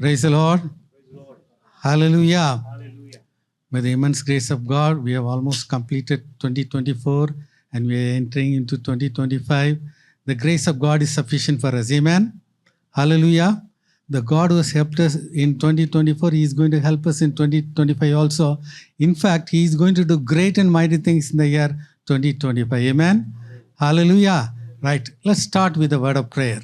Praise the Lord. Hallelujah. By the immense grace of God, we have almost completed 2024 and we are entering into 2025. The grace of God is sufficient for us. Amen. Hallelujah. The God who has helped us in 2024, He is going to help us in 2025 also. In fact, He is going to do great and mighty things in the year 2025. Amen. Hallelujah. Right. Let's start with a word of prayer.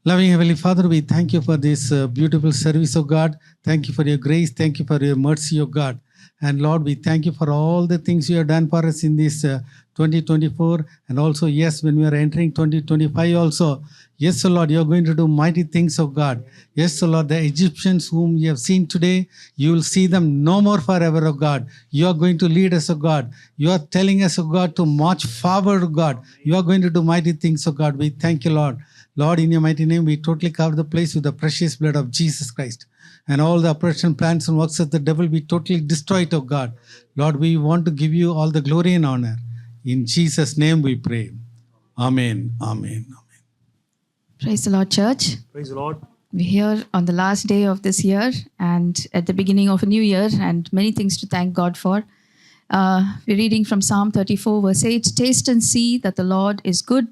Loving Heavenly Father, we thank you for this beautiful service, of God. Thank you for your grace. Thank you for your mercy, of God. And Lord, we thank you for all the things you have done for us in this 2024. And also, yes, when we are entering 2025 also. Yes, O Lord, you are going to do mighty things, of God. Yes, O Lord, the Egyptians whom you have seen today, you will see them no more forever, O God. You are going to lead us, O God. You are telling us, O God, to march forward, O God. You are going to do mighty things, O God. We thank you, Lord. Lord, in your mighty name, we totally cover the place with the precious blood of Jesus Christ. And all the oppression, plans, and works of the devil, we totally destroy it, oh God. Lord, we want to give you all the glory and honor. In Jesus' name we pray. Amen. Amen. Amen. Praise the Lord, church. Praise the Lord. We're here on the last day of this year and at the beginning of a new year, and many things to thank God for. We're reading from Psalm 34, verse 8. Taste and see that the Lord is good.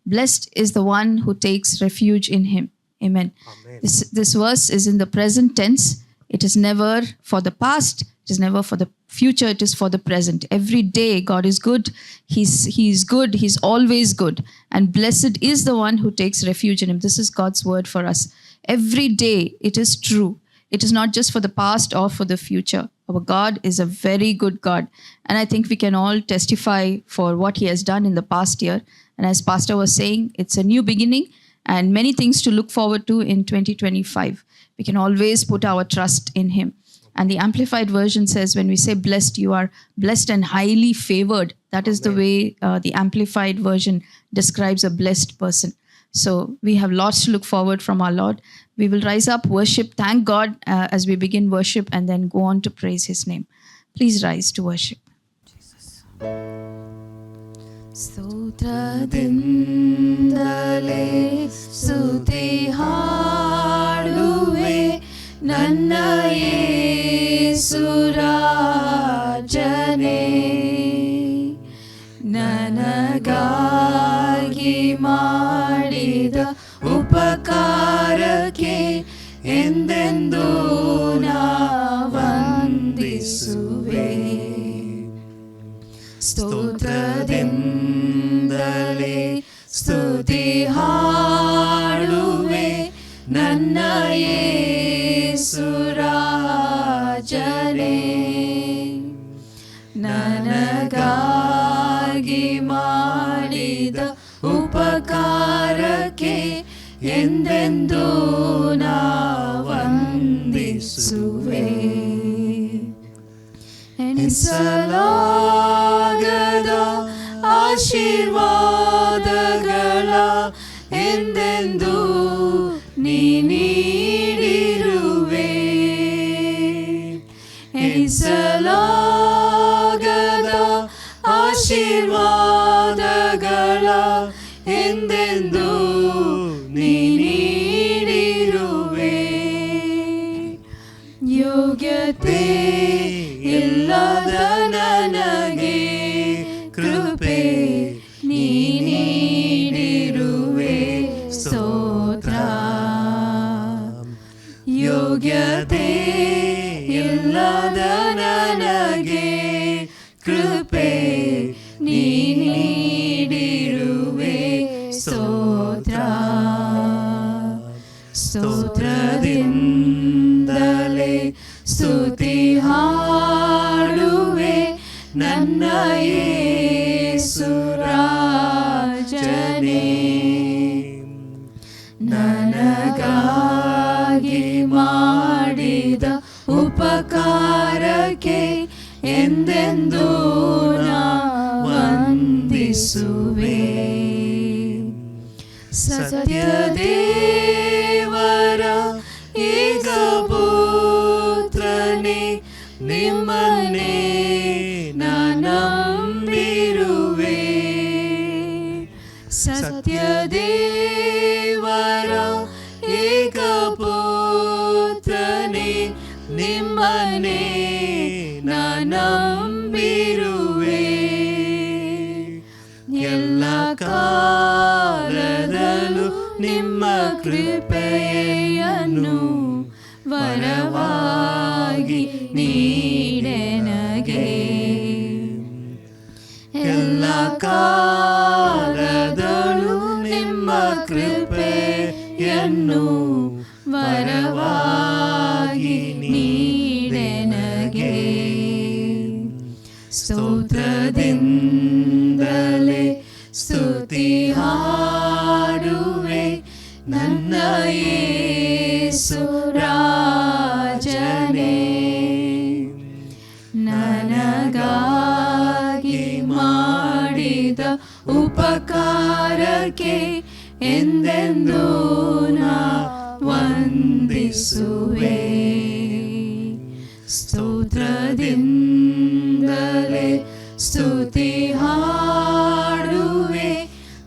Blessed is the one who takes refuge in him. Amen. Amen. This verse is in the present tense. It is never for the past. It is never for the future. It is for the present. Every day God is good. He's good. He's always good. And blessed is the one who takes refuge in him. This is God's word for us. Every day it is true. It is not just for the past or for the future. Our God is a very good God. And I think we can all testify for what he has done in the past year. And as Pastor was saying, it's a new beginning and many things to look forward to in 2025. We can always put our trust in him. And the Amplified Version says, when we say blessed, you are blessed and highly favored. That is the way the Amplified Version describes a blessed person. So we have lots to look forward from our Lord. We will rise up, worship, thank God as we begin worship, and then go on to praise his name. Please rise to worship. Jesus. ಸ್ತೋತ್ರದಿಂದಲೇ ಸ್ತುತಿ ಹಾಡುವೆ ನನ್ನ ಯೇಸು ರಾಜನೇ, ನನಗಾಗಿ ಮಾಡಿದ ಉಪಕಾರಕ್ಕೆ ಎಂದೆಂದೂ ನಾ ವಂದಿಸುವೆ. ಸ್ತೋತ್ರದಿಂದಲೇ ಸ್ತುತಿ ಹಾಡುವೆ ನನ್ನ ಯೇಸು ರಾಜನೇ, ನನಗಾಗಿ ಮಾಡಿದ ಉಪಕಾರಕ್ಕೆ ಎಂದೆಂದೂ ನಾ ವಂದಿಸುವೆ. ಎಣಿಸಲಾಗದ ಆಶೀರ್ವಾದಗಳ ಎಂದೆಂದೂ ನೀ ನೀಡಿರುವೆ. ಎಣಿಸಲಾಗದ ಆಶೀರ್ವಾದಗಳ ಎಂದೆಂದೂ ನೀ ನೀಡಿರುವೆ. ಯೋಗ್ಯತೆ ಇಲ್ಲದ ನನಗೆ ಕೃಪೆ ನೀ ನೀಡಿರುವೆ. ಸ್ತೋತ್ರ. ಯೋಗ್ಯತೆ ಇಲ್ಲದ ನನಗೆ ಕೃಪೆ ನೀ ನೀಡಿರುವೆ. ಸ್ತೋತ್ರ. ಸ್ತೋತ್ರದಿಂದಲೇ ಸ್ತುತಿ ಹಾಡುವೆ ನನ್ನ ಯೇಸು ರಾಜನೇ, ನನಗಾಗಿ ಮಾಡಿದ ಉಪಕಾರಕ್ಕೆ ಎಂದೆಂದೂ ನಾ ವಂದಿಸುವೆ. ಸತ್ಯದೇವರ ಏಕ ಪುತ್ರನೇ, ನಿಮ್ಮನ್ನೇ ನಂಬಿರುವೆ. ಸತ್ಯದೇವರ ಏಕ ಪುತ್ರನೇ, ನಿಮ್ಮನೆ ನಂಬಿರುವೆ ಎಲ್ಲ ಕಾಲದಲ್ಲೂ ನಿಮ್ಮ ಕೃಪೆಯನ್ನು ವರವಾಗಿ ನೀಡೆನಗೆ ಎಲ್ಲ ಕಾಲದಲ್ಲೂ ನಿಮ್ಮ ಕೃಪೆಯನ್ನು ವರವಾಗಿ ನೀಡೆನಗೆ ಸ್ತೋತ್ರದಿಂದಲೇ ಸ್ತುತಿ ಹಾಡುವೆ ನನ್ನ ಯೇಸು ರಾಜನೇ ನನಗಾಗಿ ಮಾಡಿದ ಉಪಕಾರಕ್ಕೆ ಎಂದೆಂದೂ ನಾ ವಂದಿಸುವೆ ಸ್ತೋತ್ರದಿಂದಲೇ ಸ್ತುತಿ ಹಾಡುವೆ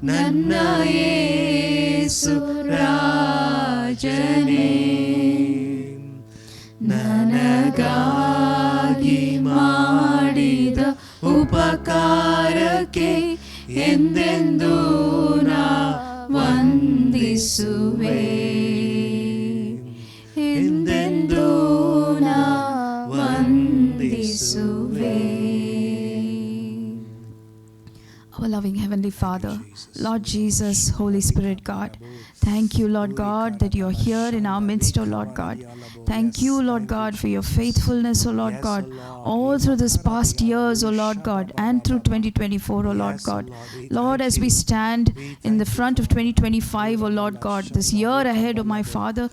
ನನ್ನ ಯೇಸು ರಾಜನೇ ನನಗಾಗಿ ಮಾಡಿದ ಉಪಕಾರಕ್ಕೆ ಎಂದೆಂದೂ ನಾ ವಂದಿಸುವೆ ಎಂದೆಂದೂ ನಾ ವಂದಿಸುವೆ. Our loving Heavenly Father, Lord Jesus, Holy Spirit God, thank you, Lord God, that you are here in our midst, O Lord God. Thank you, Lord God, for your faithfulness, O Lord God, all through this past years, O Lord God, and through 2024, O Lord God. Lord, as we stand in the front of 2025, O Lord God, this year ahead, O my Father,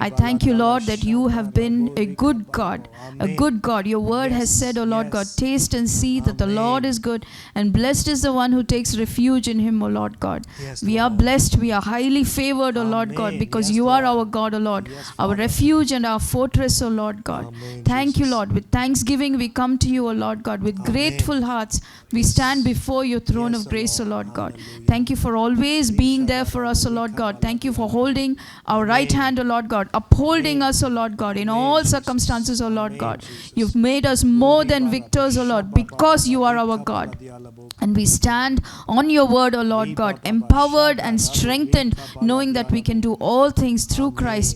I thank you, Lord, that you have been a good God, a good God. Your word has said, O Lord God, taste and see that the Lord is good, and blessed is the one who takes refuge in him, O Lord God. We are blessed, we are highly favored, O Lord God, because you are our God, O Lord, our refuge and our fortress, O Lord God. Thank you, Lord. With thanksgiving we come to you, O Lord God. With grateful hearts we stand before your throne of grace, O Lord God. Thank you for always being there for us, O Lord God. Thank you for holding our right hand, O Lord God, upholding us, O Lord God, in all circumstances, O Lord God. You've made us more than victors, O Lord, because you are our God. And we stand on your word, O Lord God, empowered and strengthened, knowing that we can do all things through Christ.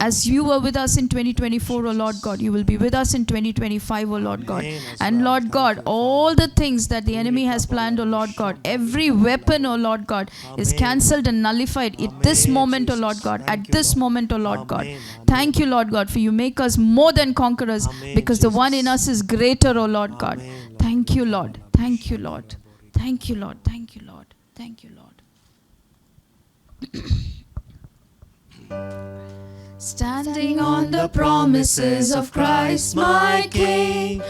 As you were with us in 2024, O Lord God, you will be with us in 2025, O Lord God. And Lord God, all the things that the enemy has planned, O Lord God, every weapon, O Lord God, is cancelled and nullified at this moment, O Lord God, at this moment, O Lord God. Thank you, Lord God, for you make us more than conquerors, because the one in us is greater, O Lord God. Thank you, Lord. Thank you, Lord. Thank you, Lord. Thank you, Lord. Thank you, Lord. Standing on the promises of Christ my King,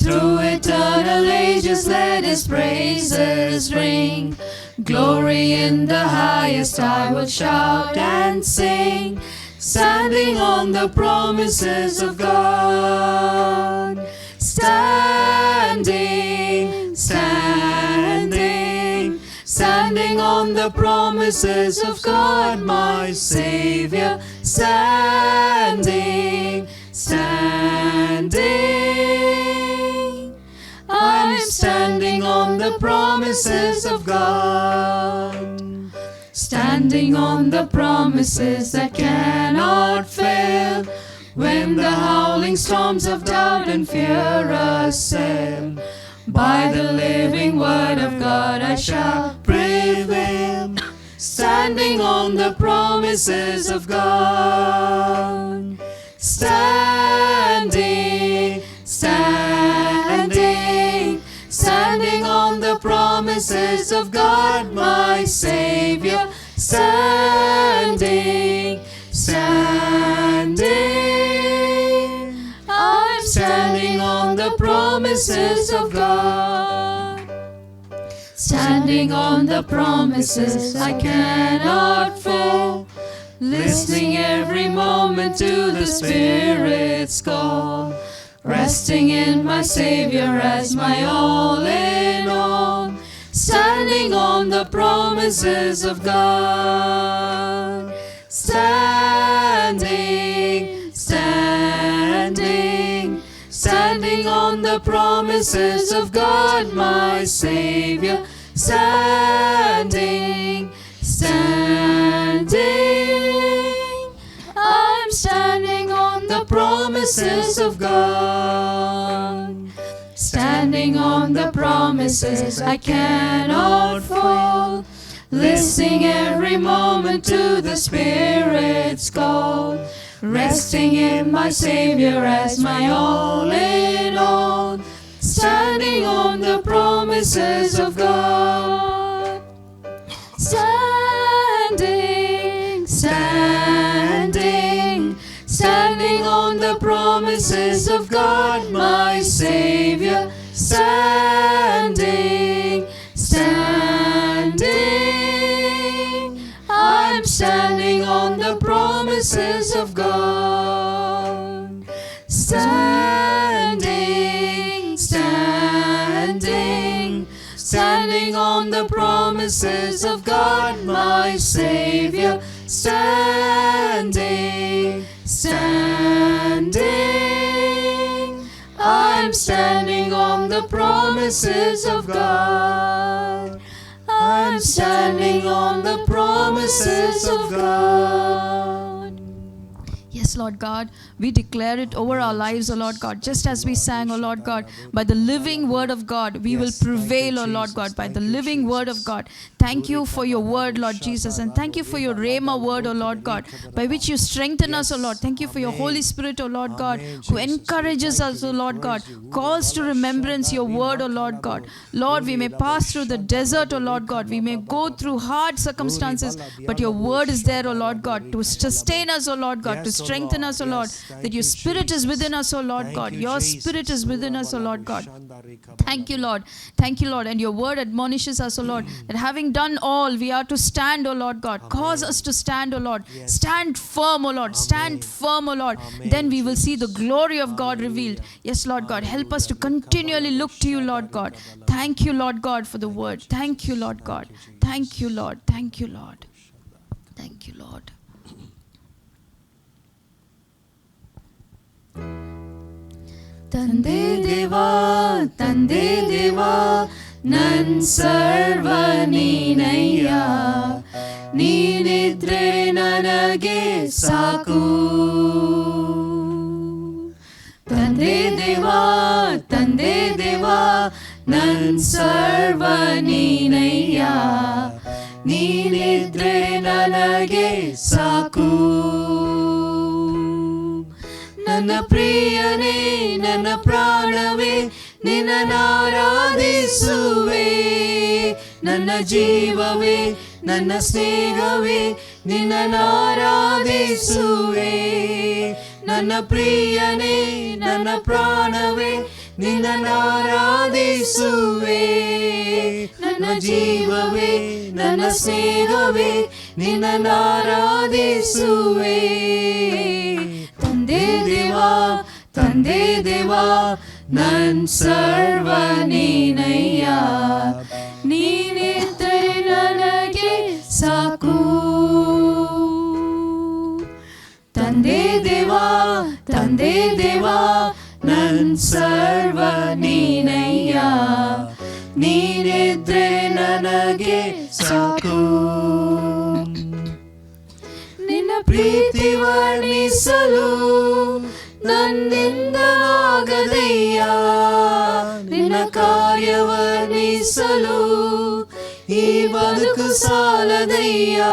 through eternal ages let his praises ring. Glory in the highest I will shout and sing, standing on the promises of God. Standing, standing, standing on the promises of God my Savior. Standing, standing, I'm standing on the promises of God. Standing on the promises that cannot fail, when the howling storms of doubt and fear assail. By the living word of God I shall prevail, standing on the promises of God. Standing, standing, standing on the promises of God my Savior. Standing, standing, I'm standing on the promises of God. Standing on the promises I cannot fall, listening every moment to the Spirit's call, resting in my Savior as my all in all, standing on the promises of God. Standing, standing, on the promises of God, my Savior. Standing, standing, I'm standing on the promises of God. Standing on the promises, I cannot fall. Listening every moment to the Spirit's call. Resting in my Savior as my all in all. Standing on the promises of God. Standing, standing, standing on the promises of God, my Savior. Standing, standing, I'm standing on the promises of God. Standing, standing, standing on the promises of God, my Savior. Standing, standing, I'm standing on the promises of God. I'm standing on the promises of God. Yes, Lord God, we declare it over our lives, O Lord God, just as we sang, O Lord God, by the living word of God, we will prevail, O Lord God, by the living word of God. Thank you for your word, Lord Jesus, and thank you for your Rhema word, O Lord God, by which you strengthen us, O Lord. Thank you for your Holy Spirit, O Lord God, who encourages us, O Lord God, calls to remembrance your word, O Lord God. Lord, we may pass through the desert, O Lord God, we may go through hard circumstances, but your word is there, O Lord God, to sustain us, O Lord God, to strengthen us, O Lord, that your Spirit is within us, O Lord God. Your Spirit is within us, O Lord God. Thank you, Lord. Thank you, Lord. And your word admonishes us, O Lord, that having done all, we are to stand, O Lord God. Cause us to stand, O Lord. Stand firm, O Lord. Stand firm, O Lord. Then we will see the glory of God revealed. Yes, Lord God. Help us to continually look to you, Lord God. Thank you, Lord God, for the word. Thank you, Lord God. Thank you, Lord. Thank you, Lord. Thank you, Lord. ತಂದೆ ದೇವಾ ತಂದೆ ದೇವಾ ನನ್ ಸರ್ವ ನೀನಯ್ಯ ನೀನಿದ್ರೆ ನನಗೆ ಸಾಕು ತಂದೆ ದೇವಾ ನನ್ ಸರ್ವ ನೀನಯ್ಯ ನೀನಿದ್ರೆ ನನಗೆ ಸಾಕು ನನ್ನ ಪ್ರಿಯನೇ ನನ್ನ ಪ್ರಾಣವೇ ನಿನ್ನನಾರಾಧಿಸುವೆ ನನ್ನ ಜೀವವೇ ನನ್ನ ಸ್ನೇಹವೇ ನಿನ್ನನಾರಾಧಿಸುವೆ ನನ್ನ ಪ್ರಿಯನೇ ನನ್ನ ಪ್ರಾಣವೇ ನಿನ್ನನಾರಾಧಿಸುವೆ ನನ್ನ ಜೀವವೇ ನನ್ನ ಸ್ನೇಹವೇ ನಿನ್ನನಾರಾಧಿಸುವೆ ತಂದೆ ದೇವಾ ನನ್ ಸರ್ವ ನೀನಯ್ಯ ನೀನಿದ್ರೆ ನನಗೆ ಸಾಕು ತಂದೆ ದೇವಾ ನನ್ ಸರ್ವ ನೀನಯ್ಯ ನೀನಿದ್ರೆ ನನಗೆ ಸಾಕು ನಿನ್ನ ಪ್ರೀತಿ ವರ್ಣಿಸಲು ನನ್ನಿಂದಾಗದಯ್ಯ ನಿನ್ನ ಕಾರ್ಯ ವರ್ಣಿಸಲು ಈ ಬದುಕು ಸಾಲದಯ್ಯ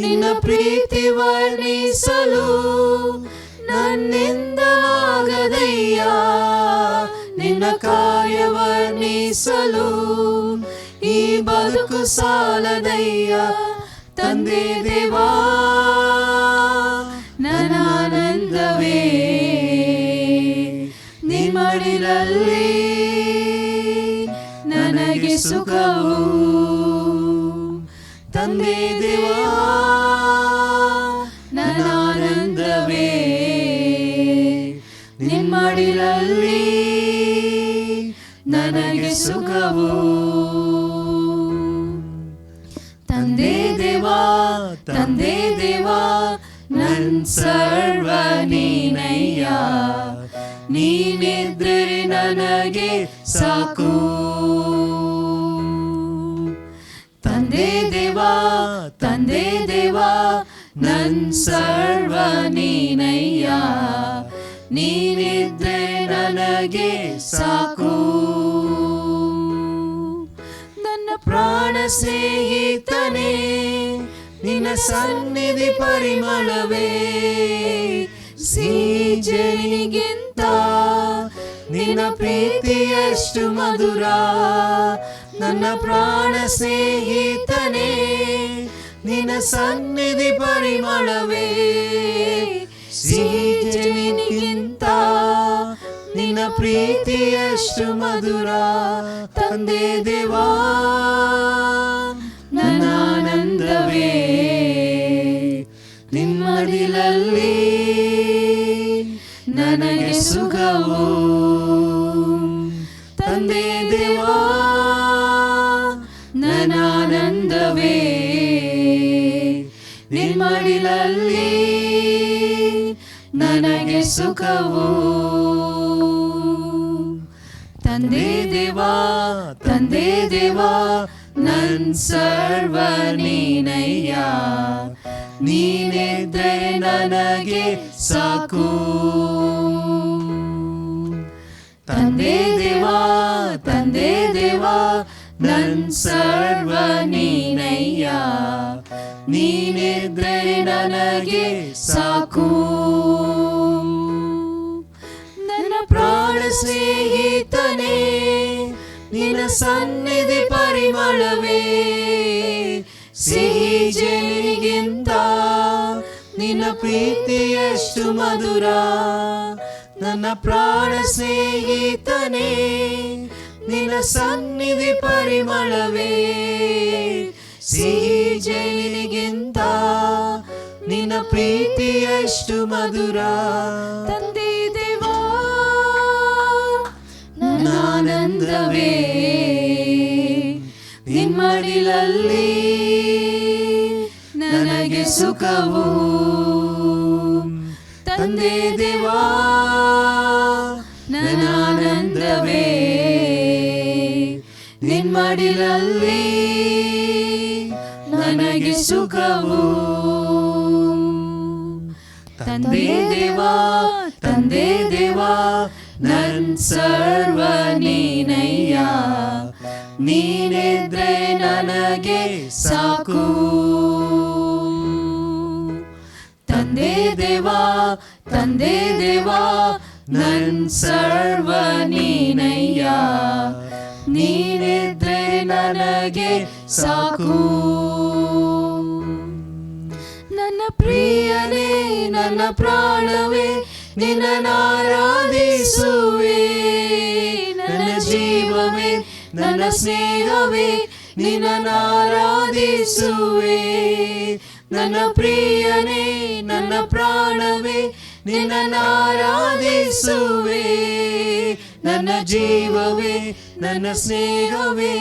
ನಿನ್ನ ಪ್ರೀತಿ ವರ್ಣಿಸಲು ನನ್ನಿಂದಾಗದಯ್ಯ ನಿನ್ನ ಕಾರ್ಯ ವರ್ಣಿಸಲು ಈ ಬದುಕು ಸಾಲದಯ್ಯ ತಂದೆ ದೇವಾ ನನಾನಂದವೇ ನಿಮ್ಮಡಿಲಲ್ಲಿ ನನಗೆ ಸುಖವು ತಂದೆ ದೇವಾ ನನಾನಂದವೇ ನಿಮ್ಮಡಿಲಲ್ಲಿ ನನಗೆ ಸುಖವು ತಂದೆ ದೇವಾ ನನ್ ಸರ್ವ ನೀನಯ್ಯ ನೀನಿದ್ರೆ ನನಗೆ ಸಾಕು. ತಂದೆ ದೇವಾ ತಂದೆ ದೇವಾ ನನ್ ಸರ್ವ ನೀನಯ್ಯ, ನೀನಿದ್ರೆ ನನಗೆ ಸಾಕು. ನನ್ನ ಪ್ರಾಣ ಸ್ನೇಹಿತನೇ, ನಿನ್ನ ಸನ್ನಿಧಿ ಪರಿಮಳವೇ, ಸಿಹಿಗಿಂತ ನಿನ್ನ ಪ್ರೀತಿ ಎಷ್ಟು ಮಧುರ. ನನ್ನ ಪ್ರಾಣ ಸ್ನೇಹಿತನೇ, ನಿನ್ನ ಸನ್ನಿಧಿ ಪರಿಮಳವೇ, ಸಿಹಿಗಿಂತ ನಿನ್ನ ಪ್ರೀತಿ ಎಷ್ಟು ಮಧುರ. ತಂದೆ ದೇವಾ ನನ್ನ ಆನಂದವೇ, ನಿಮ್ಮಡಿಲಲ್ಲಿ ನನಗೆ ಸುಖವು. ತಂದೆ ದೇವಾ ನನ್ನ ಆನಂದವೇ, ನಿಮ್ಮಡಿಲಲ್ಲಿ ನನಗೆ ಸುಖವು. ತಂದೆ ದೇವಾ ತಂದೆ ದೇವಾ ನನ್ ಸರ್ವ ನೀನಯ್ಯ, ನೀನಿದ್ರೆ ನನಗೆ ಸಾಕು. ತಂದೆ ದೇವಾ ತಂದೆ ದೇವಾ ನನ್ ಸರ್ವ ನೀನಯ್ಯ, ನೀನಿದ್ರೆ ನನಗೆ ಸಾಕು. ನನ್ನ ಪ್ರಾಣ ಸ್ನೇಹಿತನೇ, ನಿನ್ನ ಸನ್ನಿಧಿ ಪರಿಮಳವೇ, ಸಿಹಿ ಜೇನಿಗಿಂತ ನಿನ್ನ ಪ್ರೀತಿ ಎಷ್ಟು ಮಧುರ. ನನ್ನ ಪ್ರಾಣ ಸ್ನೇಹಿತನೇ, ನಿನ್ನ ಸನ್ನಿಧಿ ಪರಿಮಳವೇ, ಸಿಹಿ ಜೇನಿಗಿಂತ ನಿನ್ನ ಪ್ರೀತಿ ಎಷ್ಟು ಮಧುರ. ತಂದೆ ದೇವಾ ನನ್ನ ಆನಂದವೇ, ನಿಮ್ಮಡಿಲಲ್ಲಿ ನನಗೆ ಸುಖವು. ತಂದೆ ದೇವಾ ನನ್ನ ಆನಂದವೇ, ನಿಮ್ಮಡಿಲಲ್ಲಿ ನನಗೆ ಸುಖವು. ತಂದೆ ದೇವಾ ತಂದೆ ದೇವಾ ನನ್ ಸರ್ವ ನೀನಯ್ಯ, ನೀನಿದ್ರೆ ನನಗೆ ಸಾಕು. ತಂದೆ ದೇವಾ ತಂದೆ ದೇವಾ ನನ್ ಸರ್ವ ನೀನಯ್ಯ, ನೀನಿದ್ರೆ ನನಗೆ ಸಾಕು. ನನ್ನ ಪ್ರಿಯನೇ ನನ್ನ ಪ್ರಾಣವೇ, ನಿನ್ನನ್ನಾರಾಧಿಸುವೆ. ನನ್ನ ಜೀವವೇ ನನ್ನ ಸ್ನೇಹವೇ, ನಿನ್ನನ್ನಾರಾಧಿಸುವೆ. ನನ್ನ ಪ್ರಿಯನೇ ನನ್ನ ಪ್ರಾಣವೇ, ನಿನ್ನನ್ನಾರಾಧಿಸುವೆ. ನನ್ನ ಜೀವವೇ ನನ್ನ ಸ್ನೇಹವೇ,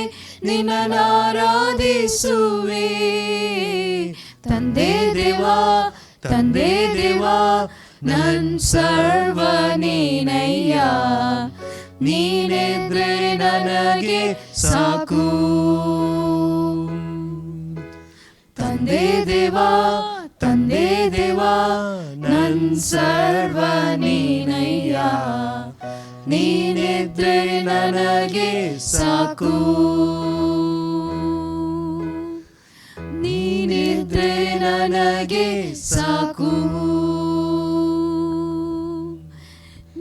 ನಿನ್ನನ್ನಾರಾಧಿಸುವೆ. ತಂದೆ ದೇವಾ ತಂದೆ ದೇವಾ ನನ್ ಸರ್ವ ನೀನಯ್ಯ, ನೀನಿದ್ರೆ ನನಗೆ ಸಾಕು. ತಂದೆ ದೇವಾ ತಂದೆ ದೇವಾ ನನ್ ಸರ್ವ ನೀನಯ್ಯ, ನೀನಿದ್ರೆ ನನಗೆ ಸಾಕು. ನೀನಿದ್ರೆ ನನಗೆ ಸಾಕು.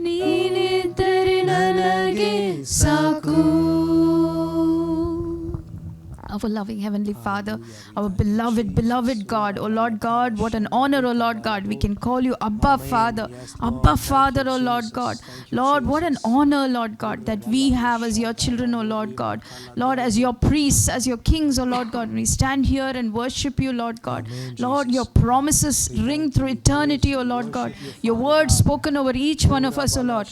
ನೀನಿದ್ರೆ ನನಗೆ ಸಾಕು. Our loving Heavenly Father, our beloved God, oh Lord God, what an honor, oh Lord God, we can call you Abba Father, Abba Father, oh Lord God. Lord, what an honor, Lord God, that we have as your children, oh Lord God. Lord, as your priests, as your kings, oh Lord God, we stand here and worship you, Lord God. Lord, your promises ring through eternity, oh Lord God. Your words spoken over each one of us, oh Lord.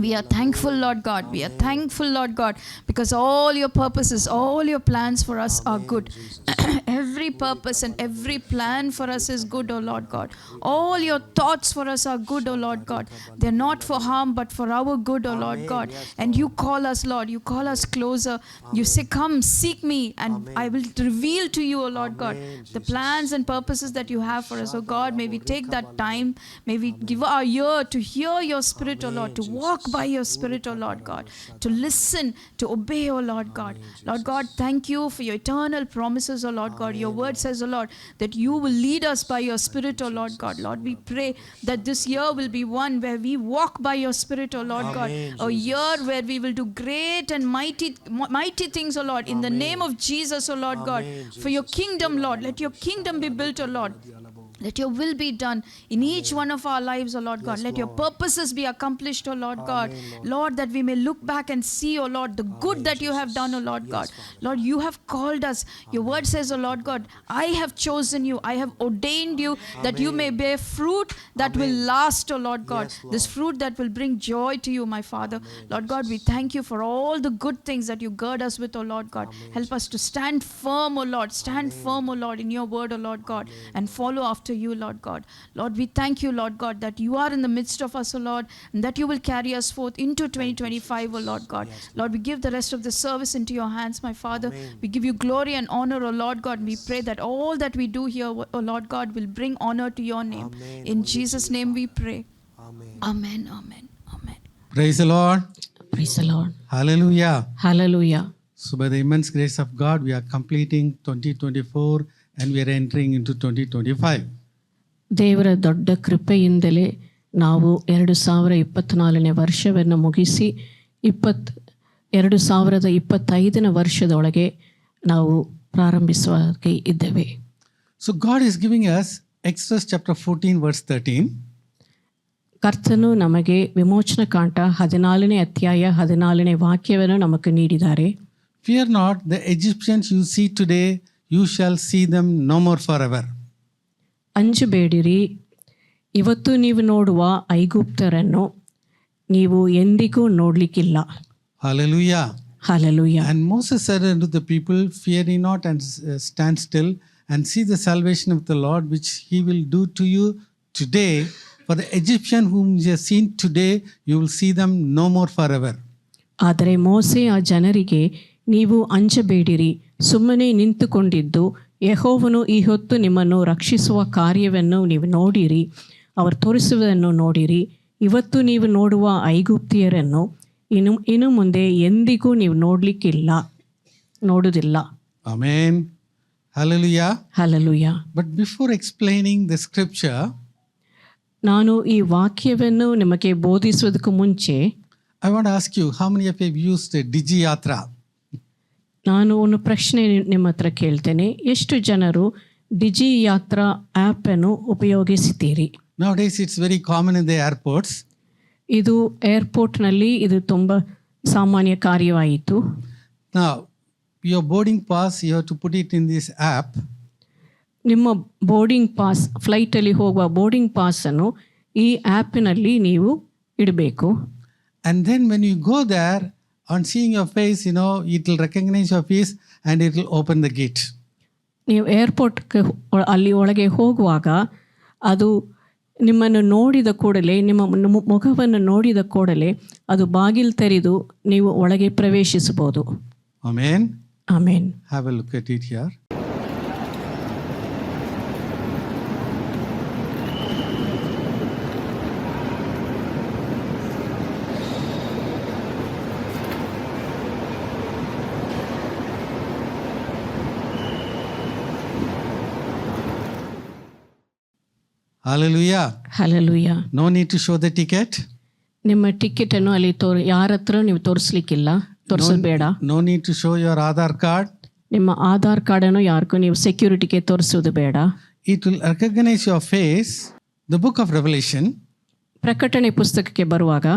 We are thankful, Lord God. We are thankful, Lord God, because all your purposes, all all your plans for us are good. Every purpose and every plan for us is good, O Lord God. All your thoughts for us are good, O Lord God. They're not for harm but for our good, O Lord God. And you call us, Lord, you call us closer. You say, come, seek me, and I will reveal to you, O Lord God, the plans and purposes that you have for us. O God, may we take that time, may we give our ear to hear your Spirit, O Lord, to walk by your Spirit, O Lord God, to listen, to obey, O Lord God. Lord God, thank you for your eternal promises, O Lord God. Your word says, O Lord, that you will lead us by your Spirit, O Lord God. Lord, we pray that this year will be one where we walk by your Spirit, O Lord God. A year where we will do great and mighty things, O Lord, in the name of Jesus, O Lord God. For your kingdom, Lord, let your kingdom be built, O Lord. Let your will be done in each one of our lives, O Lord God. Let your purposes be accomplished, O Lord God. Lord, that we may look back and see, O Lord, the good that you have done, O Lord God. Lord, you have called us. Your word says, O Lord God, I have chosen you. I have ordained you that you may bear fruit that will last, O Lord God. This fruit that will bring joy to you, my Father. Lord God, we thank you for all the good things that you gird us with, O Lord God. Help us to stand firm, O Lord. Stand firm, O Lord, in your word, O Lord God, and follow after you, Lord God. Lord, we thank you, Lord God, that you are in the midst of us, O Lord, and that you will carry us forth into 2025, O Lord God. Lord, we give the rest of the service into your hands, my Father. We give you glory and honor, O Lord God. We pray that all that we do here, O Lord God, will bring honor to your name. In Jesus' name we pray. Amen, amen, amen. Praise the Lord. Praise the Lord. Hallelujah. Hallelujah. So by the immense grace of God, we are completing 2024 and we are entering into 2025. ದೇವರ ದೊಡ್ಡ ಕೃಪೆಯಿಂದಲೇ ನಾವು 2024ನೇ ವರ್ಷವನ್ನು ಮುಗಿಸಿ 2025ನೇ ವರ್ಷದೊಳಗೆ ನಾವು ಪ್ರಾರಂಭಿಸುವಾಗೆ ಇದ್ದೇವೆ. So God is giving us Exodus chapter 14 verse 13. ಕರ್ತನು ನಮಗೆ ವಿಮೋಚನ ಕಾಂಡ 14ನೇ ಅಧ್ಯಾಯ 14ನೇ ವಾಕ್ಯವನ್ನು ನಮಗೆ ನೀಡಿದ್ದಾರೆ. Fear not, the Egyptians you see today, you shall see them no more forever. ಅಂಜಬೇಡಿರಿ, ಇವತ್ತು ನೀವು ನೋಡುವ ಐಗುಪ್ತರನ್ನು ನೀವು ಎಂದಿಗೂ ನೋಡಲಿಕ್ಕಿಲ್ಲ. Hallelujah. Hallelujah. And Moses said unto the people, fear ye not, and stand still and see the salvation of the Lord, which he will do to you today. For the Egyptian whom you have seen today, you will see them no more forever. ಆದರೆ ಮೋಸೆ ಆ ಜನರಿಗೆ, ನೀವು ಅಂಜಬೇಡಿರಿ, ಸುಮ್ಮನೆ ನಿಂತುಕೊಂಡಿದ್ದು ಯೆಹೋವನು ಈ ಹೊತ್ತು ನಿಮ್ಮನ್ನು ರಕ್ಷಿಸುವ ಕಾರ್ಯವನ್ನು ನೀವು ನೋಡಿರಿ, ಅವರು ತೋರಿಸುವುದನ್ನು ನೋಡಿರಿ. ಇವತ್ತು ನೀವು ನೋಡುವ ಐಗುಪ್ತಿಯರನ್ನು ಇನ್ನು ಮುಂದೆ ಎಂದಿಗೂ ನೀವು ನೋಡುವುದಿಲ್ಲ. Amen. Hallelujah. Hallelujah. But before explaining the scripture, ನಾನು ಈ ವಾಕ್ಯವನ್ನು ನಿಮಗೆ ಬೋಧಿಸುವುದಕ್ಕೂ ಮುಂಚೆ I want to ask you, how many of you have used Digi Yatra? ನಾನು ಒಂದು ಪ್ರಶ್ನೆ ನಿಮ್ಮ ಹತ್ರ ಕೇಳ್ತೇನೆ. ಎಷ್ಟು ಜನರು ಡಿಜಿ ಯಾತ್ರಾ ಆ್ಯಪನ್ನು ಉಪಯೋಗಿಸುತ್ತೀರಿ? Nowadays it's very common in the airports. ಇದು ಏರ್ಪೋರ್ಟ್ನಲ್ಲಿ ಇದು ತುಂಬ ಸಾಮಾನ್ಯ ಕಾರ್ಯವಾಯಿತು. Now, your boarding pass, you have to put it in this app. ನಿಮ್ಮ ಬೋರ್ಡಿಂಗ್ ಪಾಸ್, ಫ್ಲೈಟಲ್ಲಿ ಹೋಗುವ ಬೋರ್ಡಿಂಗ್ ಪಾಸನ್ನು ಈ ಆ್ಯಪಿನಲ್ಲಿ ನೀವು ಇಡಬೇಕು. And then when you go there, on seeing your face, it will recognize your face and it will open the gate. ನೀವು ಏರ್ಪೋರ್ಟ್ಗೆ ಅಲ್ಲಿ ಒಳಗೆ ಹೋಗುವಾಗ ಅದು ನಿಮ್ಮನ್ನು ನೋಡಿದ ಕೂಡಲೇ, ನಿಮ್ಮ ಮುಖವನ್ನು ನೋಡಿದ ಕೂಡಲೇ ಅದು ಬಾಗಿಲು ತೆರೆದು ನೀವು ಒಳಗೆ ಪ್ರವೇಶಿಸಬಹುದು. Amen. Amen. Have a look at it here. Hallelujah. Hallelujah. No need to show the ticket. ನಿಮ್ಮ ಟಿಕೆಟನ್ನು ಅಲ್ಲಿ ಯಾರ ಹತ್ರ ನೀವು ತೋರಿಸ್ಲಿಕ್ಕಿಲ್ಲ, ತೋರಿಸಬೇಡ. No need to show your Aadhaar card. ನಿಮ್ಮ ಆಧಾರ್ ಕಾರ್ಡನ್ನು ಯಾರಿಗೂ ನೀವು ಸೆಕ್ಯೂರಿಟಿಗೆ ತೋರಿಸೋದು ಬೇಡ. It will recognize your face. The book of Revelation. ಪ್ರಕಟಣೆ ಪುಸ್ತಕಕ್ಕೆ ಬರುವಾಗ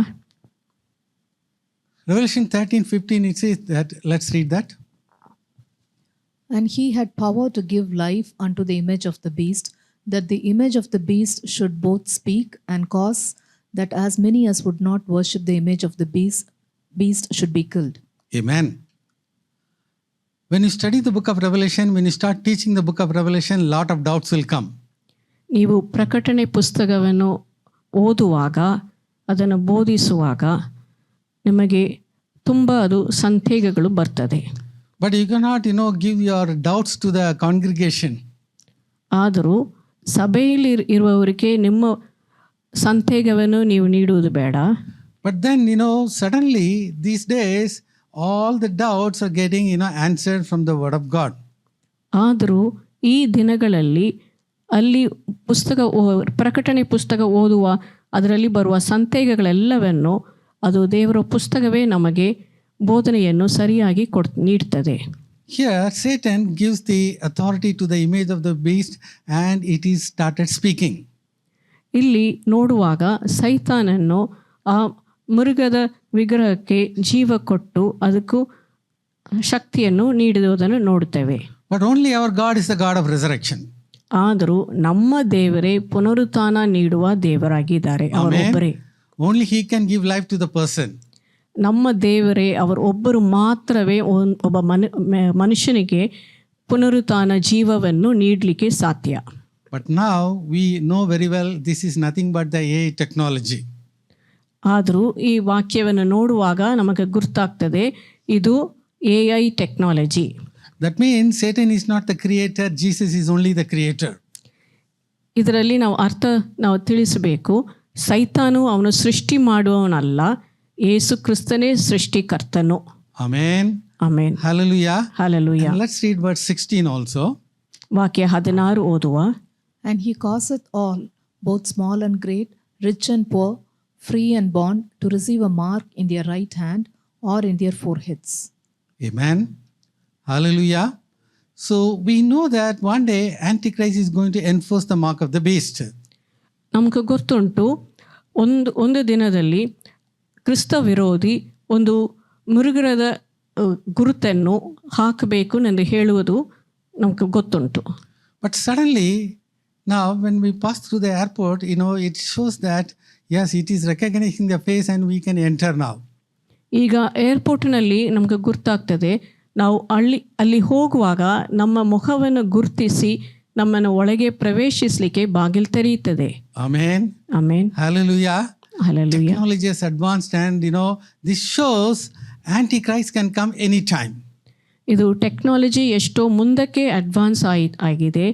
Revelation 13:15 it says that, let's read that. And he had power to give life unto the image of the beast, that the image of the beast should both speak and cause that as many as would not worship the image of the beast should be killed. Amen. When you study the book of Revelation, when you start teaching the book of Revelation, lot of doubts will come. ನೀವು ಪ್ರಕಟಣೆ ಪುಸ್ತಕವನ್ನು ಓದುವಾಗ, ಅದನ್ನು ಬೋಧಿಸುವಾಗ ನಿಮಗೆ ತುಂಬ ಅದು ಸಂದೇಹಗಳು ಬರ್ತದೆ. But you cannot, give your doubts to the congregation. ಆದರೂ ಸಭೆಯಲ್ಲಿ ಇರುವವರಿಗೆ ನಿಮ್ಮ ಸಂದೇಹವನ್ನು ನೀವು ನೀಡುವುದು ಬೇಡ. But then, suddenly these days, all the doubts are getting, answered from the word of God. ಆದರೂ ಈ ದಿನಗಳಲ್ಲಿ ಅಲ್ಲಿ ಪ್ರಕಟಣೆ ಪುಸ್ತಕ ಓದುವ ಅದರಲ್ಲಿ ಬರುವ ಸಂದೇಹಗಳೆಲ್ಲವನ್ನು ಅದು ದೇವರ ಪುಸ್ತಕವೇ ನಮಗೆ ಬೋಧನೆಯನ್ನು ಸರಿಯಾಗಿ ನೀಡ್ತದೆ. Here Satan gives the authority to the image of the beast and it is started speaking. ಇಲ್ಲಿ ನೋಡುವಾಗ ಸೈತಾನನ್ನು ಆ ಮೃಗದ ವಿಗ್ರಹಕ್ಕೆ ಜೀವ ಕೊಟ್ಟು ಅದಕ್ಕೂ ಶಕ್ತಿಯನ್ನು ನೀಡುವುದನ್ನು ನೋಡುತ್ತೇವೆ. But only our God is the God of resurrection. ಆದರೂ ನಮ್ಮ ದೇವರೇ ಪುನರುತ್ಥಾನ ನೀಡುವ ದೇವರಾಗಿದ್ದಾರೆ. ಅವರೊಬ್ಬರೇ. Only he can give life to the person. ನಮ್ಮ ದೇವರೇ ಅವರೊಬ್ಬರು ಮಾತ್ರವೇ ಒಬ್ಬ ಮನುಷ್ಯನಿಗೆ ಪುನರುತ್ಥಾನ ಜೀವವನ್ನು ನೀಡಲಿಕ್ಕೆ ಸಾಧ್ಯ. But now we know very well this is nothing but the AI technology. ಆದರೂ ಈ ವಾಕ್ಯವನ್ನು ನೋಡುವಾಗ ನಮಗೆ ಗುರ್ತಾಗ್ತದೆ ಇದು AI technology. That means Satan is not the creator, Jesus is only the creator. ಇದರಲ್ಲಿ ನಾವು ತಿಳಿಸಬೇಕು, ಸೈತಾನು ಅವನು ಸೃಷ್ಟಿ ಮಾಡುವವನಲ್ಲ, ಯೇಸು ಕ್ರಿಸ್ತನೇ ಸೃಷ್ಟಿಕರ್ತನು. Amen. Amen. Hallelujah. Hallelujah. And let's read verse 16 also. ವಾಕ್ಯ 16 ಓದುವ. And he causeth all, both small and great, rich and poor, free and bond, to receive a mark in their right hand or in their foreheads. Amen. Hallelujah. So we know that one day Antichrist is going to enforce the mark of the beast. ನಮಗೆ ಗೊತ್ತುಂಟು ಒಂದು ದಿನದಲ್ಲಿ ಕ್ರಿಸ್ತ ವಿರೋಧಿ ಒಂದು ಮೃಗದ ಗುರುತನ್ನು ಹಾಕಬೇಕು ಎಂದು ಹೇಳುವುದು ನಮಗೆ ಗೊತ್ತುಂಟು. But suddenly now when we pass through the airport, it shows that yes, it is recognizing the face and we can enter now. ಈಗ ಏರ್ಪೋರ್ಟ್ನಲ್ಲಿ ನಮಗೆ ಗುರ್ತಾಗ್ತದೆ, ನಾವು ಅಲ್ಲಿ ಹೋಗುವಾಗ ನಮ್ಮ ಮುಖವನ್ನು ಗುರುತಿಸಿ ನಮ್ಮನ್ನು ಒಳಗೆ ಪ್ರವೇಶಿಸಲಿಕ್ಕೆ ಬಾಗಿಲು ತೆರೆಯುತ್ತದೆ. Amen. Amen. Hallelujah. Hallelujah. Technology is advanced and this shows Antichrist can come anytime. ಇದು ಟೆಕ್ನಾಲಜಿ ಎಷ್ಟೋ ಮುಂದಕ್ಕೆ ಅಡ್ವಾನ್ಸ್ ಆಗಿದೆ.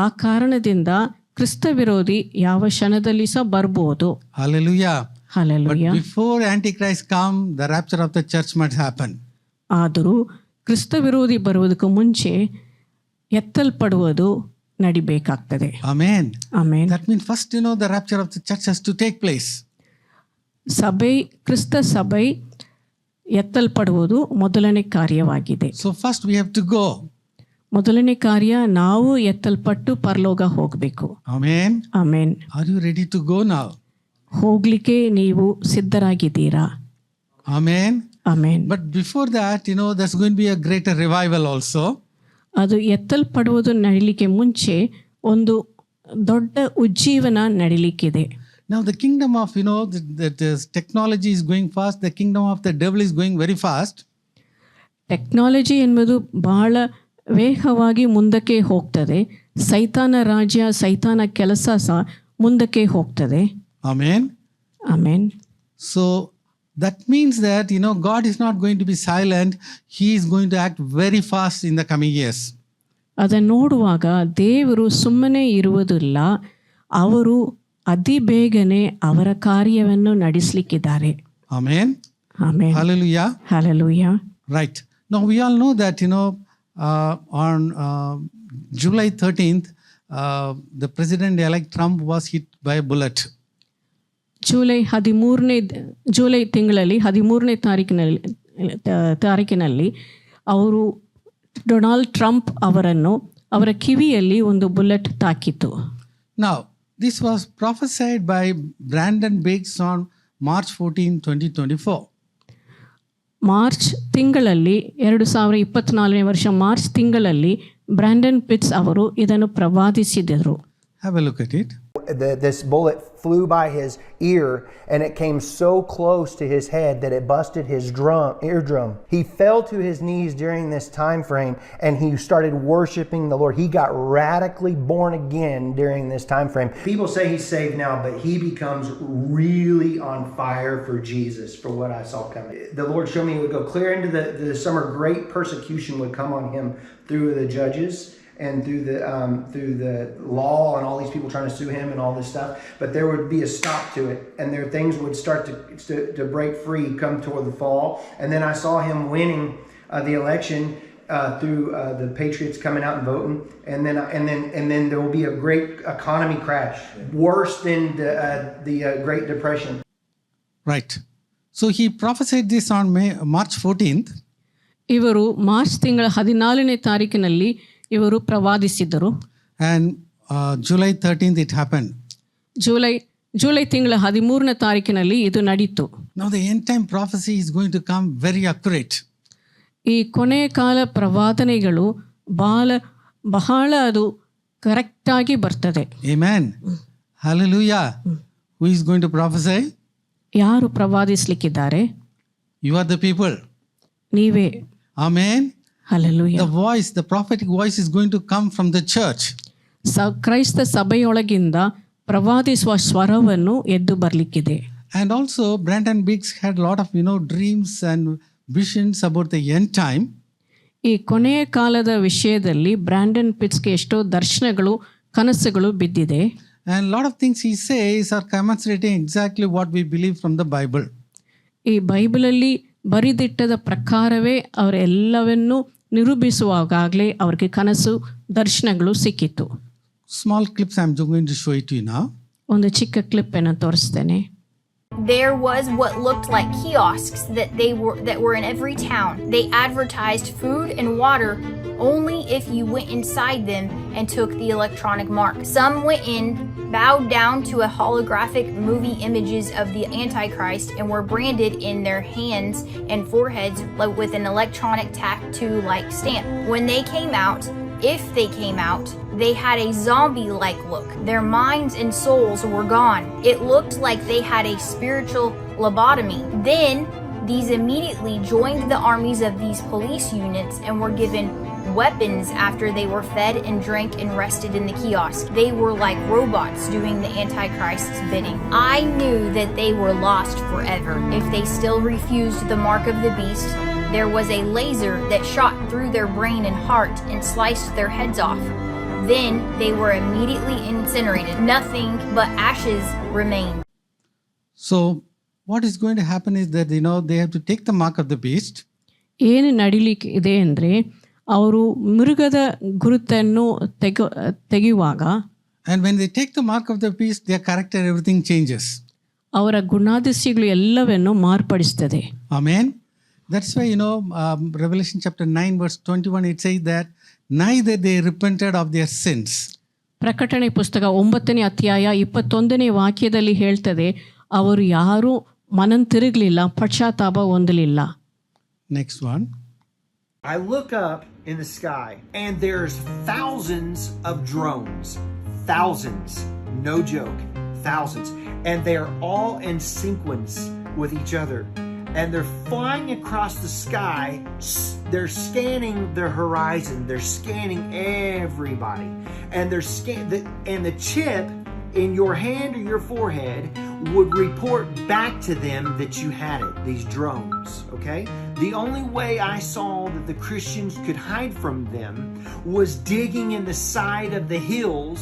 ಆ ಕಾರಣದಿಂದ ಕ್ರಿಸ್ತ ವಿರೋಧಿ ಯಾವ ಕ್ಷಣದಲ್ಲಿ ಸಹ ಬರ್ಬೋದು. Hallelujah. Hallelujah. But before Antichrist come, the rapture of the church must happen. ಆದರೂ ಕ್ರಿಸ್ತ ವಿರೋಧಿ ಬರುವುದಕ್ಕೂ ಮುಂಚೆ ಎತ್ತಲ್ಪಡುವುದು ನಡಿಬೇಕಾಗ್ತದೆ. Amen. Amen. That means first, the rapture of the church has to take place. ಕ್ರಿಸ್ತ ಸಭೆ ಎತ್ತಲ್ಪಡುವುದು ಮೊದಲನೇ ಕಾರ್ಯವಾಗಿದೆ. So first we have to go. ಮೊದಲನೇ ಕಾರ್ಯ ನಾವು ಎತ್ತಲ್ಪಟ್ಟು ಪರಲೋಕ ಹೋಗಬೇಕು. Amen. Amen. Are you ready to go now? ಹೋಗ್ಲಿಕ್ಕೆ ನೀವು ಸಿದ್ಧರಾಗಿದ್ದೀರಾ? Amen. Amen. But before that, there's going to be a greater revival also. ಅದು ಎತ್ತಲ್ಪಡುವುದು ನಡಿಲಿಕ್ಕೆ ಮುಂಚೆ ಒಂದು ದೊಡ್ಡ ಉಜ್ಜೀವನ ನಡಿಲಿಕ್ಕಿದೆ. Now the kingdom of, the technology is going fast. The kingdom of the devil is going very fast. Technology ಎಂಬುದು ಬಹಳ ವೇಗವಾಗಿ ಮುಂದಕ್ಕೆ ಹೋಗ್ತದೆ. ಸೈತಾನ ರಾಜ್ಯ, ಸೈತಾನ ಕೆಲಸ ಸಹ ಮುಂದಕ್ಕೆ ಹೋಗ್ತದೆ. Amen. Amen. So that means that, God is not going to be silent. He is going to act very fast in the coming years. ಅದನ್ನು ನೋಡುವಾಗ ದೇವರು ಸುಮ್ಮನೆ ಇರುವುದಿಲ್ಲ, ಅವರು ಅತಿ ಬೇಗನೆ ಅವರ ಕಾರ್ಯವನ್ನು ನಡೆಸಲಿಕ್ಕಿದ್ದಾರೆ. Amen. Amen. Hallelujah. Hallelujah. Right. Now we all know that, on July 13th, the president-elect Trump was hit by a bullet. July ತಿಂಗಳಲ್ಲಿ 13ನೇ ತಾರೀಕಿನಲ್ಲಿ ಅವರು ಡೊನಾಲ್ಡ್ ಟ್ರಂಪ್ ಅವರ ಕಿವಿಯಲ್ಲಿ ಒಂದು bullet ತಾಕಿತು. Now, this was prophesied by Brandon Biggs on March 14, 2024. March ತಿಂಗಳಲ್ಲಿ 2024ನೇ ವರ್ಷ March ತಿಂಗಳಲ್ಲಿ Brandon pits ಅವರು ಇದನ್ನು ಪ್ರವಾದಿಸಿದರು. Have a look at it. this bullet flew by his ear, and it came so close to his head that it busted his eardrum. He fell to his knees during this time frame, and he started worshiping the Lord. He got radically born again during this time frame. People say he's saved now, but he becomes really on fire for Jesus, for what I saw coming. The Lord showed me it would go clear into the summer. Great persecution would come on him through the judges and through the law and all these people trying to sue him and all this stuff. But there would be a stop to it, and things would start to break free come toward the fall. And then I saw him winning the election through the Patriots coming out and voting, and then there will be a great economy crash, worse than the Great Depression. Right. So he prophesied this on March 14th. ಇವರು March ತಿಂಗಳ 14ನೇ ತಾರೀಕಿನಲ್ಲಿ ಇವರು ಪ್ರವಾದಿಸಿದರು. And July 13th it happened. July ತಿಂಗಳ 13ನೇ ತಾರೀಕಿನಲ್ಲಿ ಇದು ನಡೀತು. Now the end time prophecy is going to come very accurate. ಈ ಕೊನೆಯ ಕಾಲ ಪ್ರವಾದನೆಗಳು ಬಹಳ ಅದು ಕರೆಕ್ಟಾಗಿ ಬರ್ತದೆ. Amen. Hallelujah. Who is going to prophesy? ಯಾರು ಪ್ರವಾದಿಸಲಿಕ್ಕಿದ್ದಾರೆ? You are the people. ನೀವೇ. Amen. Hallelujah. The prophetic voice is going to come from the church. ಕ್ರೈಸ್ತ ಸಭೆಯೊಳಗಿಂದ ಪ್ರವಾದಿಸುವ ಸ್ವರವನ್ನು ಎದ್ದು ಬರಲಿಕ್ಕಿದೆ. And also Brandon Biggs had a lot of dreams and visions about the end time. ಈ ಕೊನೆಯ ಕಾಲದ ವಿಷಯದಲ್ಲಿ Brandon ಪಿಟ್ಸ್ಗೆ ಎಷ್ಟೋ ದರ್ಶನಗಳು ಕನಸುಗಳು ಬಿದ್ದಿದೆ. And a lot of things he says are demonstrating exactly what we believe from the Bible. ಈ ಬೈಬಲಲ್ಲಿ ಬರಿದಿಟ್ಟದ ಪ್ರಕಾರವೇ ಅವರೆಲ್ಲವನ್ನೂ ನಿರೂಪಿಸುವಾಗಲೇ ಅವ್ರಿಗೆ ಕನಸು ದರ್ಶನಗಳು ಸಿಕ್ಕಿತು. Small clips I'm going to show it to you now. ಒಂದು ಚಿಕ್ಕ ಕ್ಲಿಪ್ ಅನ್ನು ತೋರಿಸ್ತೇನೆ. There was what looked like kiosks that were in every town. They advertised food and water only if you went inside them and took the electronic mark. Some went in, bowed down to a holographic movie images of the Antichrist, and were branded in their hands and foreheads with an electronic tattoo-like stamp. When they came out, if they came out, they had a zombie-like look. Their minds and souls were gone. It looked like they had a spiritual lobotomy. Then, these immediately joined the armies of these police units and were given weapons after they were fed and drank and rested in the kiosk. They were like robots doing the Antichrist's bidding. I knew that they were lost forever if they still refused the mark of the beast. There was a laser that shot through their brain and heart and sliced their heads off. Then they were immediately incinerated. Nothing but ashes remained. So what is going to happen is that they have to take the mark of the beast. ಏನು ನಡಿಲಿಕ್ಕೆ ಇದೆ ಅಂದರೆ ಅವರು ಮೃಗದ ಗುರುತನ್ನು ತೆಗೆಯುವಾಗ, and when they take the mark of the beast, their character, everything changes. ಅವರ ಗುಣಾದಿಶಗಳು ಎಲ್ಲವನ್ನು ಮಾರ್ಪಡಿಸ್ತದೆ. Amen. That's why Revelation chapter 9 verse 21 it says that neither they repented of their sins. ಪ್ರಕಟಣೆ ಪುಸ್ತಕ 9ನೇ ಅಧ್ಯಾಯ 21ನೇ ವಾಕ್ಯದಲ್ಲಿ ಹೇಳ್ತದೆ, ಅವರು ಯಾರೂ ಮನಂತಿರುಗಲಿಲ್ಲ, ಪಶ್ಚಾತ್ತಾಪ ಹೊಂದಲಿಲ್ಲ. Next one. I look up in the sky, and there's thousands of drones. Thousands. No joke. Thousands. And they're all in sequence with each other. And they're flying across the sky. They're scanning the horizon. They're scanning everybody. And and the chip in your hand or your forehead would report back to them that you had it, these drones, okay? The only way I saw that the Christians could hide from them was digging in the side of the hills,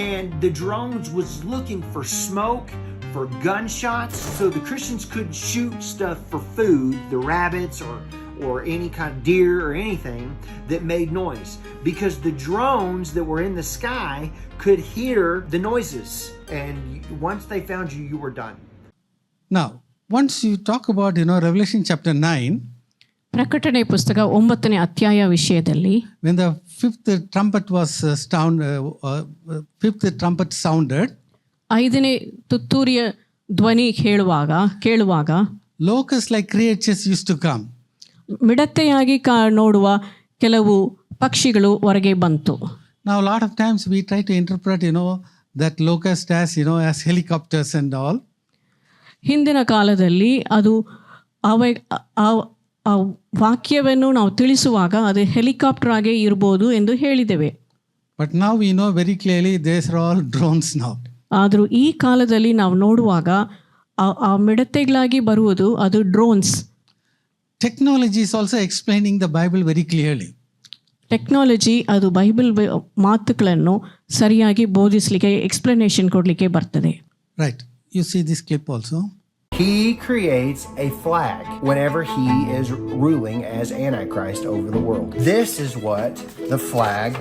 and the drones was looking for smoke, for gunshots, so the Christians could shoot stuff for food, the rabbits or any kind of deer or anything that made noise, because the drones that were in the sky could hear the noises, and once they found you, you were done. Now, once you talk about Revelation chapter 9, ಪ್ರಕಟಣೆ ಪುಸ್ತಕ 9ನೇ ಅಧ್ಯಾಯ ವಿಷಯದಲ್ಲಿ, when the fifth trumpet sounded, 5ನೇ ತುತ್ತೂರಿಯ ಧ್ವನಿ ಕೇಳುವಾಗ locusts like creatures used to come. ಮಿಡತೆಯಾಗಿ ನೋಡುವ ಕೆಲವು ಪಕ್ಷಿಗಳು ಹೊರಗೆ ಬಂತು. Now a lot of times we try to interpret that locust as, you know, as helicopters and all. ಹಿಂದಿನ ಕಾಲದಲ್ಲಿ ಅದು ಆ ವಾಕ್ಯವನ್ನು ನಾವು ತಿಳಿಸುವಾಗ ಅದು ಹೆಲಿಕಾಪ್ಟರ್ ಆಗೇ ಇರ್ಬೋದು ಎಂದು ಹೇಳಿದ್ದೇವೆ. But now we know very clearly these are all drones now. ಆದರೂ ಈ ಕಾಲದಲ್ಲಿ ನಾವು ನೋಡುವಾಗ ಆ ಮಿಡತೆಗಳಾಗಿ ಬರುವುದು ಅದು drones. Technology is also explaining the Bible very clearly. Technology ಅದು ಬೈಬಲ್ ಮಾತುಗಳನ್ನು ಸರಿಯಾಗಿ ಬೋಧಿಸಲಿಕ್ಕೆ ಎಕ್ಸ್ಪ್ಲನೇಷನ್ ಕೊಡಲಿಕ್ಕೆ ಬರ್ತದೆ. Right. You see this clip also. He creates a flag whenever he is ruling as Antichrist over the world. This is what the flag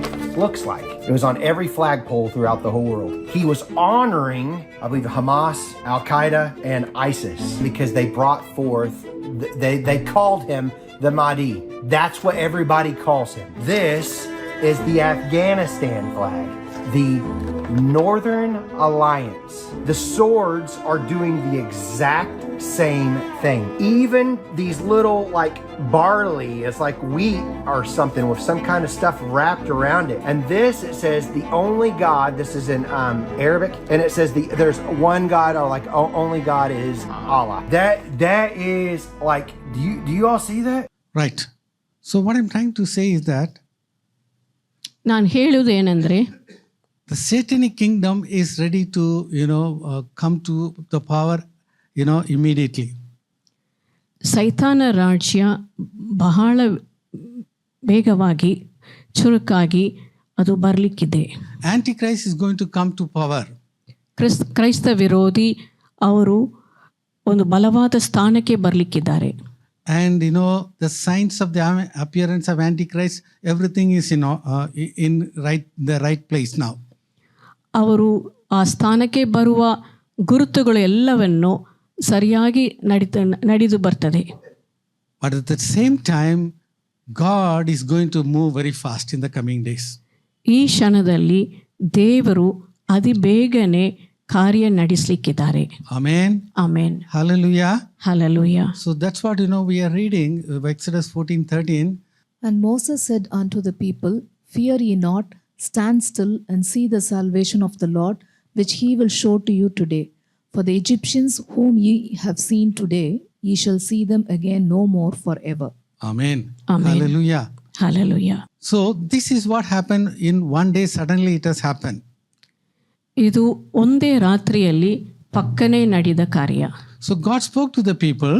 looks like. It was on every flagpole throughout the whole world. He was honoring, I believe, Hamas, Al-Qaeda, and ISIS because they brought forth, they called him the Mahdi. That's what everybody calls him. This is the Afghanistan flag, the Northern Alliance. The swords are doing the exact same thing. Even these little like barley, it's like wheat or something with some kind of stuff wrapped around it. And this, it says the only God, this is in Arabic, and it says there's one God, or like only God is Allah. That is like, do you all see that? Right. So what I'm trying to say is that ನಾನು ಹೇಳುವುದೇನೆಂದರೆ the satanic kingdom is ready to, come to the power, immediately. ಸೈತಾನ ರಾಜ್ಯ ಬಹಳ ವೇಗವಾಗಿ ಚುರುಕಾಗಿ ಅದು ಬರಲಿಕ್ಕಿದೆ. Antichrist is going to come to power. ಕ್ರೈಸ್ತ ವಿರೋಧಿ ಅವರು ಒಂದು ಬಲವಾದ ಸ್ಥಾನಕ್ಕೆ ಬರಲಿಕ್ಕಿದ್ದಾರೆ. And the signs of the appearance of Antichrist, everything is in the right place now. ಅವರು ಆ ಸ್ಥಾನಕ್ಕೆ ಬರುವ ಗುರುತುಗಳು ಎಲ್ಲವನ್ನು ಸರಿಯಾಗಿ ನಡೆದು ಬರ್ತದೆ. But at the same time, God is going to move very fast in the coming days. ಈ ಕ್ಷಣದಲ್ಲಿ ದೇವರು ಅತಿ ಬೇಗನೆ ಕಾರ್ಯ ನಡೆಸಲಿಕ್ಕಿದ್ದಾರೆ. Amen. Amen. Hallelujah. Hallelujah. So that's what we are reading, Exodus 14:13. And Moses said unto the people, Fear ye not, stand still and see the salvation of the Lord, which he will show to you today. For the Egyptians whom ye have seen today, ye shall see them again no more forever. Amen. Amen. Hallelujah. Hallelujah. So this is what happened in one day. Suddenly it has happened. ಇದು ಒಂದೇ ರಾತ್ರಿಯಲ್ಲಿ ಪಕ್ಕನೆ ನಡೆದ ಕಾರ್ಯ. So God spoke to the people.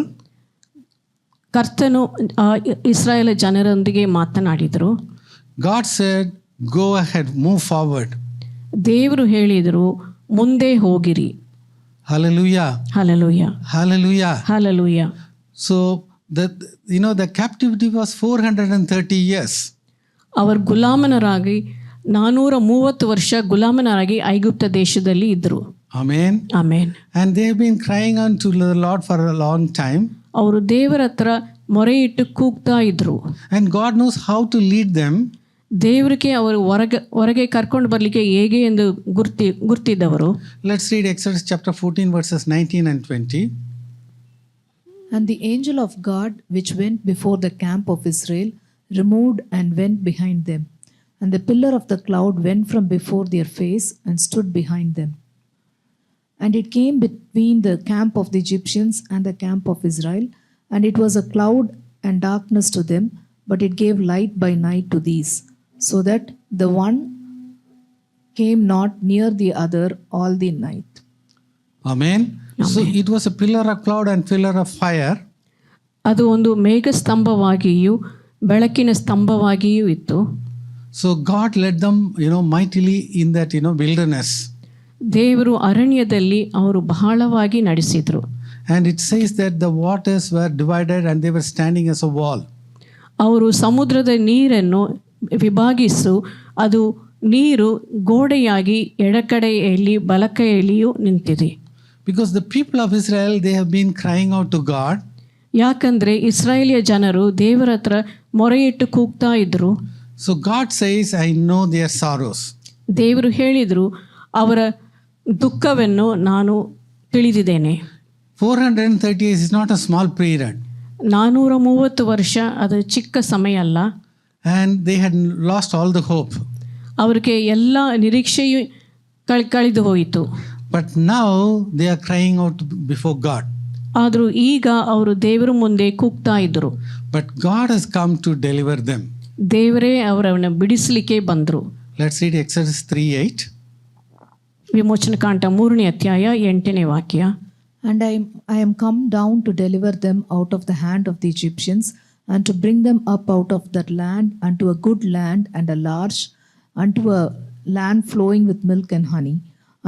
ಕರ್ತನು ಇಸ್ರಾಯೇಲ್ ಜನರೊಂದಿಗೆ ಮಾತನಾಡಿದರು. God said, go ahead, move forward. ದೇವರು ಹೇಳಿದರು, ಮುಂದೆ ಹೋಗಿರಿ. Hallelujah. Hallelujah. Hallelujah. Hallelujah. So the captivity was 430 years. ಅವರು ಗುಲಾಮನರಾಗಿ 430 ವರ್ಷ ಗುಲಾಮನರಾಗಿ ಐಗುಪ್ತ ದೇಶದಲ್ಲಿ ಇದ್ದರು. Amen. Amen. And they have been crying unto the Lord for a long time. ಅವರು ದೇವರ ಹತ್ರ ಮೊರೆ ಇಟ್ಟು ಕೂಗ್ತಾ ಇದ್ರು. And God knows how to lead them. ದೇವರಿಗೆ ಅವರು ಹೊರಗೆ ಕರ್ಕೊಂಡು ಬರಲಿಕ್ಕೆ ಹೇಗೆ ಎಂದು ಗುರ್ತಿದ್ದವರು. Let's read Exodus chapter 14 verses 19 and 20. And the angel of God, which went before the camp of Israel, removed and went behind them. And the pillar of the cloud went from before their face and stood behind them. And it came between the camp of the Egyptians and the camp of Israel, and it was a cloud and darkness to them, but it gave light by night to these, so that the one came not near the other all the night. Amen. So it was a pillar of cloud and pillar of fire. ಅದು ಒಂದು ಮೇಘ ಸ್ತಂಭವಾಗಿಯೂ ಬೆಳಕಿನ ಸ್ತಂಭವಾಗಿಯೂ ಇತ್ತು. So God led them, mightily in that, wilderness. ದೇವರು ಅರಣ್ಯದಲ್ಲಿ ಅವರು ಬಹಳವಾಗಿ ನಡೆಸಿದ್ರು. And it says that the waters were divided and they were standing as a wall. ಅವರು ಸಮುದ್ರದ ನೀರನ್ನು ವಿಭಾಗಿಸು ಅದು ನೀರು ಗೋಡೆಯಾಗಿ ಎಡಕಡೆಯಲ್ಲಿ ಬಲಕಡೆಯಲ್ಲಿಯೂ ನಿಂತಿದೆ. Because the people of Israel, they have been crying out to God. ಯಾಕಂದರೆ ಇಸ್ರಾಯೇಲಿಯ ಜನರು ದೇವರ ಹತ್ರ ಮೊರೆಯಿಟ್ಟು ಕೂಗ್ತಾ ಇದ್ರು. So God says, I know their sorrows. ದೇವರು ಹೇಳಿದರು, ಅವರ ದುಃಖವನ್ನು ನಾನು ತಿಳಿದಿದ್ದೇನೆ. 430 years is not a small period. 430 ವರ್ಷ ಅದು ಚಿಕ್ಕ ಸಮಯ ಅಲ್ಲ. And they had lost all the hope. ಅವರಿಗೆ ಎಲ್ಲ ನಿರೀಕ್ಷೆಯು ಕಳೆದು ಹೋಯಿತು. But now they are crying out before God. ಆದರೂ ಈಗ ಅವರು ದೇವರ ಮುಂದೆ ಕೂಗ್ತಾ ಇದ್ದರು. But God has come to deliver them. ದೇವರೇ ಅವರನ್ನು ಬಿಡಿಸಲಿಕ್ಕೆ ಬಂದರು. Let's read Exodus 3:8. ವಿಮೋಚನಕಾಂಡ 3ನೇ ಅಧ್ಯಾಯ 8ನೇ ವಾಕ್ಯ. And I am come down to deliver them out of the hand of the Egyptians, and to bring them up out of that land unto a good land and a large, unto a land flowing with milk and honey,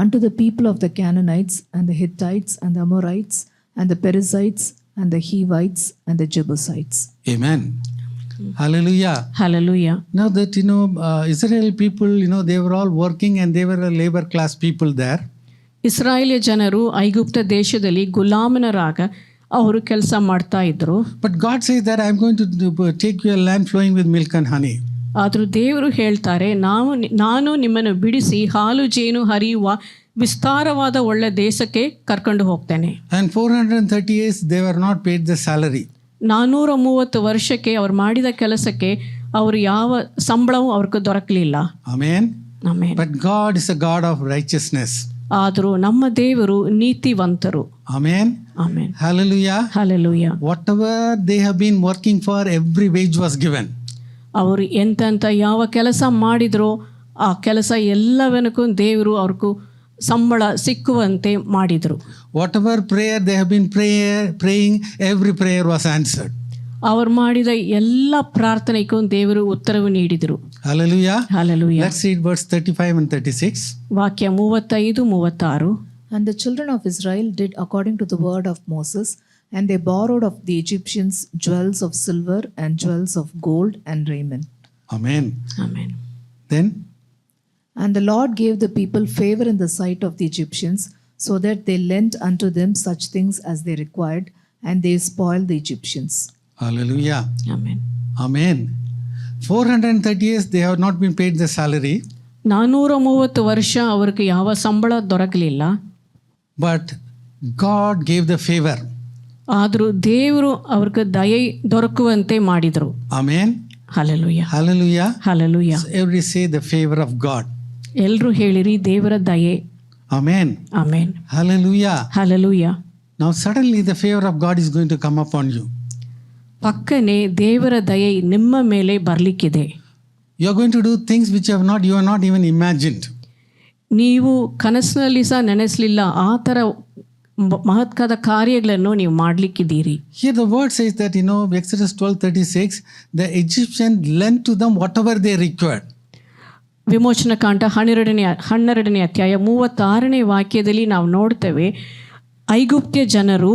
unto the people of the Canaanites and the Hittites and the Amorites and the Perizzites and the Hivites and the Jebusites. Amen. Hallelujah. Hallelujah. Now that Israel people, they were all working and they were a labor class people there. Israel ಜನರು ಐಗುಪ್ತ ದೇಶದಲ್ಲಿ ಗುಲಾಮನರಾಗ ಅವರು ಕೆಲಸ ಮಾಡ್ತಾ ಇದ್ರು. But God says that I'm going to take you a land flowing with milk and honey. ಆದರೂ ದೇವರು ಹೇಳ್ತಾರೆ, ನಾನು ನಿಮ್ಮನ್ನು ಬಿಡಿಸಿ ಹಾಲು ಜೇನು ಹರಿಯುವ ವಿಸ್ತಾರವಾದ ಒಳ್ಳೆ ದೇಶಕ್ಕೆ ಕರ್ಕೊಂಡು ಹೋಗ್ತೇನೆ. And 430 years they were not paid the salary. 430 ವರ್ಷಕ್ಕೆ ಅವ್ರು ಮಾಡಿದ ಕೆಲಸಕ್ಕೆ ಅವರು ಯಾವ ಸಂಬಳವೂ ಅವ್ರಿಗೆ ದೊರಕಲಿಲ್ಲ. Amen. Amen. But God is a God of righteousness. ಆದರೂ ನಮ್ಮ ದೇವರು ನೀತಿವಂತರು. Amen. Amen. Hallelujah. Hallelujah. Whatever they have been working for, every wage was given. ಅವರು ಎಂತೆಂಥ ಯಾವ ಕೆಲಸ ಮಾಡಿದ್ರೋ ಆ ಕೆಲಸ ಎಲ್ಲವನ್ನಕ್ಕೂ ದೇವರು ಅವ್ರಿಗೂ ಸಂಬಳ ಸಿಕ್ಕುವಂತೆ ಮಾಡಿದರು. Whatever prayer they have been praying, every prayer was answered. ಅವರು ಮಾಡಿದ ಎಲ್ಲ ಪ್ರಾರ್ಥನೆಗೂ ದೇವರು ಉತ್ತರವು ನೀಡಿದರು. Hallelujah. Hallelujah. Let's read verse 35 and 36. ವಾಕ್ಯ 35-36. And the children of Israel did according to the word of Moses, and they borrowed of the Egyptians jewels of silver and jewels of gold and raiment. Amen. Amen. Then And the Lord gave the people favor in the sight of the Egyptians, so that they lent unto them such things as they required, and they spoiled the Egyptians. hallelujah. Amen. Amen. 430 years they have not been paid the salary. 430 ವರ್ಷ ಅವ್ರಿಗೆ ಯಾವ ಸಂಬಳ ದೊರಕಲಿಲ್ಲ. But God gave the favor. ಆದರೂ ದೇವರು ಅವ್ರಿಗೆ ದಯೆ ದೊರಕುವಂತೆ ಮಾಡಿದರು. Amen. Hallelujah. Hallelujah. Hallelujah. So every say the favor of God. ಎಲ್ಲರೂ ಹೇಳಿರಿ ದೇವರ ದಯೆ. Amen. Amen. Hallelujah. Hallelujah. Now suddenly the favor of God is going to come upon you. ಪಕ್ಕನೆ ದೇವರ ದಯೆ ನಿಮ್ಮ ಮೇಲೆ ಬರಲಿಕ್ಕಿದೆ. You are going to do things which you have not even imagined. ನೀವು ಕನಸಿನಲ್ಲಿ ಸಹ ನೆನೆಸಲಿಲ್ಲ ಆ ಥರ ಮಹತ್ಕಾದ ಕಾರ್ಯಗಳನ್ನು ನೀವು ಮಾಡಲಿಕ್ಕಿದ್ದೀರಿ. Here the word says that, Exodus 12:36, the Egyptians lent to them whatever they required. ವಿಮೋಚನಕಾಂಡ 12ನೇ ಅಧ್ಯಾಯ 36ನೇ ವಾಕ್ಯದಲ್ಲಿ ನಾವು ನೋಡ್ತೇವೆ, ಐಗುಪ್ತ್ಯ ಜನರು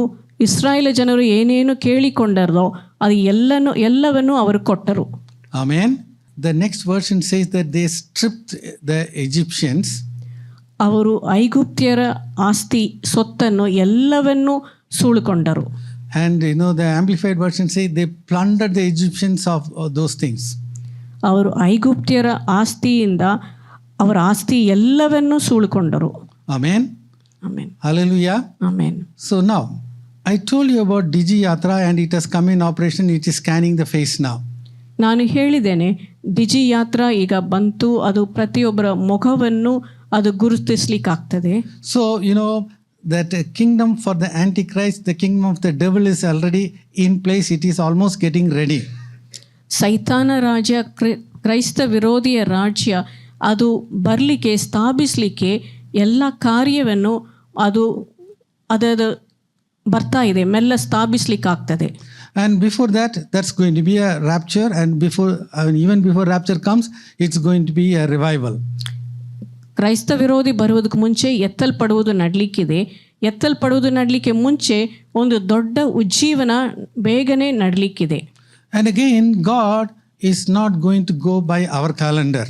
ಇಸ್ರಾಯೇಲ್ ಜನರು ಏನೇನು ಕೇಳಿಕೊಂಡರೋ ಅದು ಎಲ್ಲವನ್ನೂ ಅವರು ಕೊಟ್ಟರು. Amen. The next version says that they stripped the Egyptians. ಅವರು ಐಗುಪ್ತ್ಯರ ಆಸ್ತಿ ಸೊತ್ತನ್ನು ಎಲ್ಲವನ್ನೂ ಸೂಳುಕೊಂಡರು. And the amplified version says they plundered the Egyptians of those things. ಅವರು ಐಗುಪ್ತ್ಯರ ಆಸ್ತಿಯಿಂದ ಅವರ ಆಸ್ತಿ ಎಲ್ಲವನ್ನೂ ಸೂಳುಕೊಂಡರು. Amen. Amen. Hallelujah. Amen. So now I told you about Digi Yatra and it has come in operation. It is scanning the face now. ನಾನು ಹೇಳಿದ್ದೇನೆ, DG ಯಾತ್ರಾ ಈಗ ಬಂತು, ಅದು ಪ್ರತಿಯೊಬ್ಬರ ಮುಖವನ್ನು ಅದು ಗುರುತಿಸ್ಲಿಕ್ಕಾಗ್ತದೆ. So that kingdom for the Antichrist, the kingdom of the devil is already in place. It is almost getting ready. ಸೈತಾನ ರಾಜ್ಯ, ಕ್ರೈಸ್ತ ವಿರೋಧಿಯ ರಾಜ್ಯ ಅದು ಬರಲಿಕ್ಕೆ ಸ್ಥಾಪಿಸಲಿಕ್ಕೆ ಎಲ್ಲ ಕಾರ್ಯವನ್ನು ಅದು ಬರ್ತಾ ಇದೆ, ಮೆಲ್ಲ ಸ್ಥಾಪಿಸ್ಲಿಕ್ಕಾಗ್ತದೆ. And before that, that's going to be a rapture, and even before rapture comes, it's going to be a revival. ಕ್ರೈಸ್ತ ವಿರೋಧಿ ಬರುವುದಕ್ಕೆ ಮುಂಚೆ ಎತ್ತಲ್ಪಡುವುದು ನಡಲಿಕ್ಕಿದೆ. ಎತ್ತಲ್ಪಡುವುದು ನಡಲಿಕ್ಕೆ ಮುಂಚೆ ಒಂದು ದೊಡ್ಡ ಉಜ್ಜೀವನ ಬೇಗನೆ ನಡಲಿಕ್ಕಿದೆ. And again, God is not going to go by our calendar.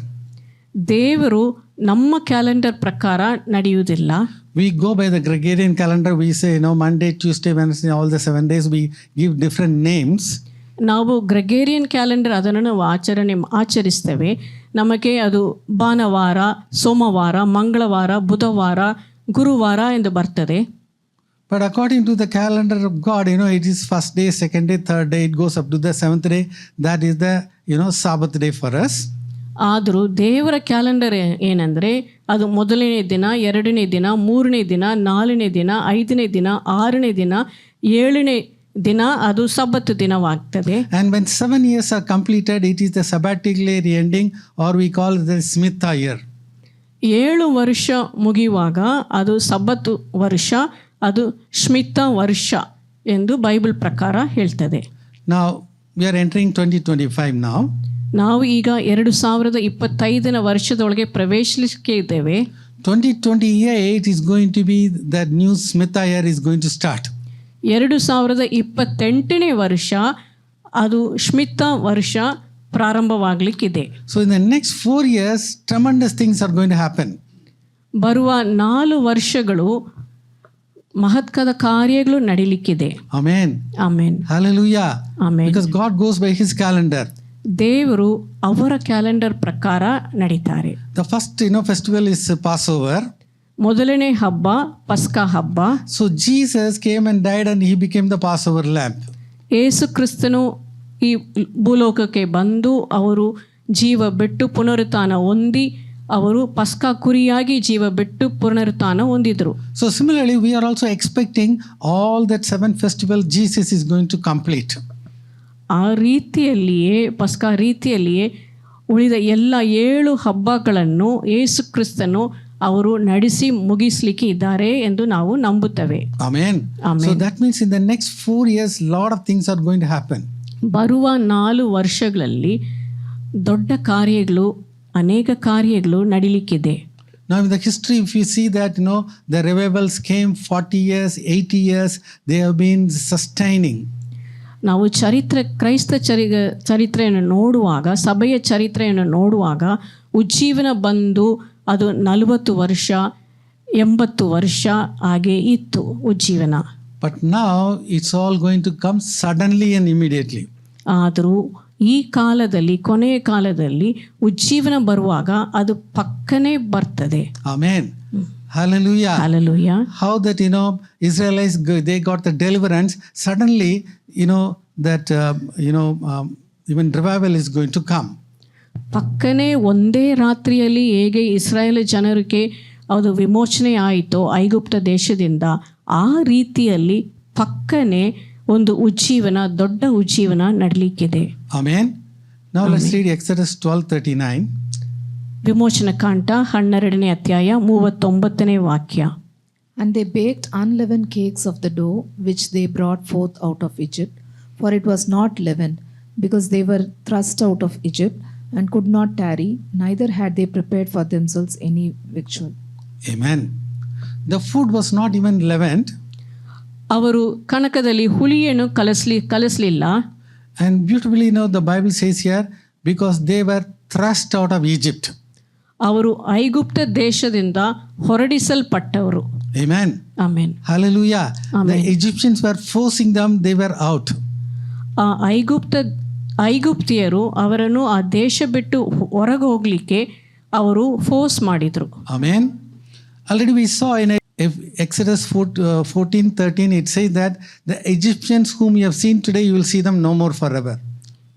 ದೇವರು ನಮ್ಮ ಕ್ಯಾಲೆಂಡರ್ ಪ್ರಕಾರ ನಡೆಯುವುದಿಲ್ಲ. We go by the Gregorian calendar. We say, Monday, Tuesday, Wednesday, all the 7 days. We give different names. ನಾವು ಗ್ರೆಗೇರಿಯನ್ ಕ್ಯಾಲೆಂಡರ್ ಅದನ್ನು ನಾವು ಆಚರಿಸ್ತೇವೆ. ನಮಗೆ ಅದು ಭಾನುವಾರ, ಸೋಮವಾರ, ಮಂಗಳವಾರ, ಬುಧವಾರ, ಗುರುವಾರ ಎಂದು ಬರ್ತದೆ. But according to the calendar of God, it is first day, second day, third day. It goes up to the 7th day. That is the, Sabbath day for us. ಆದರೂ ದೇವರ ಕ್ಯಾಲೆಂಡರ್ ಏನಂದರೆ ಅದು ಮೊದಲನೇ ದಿನ, ಎರಡನೇ ದಿನ, ಮೂರನೇ ದಿನ, ನಾಲ್ಕನೇ ದಿನ, ಐದನೇ ದಿನ, ಆರನೇ ದಿನ, ಏಳನೇ ದಿನ ಅದು ಸಬ್ಬತ್ ದಿನವಾಗ್ತದೆ. And when 7 years are completed, it is the sabbatical year ending, or we call it the Shemitah year. 7 ವರ್ಷ ಮುಗಿಯುವಾಗ ಅದು ಸಬ್ಬತ್ತು ವರ್ಷ, ಅದು ಶ್ಮಿತ ವರ್ಷ ಎಂದು ಬೈಬಲ್ ಪ್ರಕಾರ ಹೇಳ್ತದೆ. Now we are entering 2025 now. ನಾವು ಈಗ 2025ನೇ ವರ್ಷದೊಳಗೆ ಪ್ರವೇಶಿಸಲಿಕ್ಕೆ ಇದ್ದೇವೆ. 2028 is going to be that new Shemitah year is going to start. 2028ನೇ ವರ್ಷ ಅದು ಶ್ಮಿತ ವರ್ಷ ಪ್ರಾರಂಭವಾಗಲಿಕ್ಕಿದೆ. So in the next 4 years, tremendous things are going to happen. ಬರುವ 4 ವರ್ಷಗಳು ಮಹತ್ಕದ ಕಾರ್ಯಗಳು ನಡೀಲಿಕ್ಕಿದೆ. Amen. Amen. Hallelujah. Amen. Because God goes by His calendar. ದೇವರು ಅವರ calendar ಪ್ರಕಾರ ನಡೀತಾರೆ. The first festival is Passover. ಮೊದಲನೇ ಹಬ್ಬ ಪಸ್ಕಾ ಹಬ್ಬ. So Jesus came and died and He became the Passover lamb. ಯೇಸು ಕ್ರಿಸ್ತನು ಈ ಭೂಲೋಕಕ್ಕೆ ಬಂದು ಅವರು ಜೀವ ಬಿಟ್ಟು ಪುನರುತ್ಥಾನ ಹೊಂದಿ ಅವರು ಪಸ್ಕಾ ಕುರಿಯಾಗಿ ಜೀವ ಬಿಟ್ಟು ಪುನರುತ್ಥಾನ ಹೊಂದಿದ್ರು. So similarly, we are also expecting all that 7 festival Jesus is going to complete. ಆ ರೀತಿಯಲ್ಲಿಯೇ ಪಸ್ಕಾ ರೀತಿಯಲ್ಲಿಯೇ ಉಳಿದ ಎಲ್ಲ 7 ಹಬ್ಬಗಳನ್ನು ಯೇಸು ಕ್ರಿಸ್ತನು ಅವರು ನಡೆಸಿ ಮುಗಿಸ್ಲಿಕ್ಕೆ ಇದ್ದಾರೆ ಎಂದು ನಾವು ನಂಬುತ್ತೇವೆ. Amen. Amen. So that means in the next 4 years, lot of things are going to happen. ಬರುವ 4 ವರ್ಷಗಳಲ್ಲಿ ದೊಡ್ಡ ಕಾರ್ಯಗಳು ಅನೇಕ ಕಾರ್ಯಗಳು ನಡೀಲಿಕ್ಕಿದೆ. Now in the history, if you see that, the revivals came 40 years, 80 years, they have been sustaining. ನಾವು ಕ್ರೈಸ್ತ ಚರಿತ್ರೆಯನ್ನು ನೋಡುವಾಗ, ಸಭೆಯ ಚರಿತ್ರೆಯನ್ನು ನೋಡುವಾಗ ಉಜ್ಜೀವನ ಬಂದು ಅದು 40 ವರ್ಷ 80 ವರ್ಷ ಹಾಗೆ ಇತ್ತು ಉಜ್ಜೀವನ. But now it's all going to come suddenly and immediately. ಆದರೂ ಈ ಕಾಲದಲ್ಲಿ, ಕೊನೆಯ ಕಾಲದಲ್ಲಿ ಉಜ್ಜೀವನ ಬರುವಾಗ ಅದು ಪಕ್ಕನೆ ಬರ್ತದೆ. Amen. Hallelujah. Hallelujah. How that Israelites they got the deliverance suddenly, that even revival is going to come. ಪಕ್ಕನೆ ಒಂದೇ ರಾತ್ರಿಯಲ್ಲಿ ಹೇಗೆ ಇಸ್ರಾಯೇಲ್ ಜನರಿಗೆ ಅದು ವಿಮೋಚನೆ ಆಯಿತೋ ಐಗುಪ್ತ ದೇಶದಿಂದ, ಆ ರೀತಿಯಲ್ಲಿ ಪಕ್ಕನೆ ಒಂದು ಉಜ್ಜೀವನ, ದೊಡ್ಡ ಉಜ್ಜೀವನ ನಡಲಿಕ್ಕಿದೆ. Amen. Now let's read Exodus 12:39. ವಿಮೋಚನ ಕಾಂಡ 12ನೇ ಅಧ್ಯಾಯ 39ನೇ ವಾಕ್ಯ. And they baked unleavened cakes of the dough which they brought forth out of Egypt, for it was not leavened, because they were thrust out of Egypt, and could not tarry, neither had they prepared for themselves any victual. Amen. The food was not even leavened. ಅವರು ಕಣಕದಲ್ಲಿ ಹುಳಿಯನ್ನು ಕಲಸಲಿಲ್ಲ. And beautifully, the Bible says here, because they were thrust out of Egypt. ಅವರು ಐಗುಪ್ತ ದೇಶದಿಂದ ಹೊರಡಿಸಲ್ಪಟ್ಟವರು. Amen. Amen. Hallelujah. The Egyptians were forcing them, they were out. ಆ ಐಗುಪ್ತಿಯರು ಅವರನ್ನು ಆ ದೇಶ ಬಿಟ್ಟು ಹೊರಗೆ ಹೋಗ್ಲಿಕ್ಕೆ ಅವರು ಫೋರ್ಸ್ ಮಾಡಿದ್ರು. Amen. Already we saw in Exodus 14:13, it says that the Egyptians whom you have seen today, you will see them no more forever.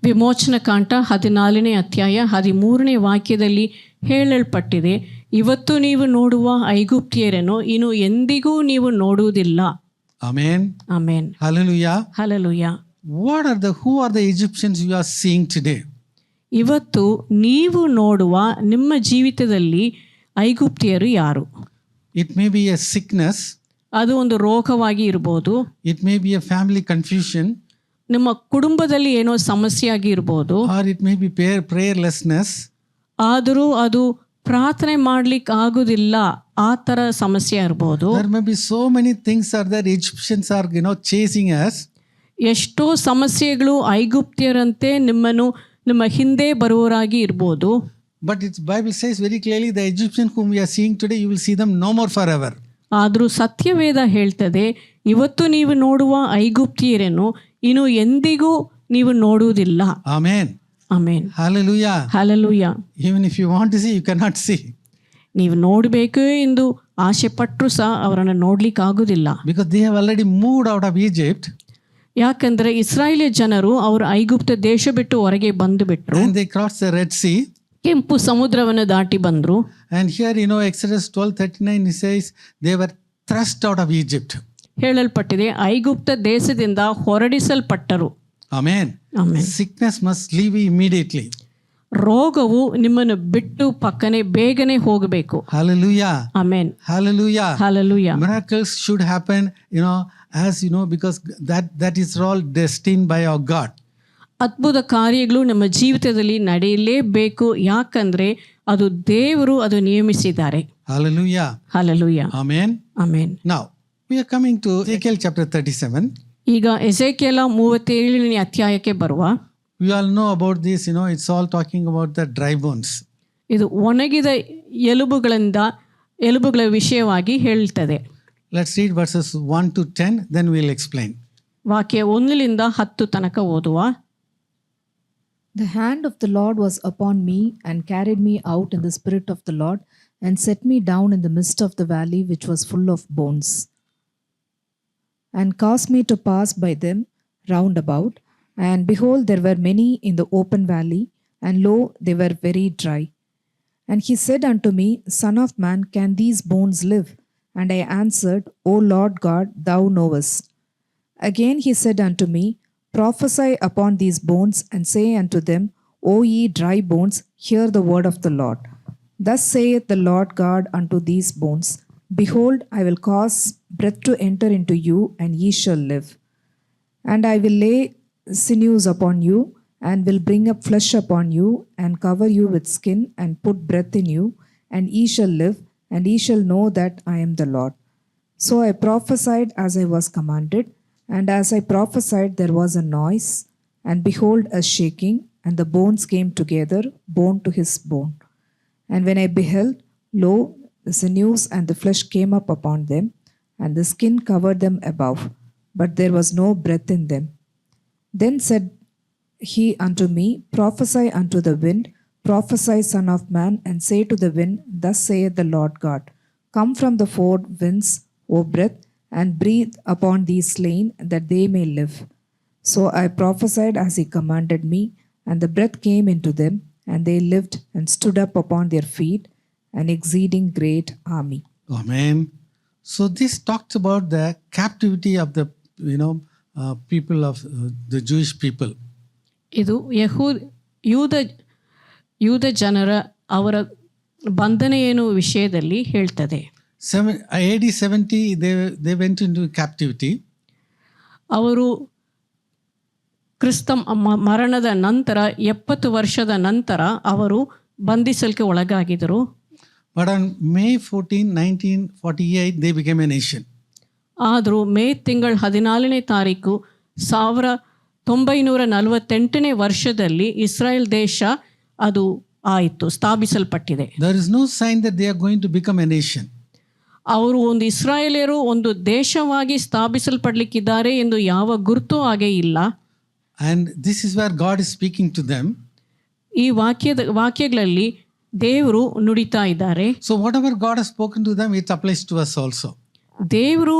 ವಿಮೋಚನ ಕಾಂಡ 14ನೇ ಅಧ್ಯಾಯ 13ನೇ ವಾಕ್ಯದಲ್ಲಿ ಹೇಳಲ್ಪಟ್ಟಿದೆ, ಇವತ್ತು ನೀವು ನೋಡುವ ಐಗುಪ್ತಿಯರನ್ನು ಇನ್ನು ಎಂದಿಗೂ ನೀವು ನೋಡುವುದಿಲ್ಲ. Amen. Amen. Hallelujah. Hallelujah. Who are the Egyptians you are seeing today? ಇವತ್ತು ನೀವು ನೋಡುವ ನಿಮ್ಮ ಜೀವಿತದಲ್ಲಿ ಐಗುಪ್ತಿಯರು ಯಾರು? It may be a sickness. ಅದು ಒಂದು ರೋಗವಾಗಿ ಇರ್ಬೋದು. It may be a family confusion. ನಿಮ್ಮ ಕುಟುಂಬದಲ್ಲಿ ಏನೋ ಸಮಸ್ಯೆಯಾಗಿ ಇರ್ಬೋದು. Or it may be prayerlessness. ಆದರೂ ಅದು ಪ್ರಾರ್ಥನೆ ಮಾಡ್ಲಿಕ್ಕೆ ಆಗುದಿಲ್ಲ, ಆ ಥರ ಸಮಸ್ಯೆ ಇರ್ಬೋದು. There may be so many things are there. Egyptians are chasing us. ಎಷ್ಟೋ ಸಮಸ್ಯೆಗಳು ಐಗುಪ್ತಿಯರಂತೆ ನಿಮ್ಮ ಹಿಂದೆ ಬರುವವರಾಗಿ ಇರ್ಬೋದು. But its Bible says very clearly, the Egyptians whom we are seeing today, you will see them no more forever. ಆದರೂ ಸತ್ಯವೇದ ಹೇಳ್ತದೆ, ಇವತ್ತು ನೀವು ನೋಡುವ ಐಗುಪ್ತಿಯರನ್ನು ಇನ್ನು ಎಂದಿಗೂ ನೀವು ನೋಡುವುದಿಲ್ಲ. Amen. Amen. Hallelujah. Hallelujah. Even if you want to see, you cannot see. ನೀವು ನೋಡಬೇಕು ಎಂದು ಆಸೆ ಪಟ್ಟರು ಸಹ ಅವರನ್ನು ನೋಡ್ಲಿಕ್ಕೆ ಆಗುದಿಲ್ಲ. Because they have already moved out of Egypt. ಯಾಕಂದ್ರೆ ಇಸ್ರಾಯೇಲ್ ಜನರು ಅವರು ಐಗುಪ್ತ ದೇಶ ಬಿಟ್ಟು ಹೊರಗೆ ಬಂದು ಬಿಟ್ರು. And they crossed the Red Sea. ಕೆಂಪು ಸಮುದ್ರವನ್ನು ದಾಟಿ ಬಂದರು. And here, Exodus 12:39, it says they were thrust out of Egypt. ಹೇಳಲ್ಪಟ್ಟಿದೆ, ಐಗುಪ್ತ ದೇಶದಿಂದ ಹೊರಡಿಸಲ್ಪಟ್ಟರು. Amen. Amen. Sickness must leave you immediately. ರೋಗವು ನಿಮ್ಮನ್ನು ಬಿಟ್ಟು ಪಕ್ಕನೆ ಬೇಗನೆ ಹೋಗಬೇಕು. Hallelujah. Amen. Hallelujah. Hallelujah. Miracles should happen, as because that is all destined by our God. ಅದ್ಭುತ ಕಾರ್ಯಗಳು ನಮ್ಮ ಜೀವಿತದಲ್ಲಿ ನಡೆಯಲೇಬೇಕು. ಯಾಕಂದ್ರೆ ಅದು ದೇವರು ಅದು ನಿಯಮಿಸಿದ್ದಾರೆ. Hallelujah. Hallelujah. Amen. Amen. Now, we are coming to Ezekiel chapter 37. ಈಗ ಎಸೇಕಿಯೇಲ 37ನೇ ಅಧ್ಯಾಯಕ್ಕೆ ಬರುವ. We all know about this, it's all talking about the dry bones. ಇದು ಒಣಗಿದ ಎಲುಬುಗಳ ವಿಷಯವಾಗಿ ಹೇಳ್ತದೆ. Let's read verses 1 to 10, then we'll explain. ವಾಕ್ಯ 1ರಿಂದ 10 ತನಕ ಓದುವ. The hand of the Lord was upon me and carried me out in the spirit of the Lord and set me down in the midst of the valley which was full of bones, and caused me to pass by them round about. And behold, there were many in the open valley, and lo, they were very dry. And he said unto me, Son of man, can these bones live? And I answered, O Lord God, thou knowest. Again he said unto me, Prophesy upon these bones, and say unto them, O ye dry bones, hear the word of the Lord. Thus saith the Lord God unto these bones, Behold, I will cause breath to enter into you, and ye shall live. And I will lay sinews upon you, and will bring up flesh upon you, and cover you with skin, and put breath in you, and ye shall live, and ye shall know that I am the Lord. So I prophesied as I was commanded, and as I prophesied there was a noise, and behold a shaking, and the bones came together, bone to his bone. And when I beheld, lo, the sinews and the flesh came up upon them, and the skin covered them above, but there was no breath in them. Then said he unto me, Prophesy unto the wind, prophesy, son of man, and say to the wind, Thus saith the Lord God, Come from the four winds, O breath, and breathe upon these slain, that they may live. So I prophesied as he commanded me, and the breath came into them, and they lived and stood up upon their feet, an exceeding great army. Amen. So this talks about the captivity of the, people of the Jewish people. ಇದು ಯೂದ ಜನರ ಅವರ ಬಂಧನ ಏನು ವಿಷಯದಲ್ಲಿ ಹೇಳ್ತದೆ. AD 70, they went into captivity. ಅವರು ಕ್ರಿಸ್ತ ಮರಣದ ನಂತರ 70 ವರ್ಷದ ನಂತರ ಅವರು ಬಂಧಿಸಲಿಕ್ಕೆ ಒಳಗಾಗಿದ್ದರು. But on May 14, 1948, they became a nation. ಆದರೂ ಮೇ ತಿಂಗಳ 14ನೇ ತಾರೀಕು 1948ನೇ ವರ್ಷದಲ್ಲಿ ಇಸ್ರಾಯೇಲ್ ದೇಶ ಅದು ಆಯಿತು, ಸ್ಥಾಪಿಸಲ್ಪಟ್ಟಿದೆ. There is no sign that they are going to become a nation. ಅವರು ಒಂದು ಇಸ್ರಾಯೇಲಿಯರು ಒಂದು ದೇಶವಾಗಿ ಸ್ಥಾಪಿಸಲ್ಪಡಲಿಕ್ಕಿದ್ದಾರೆ ಎಂದು ಯಾವ ಗುರುತು ಹಾಗೆ ಇಲ್ಲ. And this is where God is speaking to them. ಈ ವಾಕ್ಯಗಳಲ್ಲಿ ದೇವರು ನುಡಿತಾ ಇದ್ದಾರೆ. So whatever God has spoken to them, it applies to us also. ದೇವರು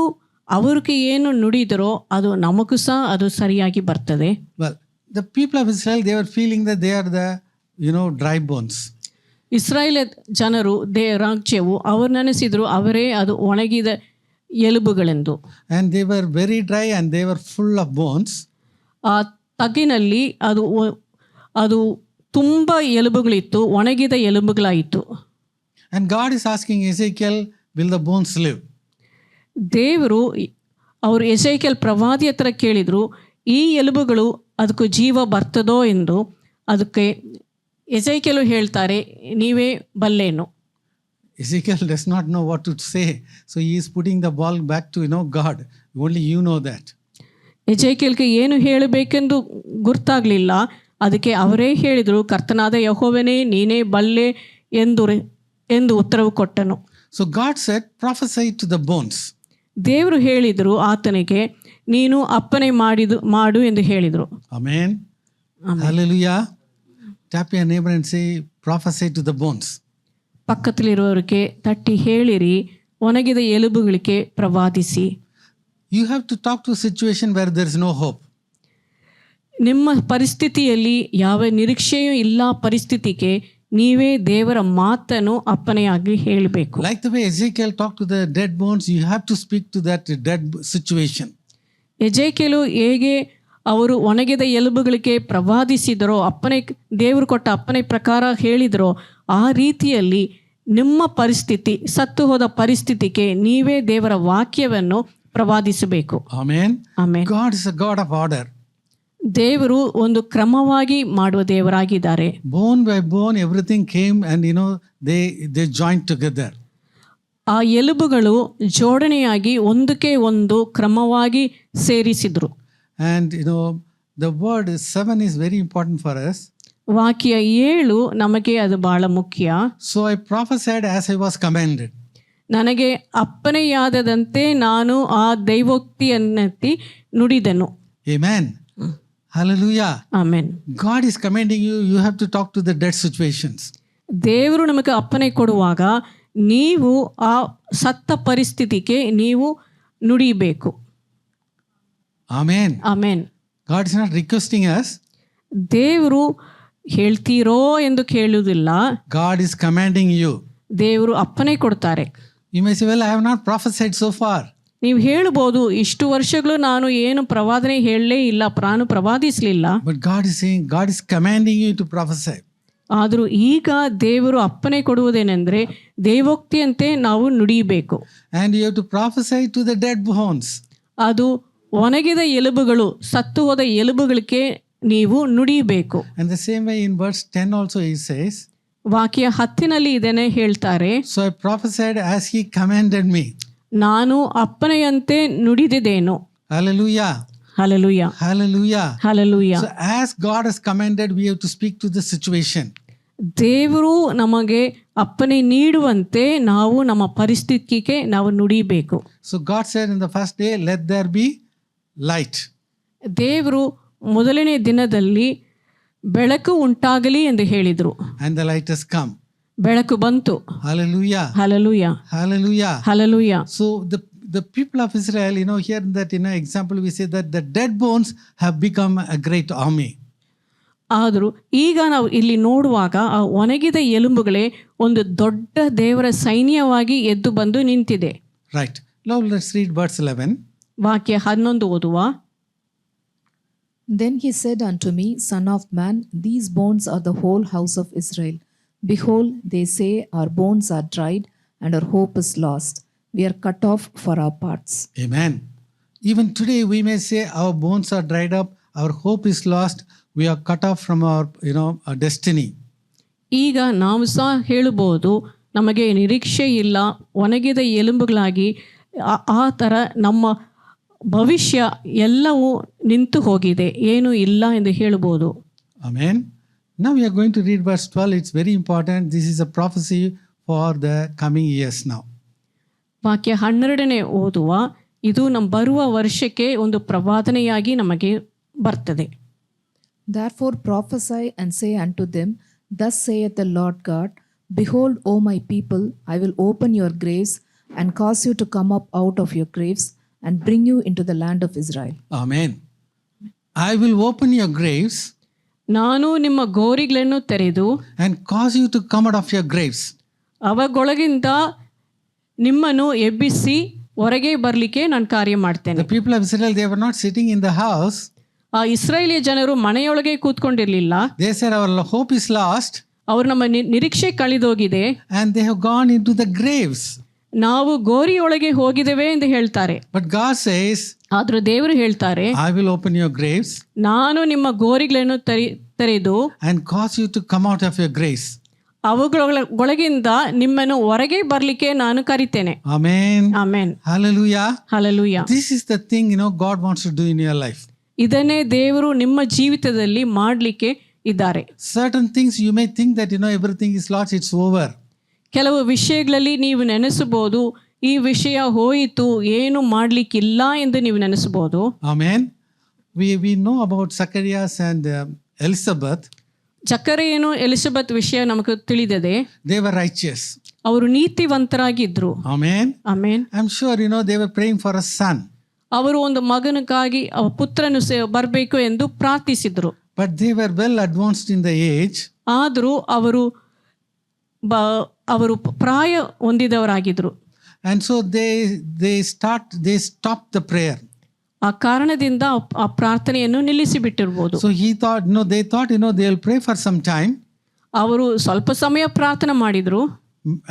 ಅವ್ರಿಗೆ ಏನು ನುಡಿದರೋ ಅದು ನಮಗೂ ಸಹ ಅದು ಸರಿಯಾಗಿ ಬರ್ತದೆ. Well, the people of Israel, they were feeling that they are the, dry bones. Israel ಜನರು ರಾಜ್ಯವು ಅವರು ನೆನೆಸಿದ್ರು ಅವರೇ ಅದು ಒಣಗಿದ ಎಲುಬುಗಳೆಂದು. And they were very dry and they were full of bones. ಆ ತಗ್ಗಿನಲ್ಲಿ ಅದು ತುಂಬ ಎಲುಬುಗಳಿತ್ತು, ಒಣಗಿದ ಎಲುಬುಗಳಾಯಿತು. And God is asking Ezekiel, will the bones live? ದೇವರು ಅವರು ಎಸೇಕಿಯೇಲ್ ಪ್ರವಾದಿ ಹತ್ರ ಕೇಳಿದರು, ಈ ಎಲುಬುಗಳು ಅದಕ್ಕೂ ಜೀವ ಬರ್ತದೋ ಎಂದು. ಅದಕ್ಕೆ ಎಸೇಕಿಯೇಲ್ ಹೇಳ್ತಾರೆ, ನೀವೇ ಬಲ್ಲೇನು. Ezekiel does not know what to say, so he is putting the ball back to God. Only you know that. ಎಸೇಕಿಯೇಲ್ಗೆ ಏನು ಹೇಳಬೇಕೆಂದು ಗುರ್ತಾಗಲಿಲ್ಲ. ಅದಕ್ಕೆ ಅವರೇ ಹೇಳಿದರು, ಕರ್ತನಾದ ಯೆಹೋವನೇ ನೀನೇ ಬಲ್ಲೆ ಎಂದು ಉತ್ತರವು ಕೊಟ್ಟನು. So God said, prophesy to the bones. ದೇವರು ಹೇಳಿದರು ಆತನಿಗೆ, ನೀನು ಅಪ್ಪನೆ ಮಾಡು ಎಂದು ಹೇಳಿದರು. Amen. Hallelujah. Tap your neighbor and say, prophesy to the bones. ಪಕ್ಕದಲ್ಲಿರುವವರಿಗೆ ತಟ್ಟಿ ಹೇಳಿರಿ, ಒಣಗಿದ ಎಲುಬುಗಳಿಗೆ ಪ್ರವಾದಿಸಿ. You have to talk to a situation where there is no hope. ನಿಮ್ಮ ಪರಿಸ್ಥಿತಿಯಲ್ಲಿ ಯಾವ ನಿರೀಕ್ಷೆಯೂ ಇಲ್ಲ ಪರಿಸ್ಥಿತಿಗೆ ನೀವೇ ದೇವರ ಮಾತನ್ನು ಅಪ್ಪನೆಯಾಗಿ ಹೇಳಬೇಕು. Like the way Ezekiel talked to the dead bones, you have to speak to that dead situation. ಎಜೇಕೆಲು ಹೇಗೆ ಅವರು ಒಣಗಿದ ಎಲುಬುಗಳಿಗೆ ಪ್ರವಾದಿಸಿದರೋ, ದೇವರು ಕೊಟ್ಟ ಅಪ್ಪನೆ ಪ್ರಕಾರ ಹೇಳಿದರೋ, ಆ ರೀತಿಯಲ್ಲಿ ನಿಮ್ಮ ಪರಿಸ್ಥಿತಿ, ಸತ್ತು ಹೋದ ಪರಿಸ್ಥಿತಿಗೆ ನೀವೇ ದೇವರ ವಾಕ್ಯವನ್ನು ಪ್ರವಾದಿಸಬೇಕು. Amen. Amen. God is a God of order. ದೇವರು ಒಂದು ಕ್ರಮವಾಗಿ ಮಾಡುವ ದೇವರಾಗಿದ್ದಾರೆ. Bone by bone, everything came and they joined together. ಆ ಎಲುಬುಗಳು ಜೋಡಣೆಯಾಗಿ ಒಂದಕ್ಕೆ ಒಂದು ಕ್ರಮವಾಗಿ ಸೇರಿಸಿದ್ರು. And the word 7 is very important for us. ವಾಕ್ಯ 7 ನಮಗೆ ಅದು ಬಹಳ ಮುಖ್ಯ. So I prophesied as I was commanded. ನನಗೆ ಅಪ್ಪನೆಯಾದದಂತೆ ನಾನು ಆ ದೈವೋಕ್ತಿಯನ್ನೆತ್ತಿ ನುಡಿದೆನು. Amen. Hallelujah. Amen. God is commanding you, you have to talk to the dead situations. ದೇವರು ನಮಗೆ ಅಪ್ಪನೆ ಕೊಡುವಾಗ ನೀವು ಆ ಸತ್ತ ಪರಿಸ್ಥಿತಿಗೆ ನೀವು ನುಡಿಬೇಕು. Amen. Amen. God is not requesting us. ದೇವರು ಹೇಳ್ತೀರೋ ಎಂದು ಕೇಳುವುದಿಲ್ಲ, God is commanding you. ದೇವರು ಅಪ್ಪನೆ ಕೊಡ್ತಾರೆ. You may say, well, I have not prophesied so far. ನೀವು ಹೇಳ್ಬೋದು, ಇಷ್ಟು ವರ್ಷಗಳು ನಾನು ಏನು ಪ್ರವಾದನೆ ಹೇಳಲೇ ಇಲ್ಲ, ಪ್ರವಾದಿಸಲಿಲ್ಲ. But God is saying, God is commanding you to prophesy. ಆದರೂ ಈಗ ದೇವರು ಅಪ್ಪನೆ ಕೊಡುವುದೇನೆಂದರೆ ದೇವೋಕ್ತಿಯಂತೆ ನಾವು ನುಡಿಯಬೇಕು. And you have to prophesy to the dead bones. ಅದು ಒಣಗಿದ ಎಲುಬುಗಳು, ಸತ್ತು ಹೋದ ಎಲುಬುಗಳಿಗೆ ನೀವು ನುಡಿಯಬೇಕು. And the same way in verse 10 also he says, ವಾಕ್ಯ 10 ಇದನ್ನೇ ಹೇಳ್ತಾರೆ. so I prophesied as he commanded me. ನಾನು ಅಪ್ಪನೆಯಂತೆ ನುಡಿದಿದ್ದೇನು. Hallelujah. Hallelujah. Hallelujah. Hallelujah. So as God has commanded, we have to speak to the situation. ದೇವರು ನಮಗೆ ಅಪ್ಪನೆ ನೀಡುವಂತೆ ನಾವು ನಮ್ಮ ಪರಿಸ್ಥಿತಿಗೆ ನಾವು ನುಡಿಬೇಕು. So God said in the first day, let there be light. ದೇವರು ಮೊದಲನೇ ದಿನದಲ್ಲಿ ಬೆಳಕು ಉಂಟಾಗಲಿ ಎಂದು ಹೇಳಿದರು. And the light has come. ಬೆಳಕು ಬಂತು. Hallelujah. Hallelujah. Hallelujah. Hallelujah. So the people of Israel, here in that example we say that the dead bones have become a great army. ಆದರೂ ಈಗ ನಾವು ಇಲ್ಲಿ ನೋಡುವಾಗ ಆ ಒಣಗಿದ ಎಲುಬುಗಳೇ ಒಂದು ದೊಡ್ಡ ದೇವರ ಸೈನ್ಯವಾಗಿ ಎದ್ದು ಬಂದು ನಿಂತಿದೆ. Right. Now let's read verse 11. ವಾಕ್ಯ 11 ಓದುವ. Then he said unto me, Son of man, these bones are the whole house of Israel. Behold, they say, our bones are dried, and our hope is lost. We are cut off for our parts. Amen. Even today we may say our bones are dried up, our hope is lost, we are cut off from our our destiny. ಈಗ ನಾವು ಸಹ ಹೇಳಬಹುದು, ನಮಗೆ ನಿರೀಕ್ಷೆ ಇಲ್ಲ, ಒಣಗಿದ ಎಲುಬುಗಳಾಗಿ ಆ ಥರ ನಮ್ಮ ಭವಿಷ್ಯ ಎಲ್ಲವೂ ನಿಂತು ಹೋಗಿದೆ, ಏನೂ ಇಲ್ಲ ಎಂದು ಹೇಳಬಹುದು. Amen. Now we are going to read verse 12. It's very important. This is a prophecy for the coming years now. ವಾಕ್ಯ 12 ಓದುವ. ಇದು ನಮ್ಮ ಬರುವ ವರ್ಷಕ್ಕೆ ಒಂದು ಪ್ರವಾದನೆಯಾಗಿ ನಮಗೆ ಬರ್ತದೆ. Therefore prophesy and say unto them, Thus saith the Lord God, Behold, O my people, I will open your graves and cause you to come up out of your graves and bring you into the land of Israel. Amen. I will open your graves. ನಾನು ನಿಮ್ಮ ಗೋರಿಗಳನ್ನು ತೆರೆದು and cause you to come out of your graves. ಅವಗೊಳಗಿಂದ ನಿಮ್ಮನ್ನು ಎಬ್ಬಿಸಿ ಹೊರಗೆ ಬರಲಿಕ್ಕೆ ನಾನು ಕಾರ್ಯ ಮಾಡ್ತೇನೆ. The people of Israel, they were not sitting in the house. ಆ ಇಸ್ರಾಯೇಲಿಯ ಜನರು ಮನೆಯೊಳಗೆ ಕೂತ್ಕೊಂಡಿರಲಿಲ್ಲ. They said our hope is lost. ಅವರು ನಮ್ಮ ನಿರೀಕ್ಷೆ ಕಳೆದೋಗಿದೆ. And they have gone into the graves. ನಾವು ಗೋರಿಯೊಳಗೆ ಹೋಗಿದ್ದೇವೆ ಎಂದು ಹೇಳ್ತಾರೆ. But God says, ಆದರೂ ದೇವರು ಹೇಳ್ತಾರೆ, I will open your graves. ನಾನು ನಿಮ್ಮ ಗೋರಿಗಳನ್ನು ತೆರೆದು and cause you to come out of your graves. ಅವುಗಳೊಳಗಿಂದ ನಿಮ್ಮನ್ನು ಹೊರಗೆ ಬರಲಿಕ್ಕೆ ನಾನು ಕರಿತೇನೆ. Amen. Amen. Hallelujah. Hallelujah. This is the thing God wants to do in your life. ಇದನ್ನೇ ದೇವರು ನಿಮ್ಮ ಜೀವಿತದಲ್ಲಿ ಮಾಡಲಿಕ್ಕೆ ಇದ್ದಾರೆ. Certain things you may think that everything is lost, it's over. ಕೆಲವು ವಿಷಯಗಳಲ್ಲಿ ನೀವು ನೆನೆಸಬಹುದು, ಈ ವಿಷಯ ಹೋಯಿತು, ಏನು ಮಾಡಲಿಕ್ಕಿಲ್ಲ ಎಂದು ನೀವು ನೆನೆಸಬಹುದು. Amen. We know about Zacharias and Elizabeth. ಜಕರೀಯನು ಎಲಿಸಬೆತ್ ವಿಷಯ ನಮಗೆ ತಿಳಿದಿದೆ. They were righteous. ಅವರು ನೀತಿವಂತರಾಗಿದ್ರು. Amen. Amen. I'm sure they were praying for a son. ಅವರು ಒಂದು ಮಗನಿಗಾಗಿ ಪುತ್ರನು ಬರಬೇಕು ಎಂದು ಪ್ರಾರ್ಥಿಸಿದ್ರು. But they were well advanced in the age. ಆದರೂ ಅವರು ಅವರು ಪ್ರಾಯ ಹೊಂದಿದವರಾಗಿದ್ದರು. And so they stopped the prayer. ಆ ಕಾರಣದಿಂದ ಆ ಪ್ರಾರ್ಥನೆಯನ್ನು ನಿಲ್ಲಿಸಿ ಬಿಟ್ಟಿರ್ಬೋದು. So they thought, they'll pray for some time. ಅವರು ಸ್ವಲ್ಪ ಸಮಯ ಪ್ರಾರ್ಥನೆ ಮಾಡಿದ್ರು.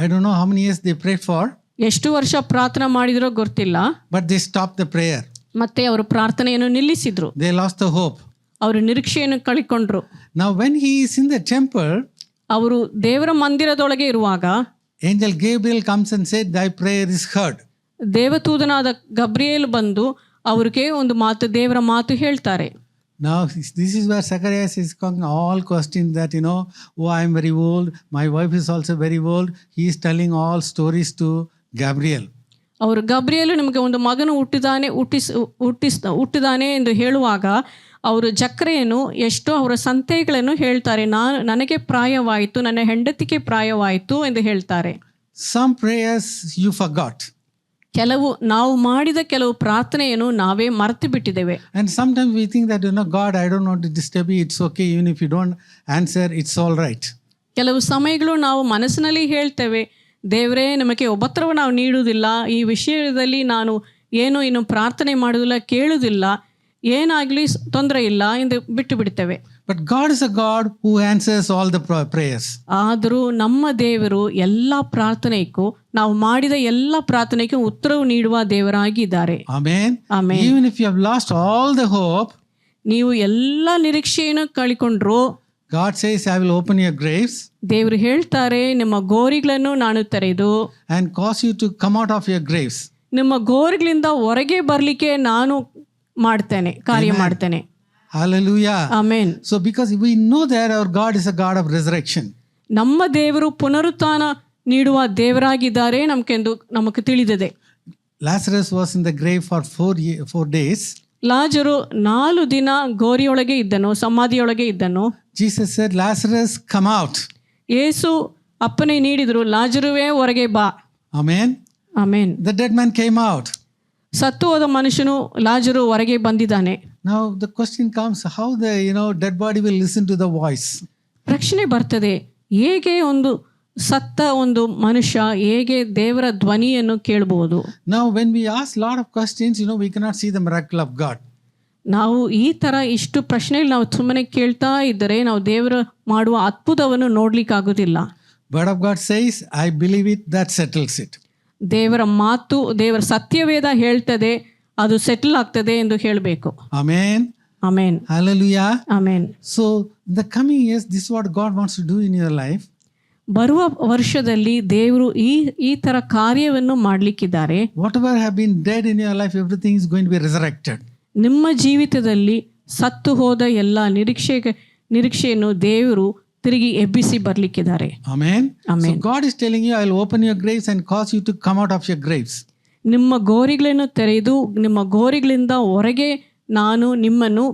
I don't know how many years they prayed for. ಎಷ್ಟು ವರ್ಷ ಪ್ರಾರ್ಥನೆ ಮಾಡಿದ್ರೋ ಗೊತ್ತಿಲ್ಲ. But they stopped the prayer. ಮತ್ತೆ ಅವರು ಪ್ರಾರ್ಥನೆಯನ್ನು ನಿಲ್ಲಿಸಿದ್ರು. They lost the hope. ಅವರು ನಿರೀಕ್ಷೆಯನ್ನು ಕಳ್ಕೊಂಡ್ರು. Now when he is in the temple, ಅವರು ದೇವರ ಮಂದಿರದೊಳಗೆ ಇರುವಾಗ angel Gabriel comes and said, thy prayer is heard. ದೇವದೂತನಾದ ಗಬ್ರಿಯೇಲ್ ಬಂದು ಅವ್ರಿಗೆ ಒಂದು ಮಾತು, ದೇವರ ಮಾತು ಹೇಳ್ತಾರೆ. Now this is where Zacharias is all questions that, oh, I am very old, my wife is also very old. He is telling all stories to Gabriel. ಅವರು ಗಬ್ರಿಯೇಲು ನಿಮಗೆ ಒಂದು ಮಗನು ಹುಟ್ಟಿದಾನೆ ಎಂದು ಹೇಳುವಾಗ ಅವರು ಜಕ್ರೆಯನ್ನು ಎಷ್ಟೋ ಅವರ ಸಂತೆಗಳನ್ನು ಹೇಳ್ತಾರೆ. ನನಗೆ ಪ್ರಾಯವಾಯಿತು, ನನ್ನ ಹೆಂಡತಿಗೆ ಪ್ರಾಯವಾಯಿತು ಎಂದು ಹೇಳ್ತಾರೆ. Some prayers you forgot. ನಾವು ಮಾಡಿದ ಕೆಲವು ಪ್ರಾರ್ಥನೆಯನ್ನು ನಾವೇ ಮರೆತು ಬಿಟ್ಟಿದ್ದೇವೆ. And sometimes we think that, God, I don't want to disturb you, it's okay, even if you don't answer, it's all right. ಕೆಲವು ಸಮಯಗಳು ನಾವು ಮನಸ್ಸಿನಲ್ಲಿ ಹೇಳ್ತೇವೆ, ದೇವರೇ ನಮಗೆ ಉಪದ್ರವ ನಾವು ನೀಡುವುದಿಲ್ಲ, ಈ ವಿಷಯದಲ್ಲಿ ನಾನು ಇನ್ನು ಪ್ರಾರ್ಥನೆ ಮಾಡುವುದಿಲ್ಲ, ಕೇಳುವುದಿಲ್ಲ, ಏನಾಗಲಿ ತೊಂದರೆ ಇಲ್ಲ ಎಂದು ಬಿಟ್ಟು ಬಿಡ್ತೇವೆ. But God is a God who answers all the prayers. ಆದರೂ ನಮ್ಮ ದೇವರು ಎಲ್ಲ ಪ್ರಾರ್ಥನೆಗೂ, ನಾವು ಮಾಡಿದ ಎಲ್ಲ ಪ್ರಾರ್ಥನೆಗೂ ಉತ್ತರವು ನೀಡುವ ದೇವರಾಗಿದ್ದಾರೆ. Amen. Amen. Even if you have lost all the hope, ನೀವು ಎಲ್ಲ ನಿರೀಕ್ಷೆಯನ್ನು ಕಳ್ಕೊಂಡ್ರು, God says, I will open your graves. ದೇವರು ಹೇಳ್ತಾರೆ, ನಿಮ್ಮ ಗೋರಿಗಳನ್ನು ನಾನು ತೆರೆದು and cause you to come out of your graves. ನಿಮ್ಮ ಗೋರಿಗಳಿಂದ ಹೊರಗೆ ಬರಲಿಕ್ಕೆ ನಾನು ಮಾಡ್ತೇನೆ, ಕಾರ್ಯ ಮಾಡ್ತೇನೆ. Hallelujah. Amen. So because we know that our God is a God of resurrection. ನಮ್ಮ ದೇವರು ಪುನರುತ್ಥಾನ ನೀಡುವ ದೇವರಾಗಿದ್ದಾರೆ ನಮಗೆ ತಿಳಿದಿದೆ. Lazarus was in the grave for 4 days. ಲಾಜರು 4 ದಿನ ಗೋರಿಯೊಳಗೆ ಇದ್ದನು, ಸಮಾಧಿಯೊಳಗೆ ಇದ್ದನು. Jesus said, Lazarus, come out. ಯೇಸು ಅಪ್ಪನೆ ನೀಡಿದ್ರು, ಲಾಜರುವೇ ಹೊರಗೆ ಬಾ. Amen. Amen. The dead man came out. ಸತ್ತು ಹೋದ ಮನುಷ್ಯನು ಲಾಜರು ಹೊರಗೆ ಬಂದಿದ್ದಾನೆ. Now the question comes, how the dead body will listen to the voice? ಪ್ರಶ್ನೆ ಬರ್ತದೆ, ಹೇಗೆ ಒಂದು ಸತ್ತ ಒಂದು ಮನುಷ್ಯ ಹೇಗೆ ದೇವರ ಧ್ವನಿಯನ್ನು ಕೇಳಬಹುದು? Now when we ask lot of questions, we cannot see the miracle of God. ನಾವು ಈ ತರ ಇಷ್ಟು ಪ್ರಶ್ನೆಗಳು ನಾವು ಸುಮ್ಮನೆ ಕೇಳ್ತಾ ಇದ್ದರೆ ನಾವು ದೇವರು ಮಾಡುವ ಅದ್ಭುತವನ್ನು ನೋಡ್ಲಿಕ್ಕಾಗೋದಿಲ್ಲ. Word of God says, I believe it, that settles it. ದೇವರ ಮಾತು, ದೇವರ ಸತ್ಯವೇದ ಹೇಳ್ತದೆ, ಅದು ಸೆಟಲ್ ಆಗ್ತದೆ ಎಂದು ಹೇಳಬೇಕು. Amen. Amen. Hallelujah. Amen. So the coming years, this is what God wants to do in your life. ಬರುವ ವರ್ಷದಲ್ಲಿ ದೇವರು ಈ ತರ ಕಾರ್ಯವನ್ನು ಮಾಡಲಿಕ್ಕಿದ್ದಾರೆ. Whatever have been dead in your life, everything is going to be resurrected. ನಿಮ್ಮ ಜೀವಿತದಲ್ಲಿ ಸತ್ತು ಹೋದ ಎಲ್ಲ ನಿರೀಕ್ಷೆಯನ್ನು ದೇವರು ತಿರುಗಿ ಎಬ್ಬಿಸಿ ಬರ್ಲಿಕ್ಕಿದ್ದಾರೆ. Amen. Amen. So God is telling you, I will open your graves and cause you to come out of your graves. ನಿಮ್ಮ ಗೋರಿಗಳನ್ನು ತೆರೆದು ನಿಮ್ಮ ಗೋರಿಗಳಿಂದ ಹೊರಗೆ ನಾನು ನಿಮ್ಮನ್ನು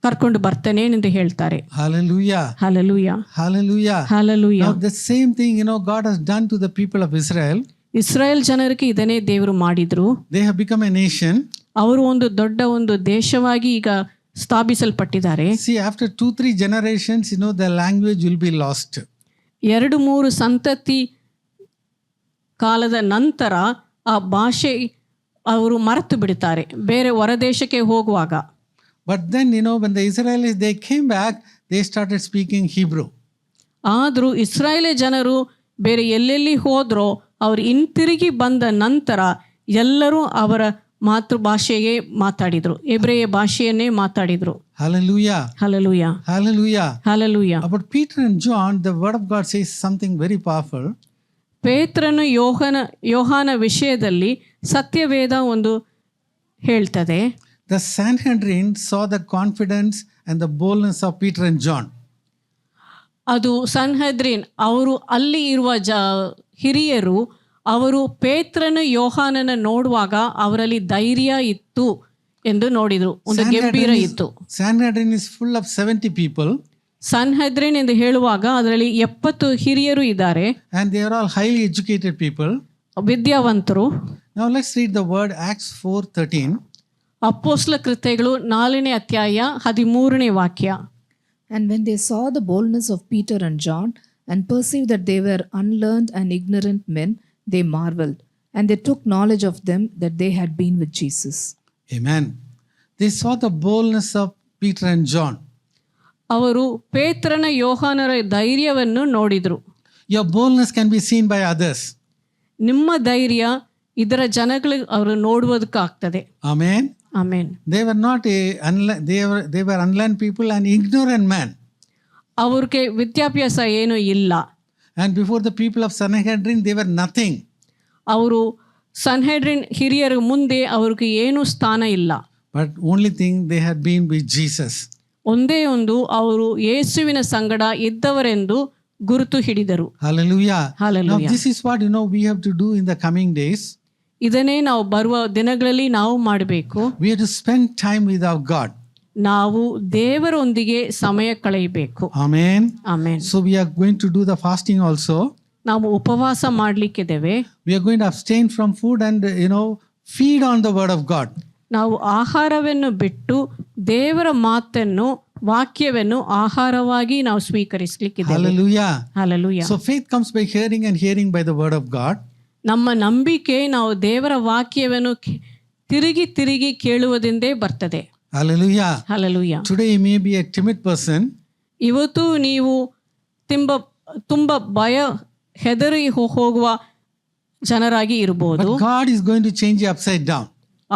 ಕರ್ಕೊಂಡು ಬರ್ತೇನೆ ಎಂದು ಹೇಳ್ತಾರೆ. Hallelujah. Hallelujah. Hallelujah. Hallelujah. Now the same thing, God has done to the people of Israel. Israel ಜನರಿಗೆ ಇದನ್ನೇ ದೇವರು ಮಾಡಿದ್ರು. They have become a nation. ಅವರು ಒಂದು ದೊಡ್ಡ ಒಂದು ದೇಶವಾಗಿ ಈಗ ಸ್ಥಾಪಿಸಲ್ಪಟ್ಟಿದ್ದಾರೆ. See, after 2-3 generations, the language will be lost. 2-3 ಸಂತತಿ ಕಾಲದ ನಂತರ ಆ ಭಾಷೆ ಅವರು ಮರೆತು ಬಿಡ್ತಾರೆ ಬೇರೆ ಹೊರದೇಶಕ್ಕೆ ಹೋಗುವಾಗ. But then, when the Israelis, they came back, they started speaking Hebrew. ಆದರೂ ಇಸ್ರಾಯೇಲ್ ಜನರು ಬೇರೆ ಎಲ್ಲೆಲ್ಲಿ ಹೋದ್ರೋ ಅವರು ಹಿಂತಿರುಗಿ ಬಂದ ನಂತರ ಎಲ್ಲರೂ ಅವರ ಮಾತೃಭಾಷೆಯೇ ಮಾತಾಡಿದ್ರು, ಎಬ್ರೆಯ ಭಾಷೆಯನ್ನೇ ಮಾತಾಡಿದ್ರು. Hallelujah. Hallelujah. Hallelujah. Hallelujah. About Peter and John, the word of God says something very powerful. ಪೇತ್ರನು ಯೋಹಾನ ವಿಷಯದಲ್ಲಿ ಸತ್ಯವೇದ ಒಂದು ಹೇಳ್ತದೆ. The Sanhedrin saw the confidence and the boldness of Peter and John. ಅದು ಸನ್ಹೆದ್ರಿನ್ ಅವರು ಅಲ್ಲಿ ಇರುವ ಹಿರಿಯರು ಅವರು ಪೇತ್ರನು ಯೋಹಾನನ ನೋಡುವಾಗ ಅವರಲ್ಲಿ ಧೈರ್ಯ ಇತ್ತು ಎಂದು ನೋಡಿದ್ರು, ಒಂದು ಗಂಭೀರ ಇತ್ತು. Sanhedrin is full of 70 people. ಸನ್ಹೆದ್ರಿನ್ ಎಂದು ಹೇಳುವಾಗ ಅದರಲ್ಲಿ 70 ಹಿರಿಯರು ಇದ್ದಾರೆ. And they are all highly educated people. ವಿದ್ಯಾವಂತರು. Now let's read the word Acts 4:13. ಅಪೊಸ್ತಲ ಕೃತ್ಯಗಳು 4ನೇ ಅಧ್ಯಾಯ 13ನೇ ವಾಕ್ಯ. And when they saw the boldness of Peter and John and perceived that they were unlearned and ignorant men, they marveled, and they took knowledge of them that they had been with Jesus. Amen. They saw the boldness of Peter and John. ಅವರು ಪೇತ್ರನ ಯೋಹಾನರ ಧೈರ್ಯವನ್ನು ನೋಡಿದರು. Your boldness can be seen by others. ನಿಮ್ಮ ಧೈರ್ಯ ಇದರ ಜನಗಳಿಗೆ ಅವರು ನೋಡುವುದಕ್ಕಾಗ್ತದೆ. Amen. Amen. They were not they were unlearned people and ignorant men. ಅವ್ರಿಗೆ ವಿದ್ಯಾಭ್ಯಾಸ ಏನೂ ಇಲ್ಲ. And before the people of Sanhedrin, they were nothing. ಅವರು ಸನ್ಹೆಡ್ರಿನ್ ಹಿರಿಯರ ಮುಂದೆ ಅವ್ರಿಗೆ ಏನೂ ಸ್ಥಾನ ಇಲ್ಲ. But only thing, they had been with Jesus. ಒಂದೇ ಒಂದು ಅವರು ಯೇಸುವಿನ ಸಂಗಡ ಇದ್ದವರೆಂದು ಗುರುತು ಹಿಡಿದರು. Hallelujah. Hallelujah. Now this is what we have to do in the coming days. ಇದನ್ನೇ ನಾವು ಬರುವ ದಿನಗಳಲ್ಲಿ ನಾವು ಮಾಡಬೇಕು. We have to spend time with our God. ನಾವು ದೇವರೊಂದಿಗೆ ಸಮಯ ಕಳೆಯಬೇಕು. Amen. Amen. So we are going to do the fasting also. ನಾವು ಉಪವಾಸ ಮಾಡಲಿಕ್ಕಿದ್ದೇವೆ. We are going to abstain from food and feed on the word of God. ನಾವು ಆಹಾರವನ್ನು ಬಿಟ್ಟು ದೇವರ ಮಾತನ್ನು ವಾಕ್ಯವನ್ನು ಆಹಾರವಾಗಿ ನಾವು ಸ್ವೀಕರಿಸಲಿಕ್ಕಿದ್ದೇವೆ. Hallelujah. Hallelujah. So faith comes by hearing and hearing by the word of God. ನಮ್ಮ ನಂಬಿಕೆ ನಾವು ದೇವರ ವಾಕ್ಯವನ್ನು ತಿರುಗಿ ತಿರುಗಿ ಕೇಳುವುದರಿಂದೇ ಬರ್ತದೆ. Hallelujah. Hallelujah. Today you may be a timid person. ಇವತ್ತು ನೀವು ತುಂಬ ಭಯ ಹೆದರಿ ಹೋಗುವ ಜನರಾಗಿ ಇರಬಹುದು. But God is going to change you upside down.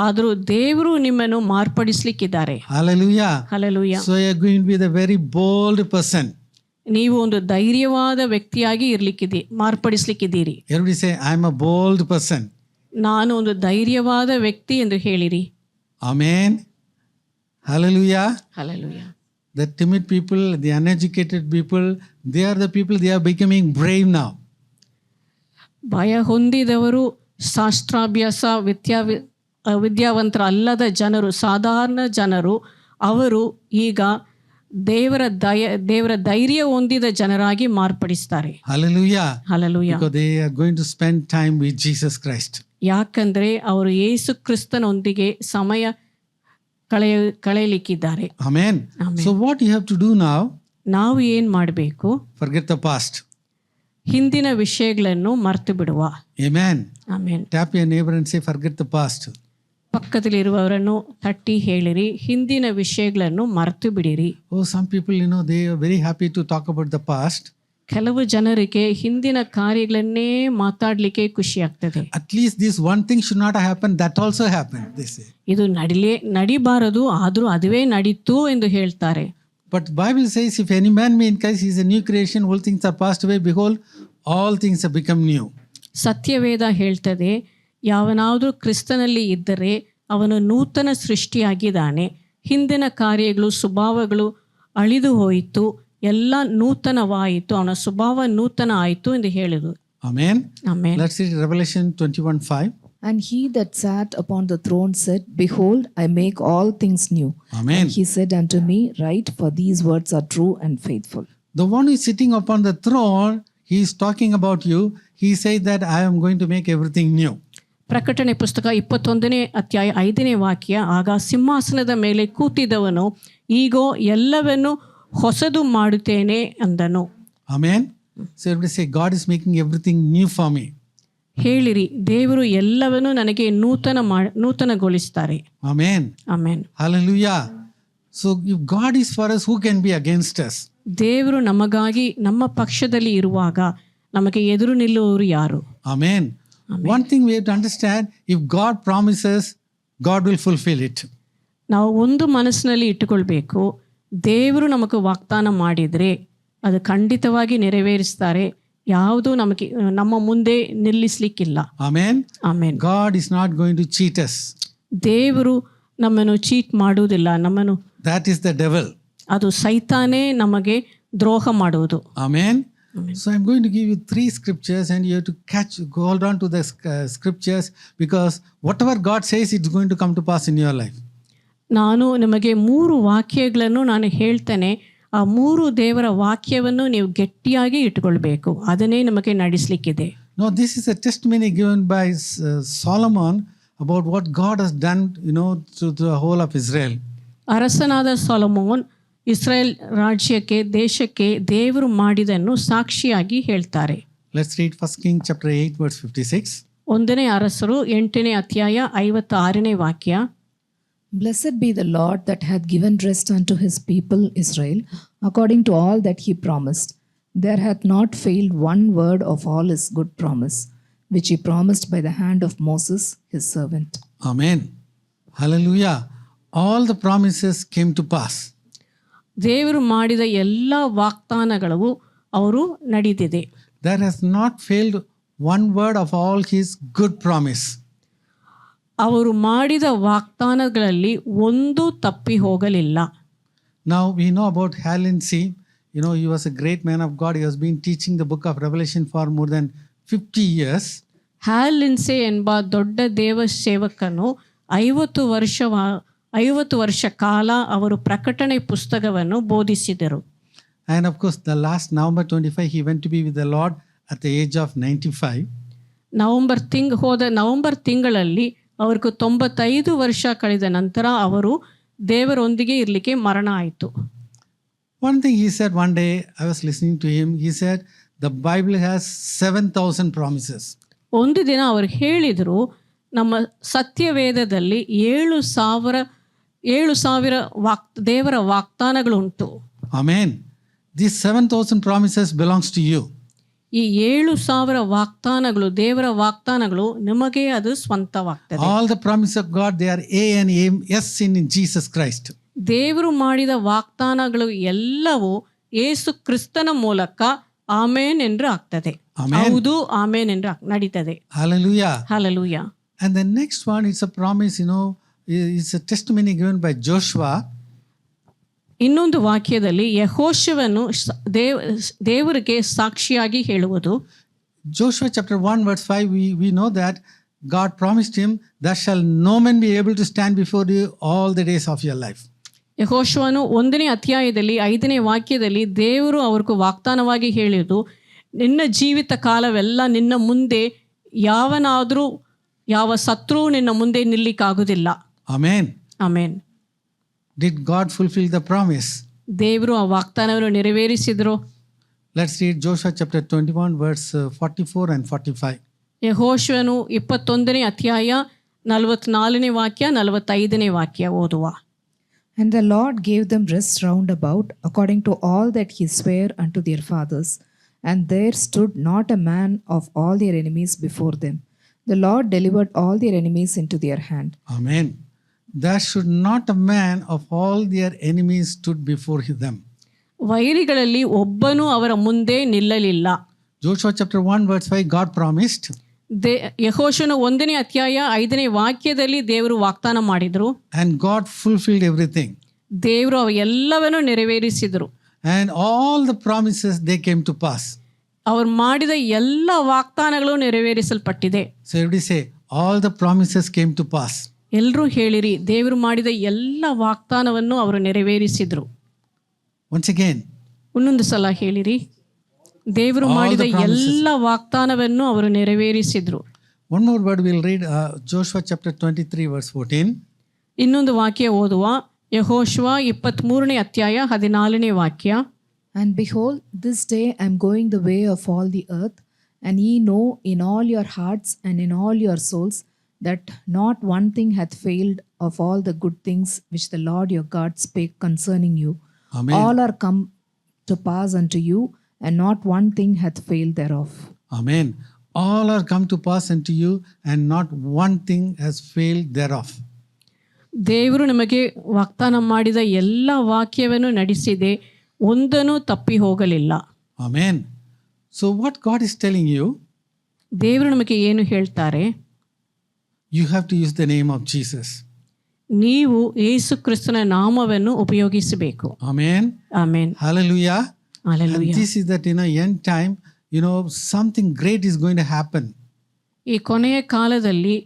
ಆದರೂ ದೇವರು ನಿಮ್ಮನ್ನು ಮಾರ್ಪಡಿಸಲಿಕ್ಕಿದ್ದಾರೆ. Hallelujah. Hallelujah. So you are going to be the very bold person. ನೀವು ಒಂದು ಧೈರ್ಯವಾದ ವ್ಯಕ್ತಿಯಾಗಿ ಮಾರ್ಪಡಿಸಲಿಕ್ಕಿದ್ದೀರಿ. Everybody say, I am a bold person. ನಾನು ಒಂದು ಧೈರ್ಯವಾದ ವ್ಯಕ್ತಿ ಎಂದು ಹೇಳಿರಿ. Amen. Hallelujah. Hallelujah. The timid people, the uneducated people, they are the people, they are becoming brave now. ಭಯ ಹೊಂದಿದವರು, ಶಾಸ್ತ್ರಾಭ್ಯಾಸ ವಿದ್ಯಾವಂತರ ಅಲ್ಲದ ಜನರು, ಸಾಧಾರಣ ಜನರು, ಅವರು ಈಗ ದೇವರ ಧೈರ್ಯ ಹೊಂದಿದ ಜನರಾಗಿ ಮಾರ್ಪಡಿಸ್ತಾರೆ. Hallelujah. Hallelujah. Because they are going to spend time with Jesus Christ. ಯಾಕಂದ್ರೆ ಅವರು ಯೇಸು ಕ್ರಿಸ್ತನೊಂದಿಗೆ ಸಮಯ ಕಳೆಯಲಿಕ್ಕಿದ್ದಾರೆ. Amen. So what you have to do now? ನಾವು ಏನ್ ಮಾಡಬೇಕು? Forget the past. ಹಿಂದಿನ ವಿಷಯಗಳನ್ನು ಮರೆತು ಬಿಡುವ. Amen. Amen. Tap your neighbor and say, forget the past. ಪಕ್ಕದಲ್ಲಿರುವವರನ್ನು ತಟ್ಟಿ ಹೇಳಿರಿ, ಹಿಂದಿನ ವಿಷಯಗಳನ್ನು ಮರೆತು ಬಿಡಿರಿ. Oh, some people, they are very happy to talk about the past. ಕೆಲವು ಜನರಿಗೆ ಹಿಂದಿನ ಕಾರ್ಯಗಳನ್ನೇ ಮಾತಾಡ್ಲಿಕ್ಕೆ ಖುಷಿ ಆಗ್ತದೆ. At least this one thing should not have happened, that also happened, they say. ಇದು ನಡಿಬಾರದು, ಆದ್ರೂ ಅದುವೇ ನಡೀತು ಎಂದು ಹೇಳ್ತಾರೆ. But Bible says, if any man be in Christ, he is a new creation, all things are passed away, behold, all things have become new. ಸತ್ಯವೇದ ಹೇಳ್ತದೆ, ಯಾವನಾದರೂ ಕ್ರಿಸ್ತನಲ್ಲಿ ಇದ್ದರೆ ಅವನು ನೂತನ ಸೃಷ್ಟಿಯಾಗಿದ್ದಾನೆ, ಹಿಂದಿನ ಕಾರ್ಯಗಳು ಸ್ವಭಾವಗಳು ಅಳಿದು ಹೋಯಿತು, ಎಲ್ಲ ನೂತನವಾಯಿತು, ಅವನ ಸ್ವಭಾವ ನೂತನ ಆಯಿತು ಎಂದು ಹೇಳಿದರು. Amen. Amen. Let's read Revelation 21:5. And he that sat upon the throne said, Behold, I make all things new. Amen. And he said unto me, Write, for these words are true and faithful. The one who is sitting upon the throne, he is talking about you. He says that I am going to make everything new. ಪ್ರಕಟಣೆ ಪುಸ್ತಕ 21ನೇ ಅಧ್ಯಾಯ 5ನೇ ವಾಕ್ಯ, ಆಗ ಸಿಂಹಾಸನದ ಮೇಲೆ ಕೂತಿದ್ದವನು ಈಗೋ ಎಲ್ಲವನ್ನು ಹೊಸದು ಮಾಡುತ್ತೇನೆ ಅಂದನು. Amen. So everybody say, God is making everything new for me. ಹೇಳಿರಿ, ದೇವರು ಎಲ್ಲವನ್ನು ನನಗೆ ನೂತನಗೊಳಿಸ್ತಾರೆ. Amen. Amen. Hallelujah. So if God is for us, who can be against us? ದೇವರು ನಮಗಾಗಿ ನಮ್ಮ ಪಕ್ಷದಲ್ಲಿ ಇರುವಾಗ ನಮಗೆ ಎದುರು ನಿಲ್ಲುವವರು ಯಾರು? Amen. One thing we have to understand, if God promises, God will fulfill it. ನಾವು ಒಂದು ಮನಸ್ಸಿನಲ್ಲಿ ಇಟ್ಟುಕೊಳ್ಬೇಕು, ದೇವರು ನಮಗೆ ವಾಗ್ದಾನ ಮಾಡಿದರೆ ಅದು ಖಂಡಿತವಾಗಿ ನೆರವೇರಿಸ್ತಾರೆ. ಯಾವುದು ನಮ್ಮ ಮುಂದೆ ನಿಲ್ಲಿಸ್ಲಿಕ್ಕಿಲ್ಲ. Amen. Amen. God is not going to cheat us. ದೇವರು ನಮ್ಮನ್ನು ಚೀಟ್ ಮಾಡುವುದಿಲ್ಲ. That is the devil. ಅದು ಸೈತಾನೇ ನಮಗೆ ದ್ರೋಹ ಮಾಡುವುದು. Amen. So I'm going to give you 3 scriptures and you have to hold on to the scriptures, because whatever God says, it's going to come to pass in your life. ನಾನು ನಿಮಗೆ 3 ವಾಕ್ಯಗಳನ್ನು ನಾನು ಹೇಳ್ತೇನೆ. ಆ 3 ದೇವರ ವಾಕ್ಯವನ್ನು ನೀವು ಗಟ್ಟಿಯಾಗಿ ಇಟ್ಟುಕೊಳ್ಬೇಕು. ಅದನ್ನೇ ನಮಗೆ ನಡೆಸಲಿಕ್ಕಿದೆ. Now this is a testimony given by Solomon about what God has done, to the whole of Israel. ಅರಸನಾದ ಸೊಲೊಮೋನ್ ಇಸ್ರಾಯೇಲ್ ರಾಜ್ಯಕ್ಕೆ ದೇಶಕ್ಕೆ ದೇವರು ಮಾಡಿದನ್ನು ಸಾಕ್ಷಿಯಾಗಿ ಹೇಳ್ತಾರೆ. Let's read 1 Kings chapter 8 verse 56. 1ನೇ ಅರಸರು 8ನೇ ಅಧ್ಯಾಯ 56ನೇ ವಾಕ್ಯ. Blessed be the Lord that hath given rest unto his people Israel, according to all that he promised. There hath not failed one word of all his good promise, which he promised by the hand of Moses his servant. Amen. Hallelujah. All the promises came to pass. ದೇವರು ಮಾಡಿದ ಎಲ್ಲ ವಾಗ್ದಾನಗಳು ಅವರು ನಡೆದಿದೆ. There has not failed one word of all his good promise. ಅವರು ಮಾಡಿದ ವಾಗ್ದಾನಗಳಲ್ಲಿ ಒಂದು ತಪ್ಪಿ ಹೋಗಲಿಲ್ಲ. Now we know about Hal Lindsey. You know, he was a great man of God. He has been teaching the book of Revelation for more than 50 years. ಹ್ಯಾಲ್ ಲಿನ್ಸೆ ಎಂಬ ದೊಡ್ಡ ದೇವ ಸೇವಕನು 50 ವರ್ಷ ಕಾಲ ಅವರು ಪ್ರಕಟಣೆ ಪುಸ್ತಕವನ್ನು ಬೋಧಿಸಿದರು. And of course, the last November 25, he went to be with the Lord at the age of 95. November ತಿಂಗಳಲ್ಲಿ ಅವ್ರಿಗೂ 95 ವರ್ಷ ಕಳೆದ ನಂತರ ಅವರು ದೇವರೊಂದಿಗೆ ಇರಲಿಕ್ಕೆ ಮರಣ ಆಯಿತು. One thing he said one day, I was listening to him, he said, the Bible has 7,000 promises. ಒಂದು ದಿನ ಅವರು ಹೇಳಿದರು, ನಮ್ಮ ಸತ್ಯವೇದದಲ್ಲಿ 7,000 ದೇವರ ವಾಗ್ದಾನಗಳುಂಟು. Amen. These 7,000 promises belongs to you. ಈ 7,000 ವಾಗ್ದಾನಗಳು ದೇವರ ವಾಗ್ದಾನಗಳು ನಿಮಗೆ ಅದು ಸ್ವಂತವಾಗ್ತದೆ. All the promises of God, they are A and amen, yes in Jesus Christ. ದೇವರು ಮಾಡಿದ ವಾಗ್ದಾನಗಳು ಎಲ್ಲವೂ ಯೇಸು ಕ್ರಿಸ್ತನ ಮೂಲಕ ಆಮೇನ್ ಎಂದು ಆಗ್ತದೆ. ಹೌದು, ಆಮೇನ್ ಎಂದು ನಡೀತದೆ. Hallelujah. Hallelujah. And the next one is a promise, you know, it's a testimony given by Joshua. ಇನ್ನೊಂದು ವಾಕ್ಯದಲ್ಲಿ ಯೆಹೋಶುವನು ದೇವರಿಗೆ ಸಾಕ್ಷಿಯಾಗಿ ಹೇಳುವುದು. Joshua chapter 1 verse 5, we know that God promised him, "Thus shall no man be able to stand before you all the days of your life." ಯೆಹೋಶುವನು 1ನೇ ಅಧ್ಯಾಯದಲ್ಲಿ 5ನೇ ವಾಕ್ಯದಲ್ಲಿ ದೇವರು ಅವ್ರಿಗೂ ವಾಗ್ದಾನವಾಗಿ ಹೇಳಿದ್ದು, ನಿನ್ನ ಜೀವಿತ ಕಾಲವೆಲ್ಲ ನಿನ್ನ ಮುಂದೆ ಯಾವ ಶತ್ರು ನಿನ್ನ ಮುಂದೆ ನಿಲ್ಲಿಕ್ಕಾಗುವುದಿಲ್ಲ. Amen. Amen. Did God fulfill the promise? ದೇವರು ಆ ವಾಗ್ದಾನವನ್ನು ನೆರವೇರಿಸಿದ್ರು. Let's read Joshua chapter 21 verse 44 and 45. ಯೆಹೋಶುವನು 21ನೇ ಅಧ್ಯಾಯ 44ನೇ ವಾಕ್ಯ 45ನೇ ವಾಕ್ಯ ಓದುವ. And the Lord gave them rest round about, according to all that he sware unto their fathers. And there stood not a man of all their enemies before them. The Lord delivered all their enemies into their hand. Amen. There should not a man of all their enemies stood before them. ವೈರಿಗಳಲ್ಲಿ ಒಬ್ಬನೂ ಅವರ ಮುಂದೆ ನಿಲ್ಲಲಿಲ್ಲ. Joshua chapter 1 verse 5, God promised. ಯೆಹೋಶುವನ 1ನೇ ಅಧ್ಯಾಯ 5ನೇ ವಾಕ್ಯದಲ್ಲಿ ದೇವರು ವಾಗ್ದಾನ ಮಾಡಿದ್ರು. And God fulfilled everything. ದೇವರು ಎಲ್ಲವನ್ನೂ ನೆರವೇರಿಸಿದರು. And all the promises, they came to pass. ಅವರು ಮಾಡಿದ ಎಲ್ಲ ವಾಗ್ದಾನಗಳು ನೆರವೇರಿಸಲ್ಪಟ್ಟಿದೆ. So everybody say, all the promises came to pass. ಎಲ್ಲರೂ ಹೇಳಿರಿ, ದೇವರು ಮಾಡಿದ ಎಲ್ಲ ವಾಗ್ದಾನವನ್ನು ಅವರು ನೆರವೇರಿಸಿದ್ರು. Once again. ಇನ್ನೊಂದು ಸಲ ಹೇಳಿರಿ, ದೇವರು ಮಾಡಿದ ಎಲ್ಲ ವಾಗ್ದಾನವನ್ನು ಅವರು ನೆರವೇರಿಸಿದ್ರು. One more word we'll read, Joshua chapter 23 verse 14. ಇನ್ನೊಂದು ವಾಕ್ಯ ಓದುವ. ಯೆಹೋಶುವ 23ನೇ ಅಧ್ಯಾಯ 14ನೇ ವಾಕ್ಯ. And behold, this day I am going the way of all the earth, and ye know in all your hearts and in all your souls that not one thing hath failed of all the good things which the Lord your God spake concerning you. Amen. All are come to pass unto you, and not one thing hath failed thereof. Amen. All are come to pass unto you, and not one thing has failed thereof. ದೇವರು ನಮಗೆ ವಾಗ್ದಾನ ಮಾಡಿದ ಎಲ್ಲ ವಾಕ್ಯವನ್ನು ನಡೆಸಿದೆ, ಒಂದನ್ನು ತಪ್ಪಿ ಹೋಗಲಿಲ್ಲ. Amen. So what God is telling you, ದೇವರು ನಮಗೆ ಏನು ಹೇಳ್ತಾರೆ? you have to use the name of Jesus. ನೀವು ಯೇಸು ಕ್ರಿಸ್ತನ ನಾಮವನ್ನು ಉಪಯೋಗಿಸಬೇಕು. Amen. Amen. Hallelujah. Hallelujah. And this is that, end time, something great is going to happen. ಈ ಕೊನೆಯ ಕಾಲದಲ್ಲಿ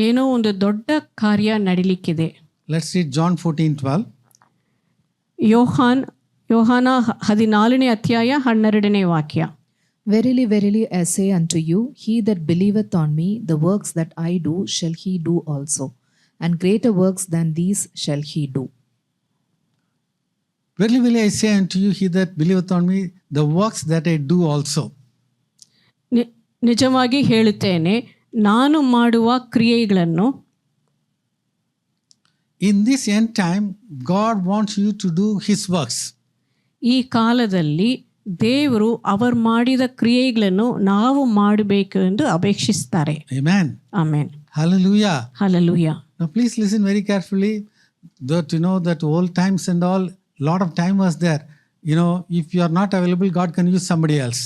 ಏನೋ ಒಂದು ದೊಡ್ಡ ಕಾರ್ಯ ನಡೀಲಿಕ್ಕಿದೆ. Let's read John 14:12. ಯೋಹಾನ 14ನೇ ಅಧ್ಯಾಯ 12ನೇ ವಾಕ್ಯ. Verily, verily, I say unto you, he that believeth on me, the works that I do shall he do also, and greater works than these shall he do. Verily, verily, I say unto you, he that believeth on me, the works that I do also. ನಿಜವಾಗಿ ಹೇಳುತ್ತೇನೆ, ನಾನು ಮಾಡುವ ಕ್ರಿಯೆಗಳನ್ನು. In this end time, God wants you to do his works. ಈ ಕಾಲದಲ್ಲಿ ದೇವರು ಅವರು ಮಾಡಿದ ಕ್ರಿಯೆಗಳನ್ನು ನಾವು ಮಾಡಬೇಕು ಎಂದು ಅಪೇಕ್ಷಿಸ್ತಾರೆ. Amen. Amen. Hallelujah. Hallelujah. Now please listen very carefully. That you know that old times and all, lot of time was there. You know, if you are not available, God can use somebody else.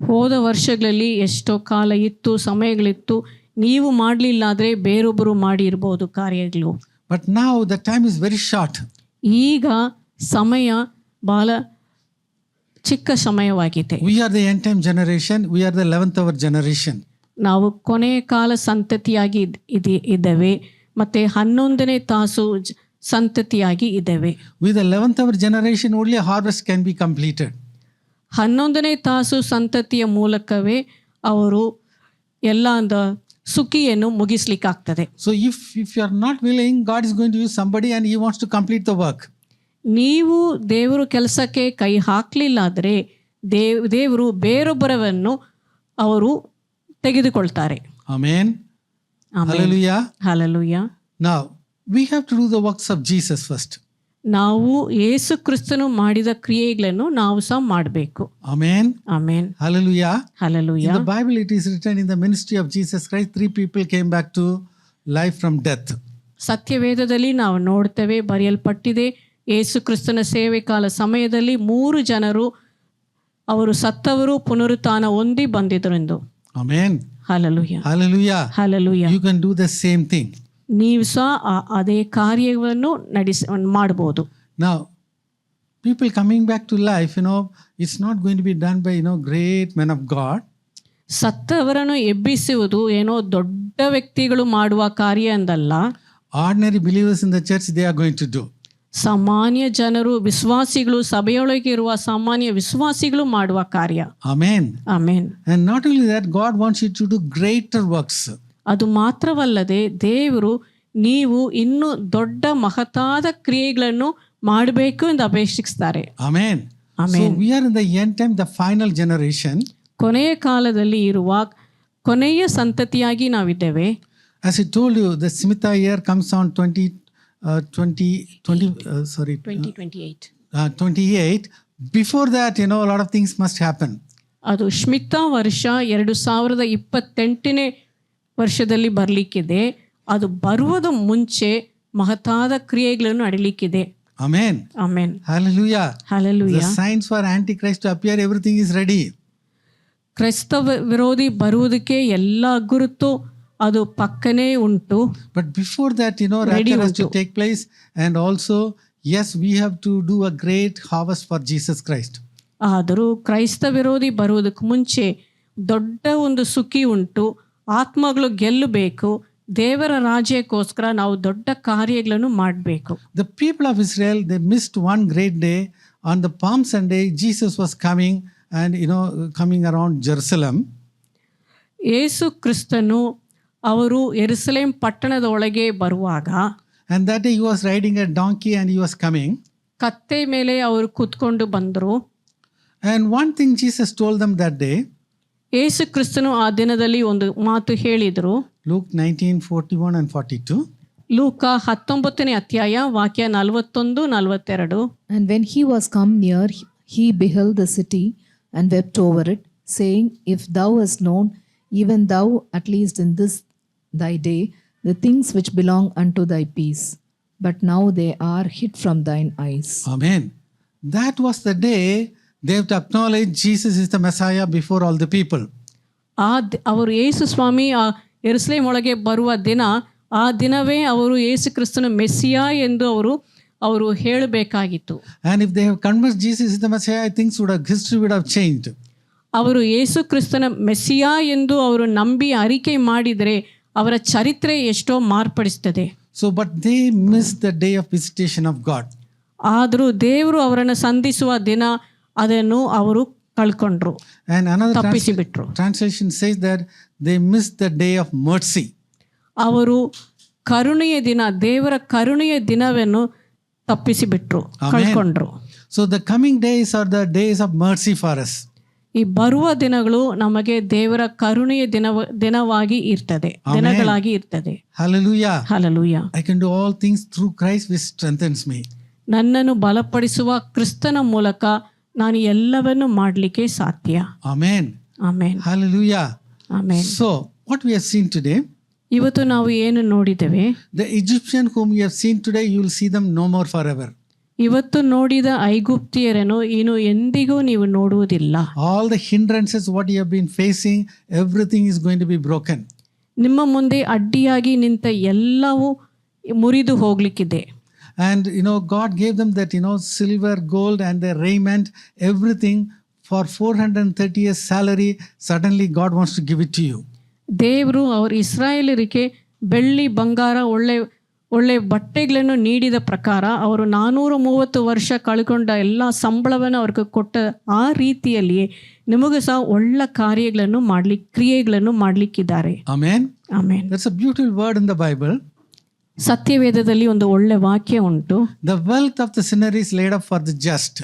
ಹೋದ ವರ್ಷಗಳಲ್ಲಿ ಎಷ್ಟೋ ಕಾಲ ಇತ್ತು, ಸಮಯಗಳಿತ್ತು. ನೀವು ಮಾಡಲಿಲ್ಲ ಆದರೆ ಬೇರೊಬ್ಬರು ಮಾಡಿರ್ಬೋದು ಕಾರ್ಯಗಳು. But now the time is very short. ಈಗ ಸಮಯ ಬಹಳ ಚಿಕ್ಕ ಸಮಯವಾಗಿದೆ. We are the end time generation. We are the 11th hour generation. ನಾವು ಕೊನೆಯ ಕಾಲ ಸಂತತಿಯಾಗಿ ಇದ್ದೇವೆ, ಮತ್ತು 11ನೇ ತಾಸು ಸಂತತಿಯಾಗಿ ಇದ್ದೇವೆ. With the 11th hour generation, only a harvest can be completed. 11ನೇ ತಾಸು ಸಂತತಿಯ ಮೂಲಕವೇ ಅವರು ಎಲ್ಲ ಸುಖಿಯನ್ನು ಮುಗಿಸ್ಲಿಕ್ಕಾಗ್ತದೆ. So if you are not willing, God is going to use somebody and he wants to complete the work. ನೀವು ದೇವರು ಕೆಲಸಕ್ಕೆ ಕೈ ಹಾಕಲಿಲ್ಲ ಆದರೆ ದೇವರು ಬೇರೊಬ್ಬರವನ್ನು ಅವರು ತೆಗೆದುಕೊಳ್ತಾರೆ. Amen. Hallelujah. Hallelujah. Now, we have to do the works of Jesus first. ನಾವು ಯೇಸು ಕ್ರಿಸ್ತನು ಮಾಡಿದ ಕ್ರಿಯೆಗಳನ್ನು ನಾವು ಸಹ ಮಾಡಬೇಕು. Amen. Amen. Hallelujah. Hallelujah. In the Bible, it is written in the ministry of Jesus Christ, 3 people came back to life from death. ಸತ್ಯವೇದದಲ್ಲಿ ನಾವು ನೋಡ್ತೇವೆ, ಬರೆಯಲ್ಪಟ್ಟಿದೆ, ಯೇಸು ಕ್ರಿಸ್ತನ ಸೇವೆ ಕಾಲ ಸಮಯದಲ್ಲಿ 3 ಜನರು ಅವರು ಸತ್ತವರು ಪುನರುತ್ಥಾನ ಹೊಂದಿ ಬಂದಿದ್ದರೆಂದು. Amen. Hallelujah. Hallelujah. Hallelujah. You can do the same thing. ನೀವು ಸಹ ಅದೇ ಕಾರ್ಯವನ್ನು ಮಾಡಬಹುದು. Now, people coming back to life, you know, it's not going to be done by, you know, great men of God. ಸತ್ತವರನ್ನು ಎಬ್ಬಿಸುವುದು ಏನೋ ದೊಡ್ಡ ವ್ಯಕ್ತಿಗಳು ಮಾಡುವ ಕಾರ್ಯ ಎಂದಲ್ಲ. Ordinary believers in the church, they are going to do. ಸಾಮಾನ್ಯ ಜನರು, ವಿಶ್ವಾಸಿಗಳು, ಸಭೆಯೊಳಗೆ ಇರುವ ಸಾಮಾನ್ಯ ವಿಶ್ವಾಸಿಗಳು ಮಾಡುವ ಕಾರ್ಯ. Amen. Amen. And not only that, God wants you to do greater works. ಅದು ಮಾತ್ರವಲ್ಲದೆ ದೇವರು ನೀವು ಇನ್ನೂ ದೊಡ್ಡ ಮಹತ್ತಾದ ಕ್ರಿಯೆಗಳನ್ನು ಮಾಡಬೇಕು ಎಂದು ಅಪೇಕ್ಷಿಸ್ತಾರೆ. Amen. Amen. So we are in the end time, the final generation. ಕೊನೆಯ ಕಾಲದಲ್ಲಿ ಇರುವ ಕೊನೆಯ ಸಂತತಿಯಾಗಿ ನಾವಿದ್ದೇವೆ. As I told you, the Smita year comes on 2028. Before that, you know, a lot of things must happen. ಅದು ಶ್ಮಿತಾ ವರ್ಷ 2028ನೇ ವರ್ಷದಲ್ಲಿ ಬರಲಿಕ್ಕಿದೆ. ಅದು ಬರುವುದ ಮುಂಚೆ ಮಹತ್ತಾದ ಕ್ರಿಯೆಗಳನ್ನು ನಡೀಲಿಕ್ಕಿದೆ. Amen. Amen. Hallelujah. Hallelujah. The signs for Antichrist to appear, everything is ready. ಕ್ರೈಸ್ತ ವಿರೋಧಿ ಬರುವುದಕ್ಕೆ ಎಲ್ಲ ಗುರುತು ಅದು ಪಕ್ಕನೇ ಉಂಟು. But before that, you know, rapture has to take place, and also, yes, we have to do a great harvest for Jesus Christ. ಆದರೂ ಕ್ರೈಸ್ತ ವಿರೋಧಿ ಬರುವುದಕ್ಕೆ ಮುಂಚೆ ದೊಡ್ಡ ಒಂದು ಸುಖಿ ಉಂಟು. ಆತ್ಮಗಳು ಗೆಲ್ಲಬೇಕು. ದೇವರ ರಾಜ್ಯಕ್ಕೋಸ್ಕರ ನಾವು ದೊಡ್ಡ ಕಾರ್ಯಗಳನ್ನು ಮಾಡಬೇಕು. The people of Israel, they missed one great day. On the Palm Sunday, Jesus was coming and, you know, coming around Jerusalem. ಯೇಸು ಕ್ರಿಸ್ತನು ಅವರು ಯೆರೂಸಲೇಮ್ ಪಟ್ಟಣದ ಒಳಗೆ ಬರುವಾಗ, And that day he was riding a donkey and he was coming. ಕತ್ತೆ ಮೇಲೆ ಅವರು ಕೂತ್ಕೊಂಡು ಬಂದರು. And one thing Jesus told them that day. ಯೇಸು ಕ್ರಿಸ್ತನು ಆ ದಿನದಲ್ಲಿ ಒಂದು ಮಾತು ಹೇಳಿದರು. Luke 19:41 and 42. ಲೂಕ 19ನೇ ಅಧ್ಯಾಯ ವಾಕ್ಯ 41-42. And when he was come near, he beheld the city and wept over it, saying, If thou hast known, even thou, at least in this thy day, the things which belong unto thy peace, but now they are hid from thine eyes. Amen. That was the day they have to acknowledge Jesus is the Messiah before all the people. ಅವರು ಯೇಸು ಸ್ವಾಮಿ ಆ ಯೆರೂಸಲೇಮ್ ಒಳಗೆ ಬರುವ ದಿನ, ಆ ದಿನವೇ ಅವರು ಯೇಸು ಕ್ರಿಸ್ತನ ಮೆಸ್ಸಿಯಾ ಎಂದು ಅವರು ಹೇಳಬೇಕಾಗಿತ್ತು. And if they have confessed Jesus is the Messiah, history would have changed. ಅವರು ಯೇಸು ಕ್ರಿಸ್ತನ ಮೆಸ್ಸಿಯಾ ಎಂದು ಅವರು ನಂಬಿ ಅರಿಕೆ ಮಾಡಿದರೆ ಅವರ ಚರಿತ್ರೆ ಎಷ್ಟೋ ಮಾರ್ಪಡಿಸ್ತದೆ. So, but they missed the day of visitation of God. ಆದರೂ ದೇವರು ಅವರನ್ನು ಸಂಧಿಸುವ ದಿನ ಅದನ್ನು ಅವರು ಕಳ್ಕೊಂಡ್ರು, And another ತಪ್ಪಿಸಿಬಿಟ್ರು. translation says that they missed the day of mercy. ಅವರು ಕರುಣೆಯ ದಿನ, ದೇವರ ಕರುಣೆಯ ದಿನವನ್ನು ತಪ್ಪಿಸಿಬಿಟ್ರು, ಕಳ್ಕೊಂಡ್ರು. So the coming days are the days of mercy for us. ಈ ಬರುವ ದಿನಗಳು ನಮಗೆ ದೇವರ ಕರುಣೆಯ ದಿನವಾಗಿ ಇರ್ತದೆ, ದಿನಗಳಾಗಿ ಇರ್ತದೆ. Hallelujah. Hallelujah. I can do all things through Christ which strengthens me. ನನ್ನನ್ನು ಬಲಪಡಿಸುವ ಕ್ರಿಸ್ತನ ಮೂಲಕ ನಾನು ಎಲ್ಲವನ್ನು ಮಾಡಲಿಕ್ಕೆ ಸಾಧ್ಯ. Amen. Amen. Hallelujah. Amen. So what we have seen today, ಇವತ್ತು ನಾವು ಏನು ನೋಡಿದ್ದೇವೆ, the Egyptian whom you have seen today, you will see them no more forever. ಇವತ್ತು ನೋಡಿದ ಐಗುಪ್ತಿಯರನ್ನು ಇನ್ನು ಎಂದಿಗೂ ನೀವು ನೋಡುವುದಿಲ್ಲ. All the hindrances what you have been facing, everything is going to be broken. ನಿಮ್ಮ ಮುಂದೆ ಅಡ್ಡಿಯಾಗಿ ನಿಂತ ಎಲ್ಲವೂ ಮುರಿದು ಹೋಗ್ಲಿಕ್ಕಿದೆ. And God gave them that silver, gold and their raiment, everything for 430 years salary. Suddenly God wants to give it to you. ದೇವರು ಅವರು ಇಸ್ರಾಯೇಲರಿಗೆ ಬೆಳ್ಳಿ ಬಂಗಾರ ಒಳ್ಳೆ ಬಟ್ಟೆಗಳನ್ನು ನೀಡಿದ ಪ್ರಕಾರ ಅವರು 430 ವರ್ಷ ಕಳ್ಕೊಂಡ ಎಲ್ಲ ಸಂಬಳವನ್ನು ಅವ್ರಿಗೆ ಕೊಟ್ಟ ಆ ರೀತಿಯಲ್ಲಿ ನಿಮಗೂ ಸಹ ಒಳ್ಳೆ ಕ್ರಿಯೆಗಳನ್ನು ಮಾಡಲಿಕ್ಕಿದ್ದಾರೆ. Amen. Amen. That's a beautiful word in the Bible. ಸತ್ಯವೇದದಲ್ಲಿ ಒಂದು ಒಳ್ಳೆ ವಾಕ್ಯ ಉಂಟು. The wealth of the sinner is laid up for the just.